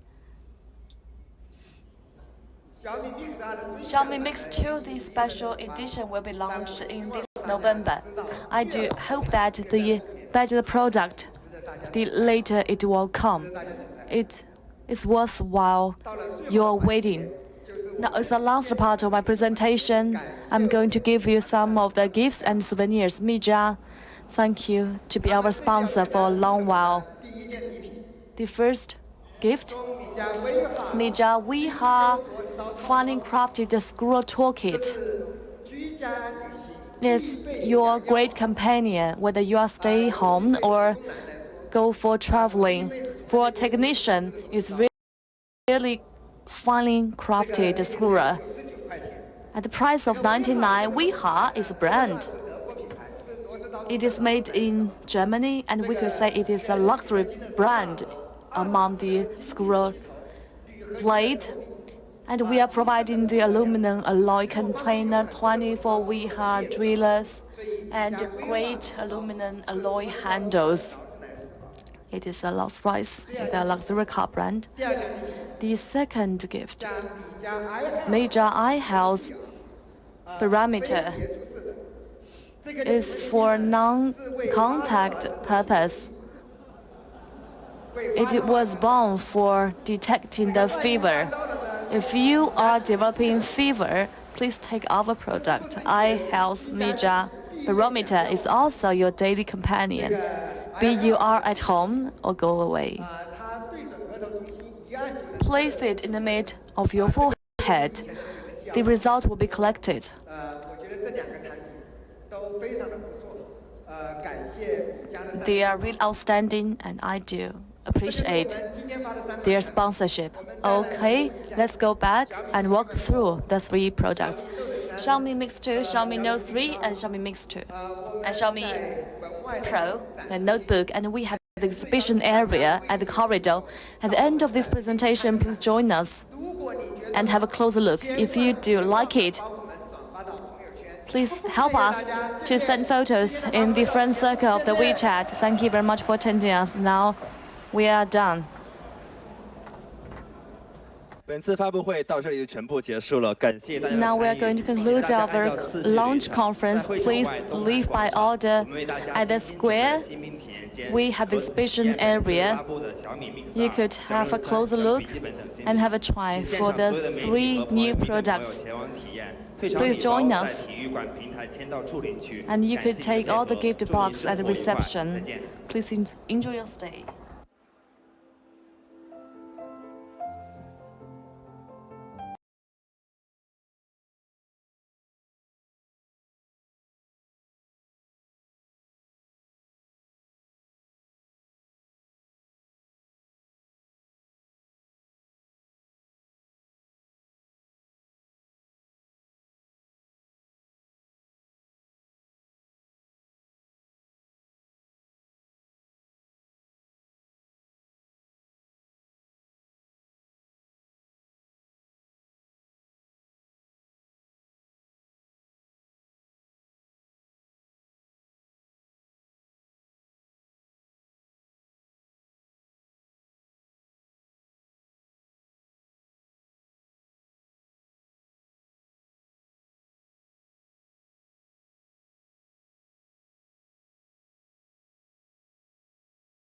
Xiaomi Mix 2, the special edition, will be launched in this November. I do hope that the better the product, the later it will come. It is worthwhile you're waiting. Now, as the last part of my presentation, I'm going to give you some of the gifts and souvenirs. Mijia, thank you to be our sponsor for a long while. The first gift, Mijia, we have finely crafted a scroll toolkit. It's your great companion, whether you are stay home or go for traveling. For a technician, it's really finely crafted screwer. At the price of 99, Weha is a brand. It is made in Germany, and we could say it is a luxury brand among the screw blade. And we are providing the aluminum alloy container, 24 Weha drillers, and great aluminum alloy handles. It is a Rolls-Royce, the luxury car brand. The second gift, Mijia Eye Health Barometer, is for non-contact purpose. It was born for detecting the fever. If you are developing fever, please take our product. Eye Health Mijia Barometer is also your daily companion, be you are at home or go away. Place it in the mid of your forehead. The result will be collected. They are really outstanding, and I do appreciate their sponsorship. Okay, let's go back and walk through the 3 products. Xiaomi Mix 2, Xiaomi Note 3, and Xiaomi Mix 2. And Xiaomi Pro, the notebook, and we have the exhibition area at the corridor. At the end of this presentation, please join us and have a closer look. If you do like it, please help us to send photos in the friend circle of the WeChat. Thank you very much for attending us. Now we are done. 本次发布会到这里就全部结束了，感谢大家的参与。 Now we are going to conclude our launch conference. Please leave by order at the square. We have exhibition area. You could have a closer look and have a try for the 3 new products. Please join us. And you could take all the gift box at the reception. Please enjoy your stay.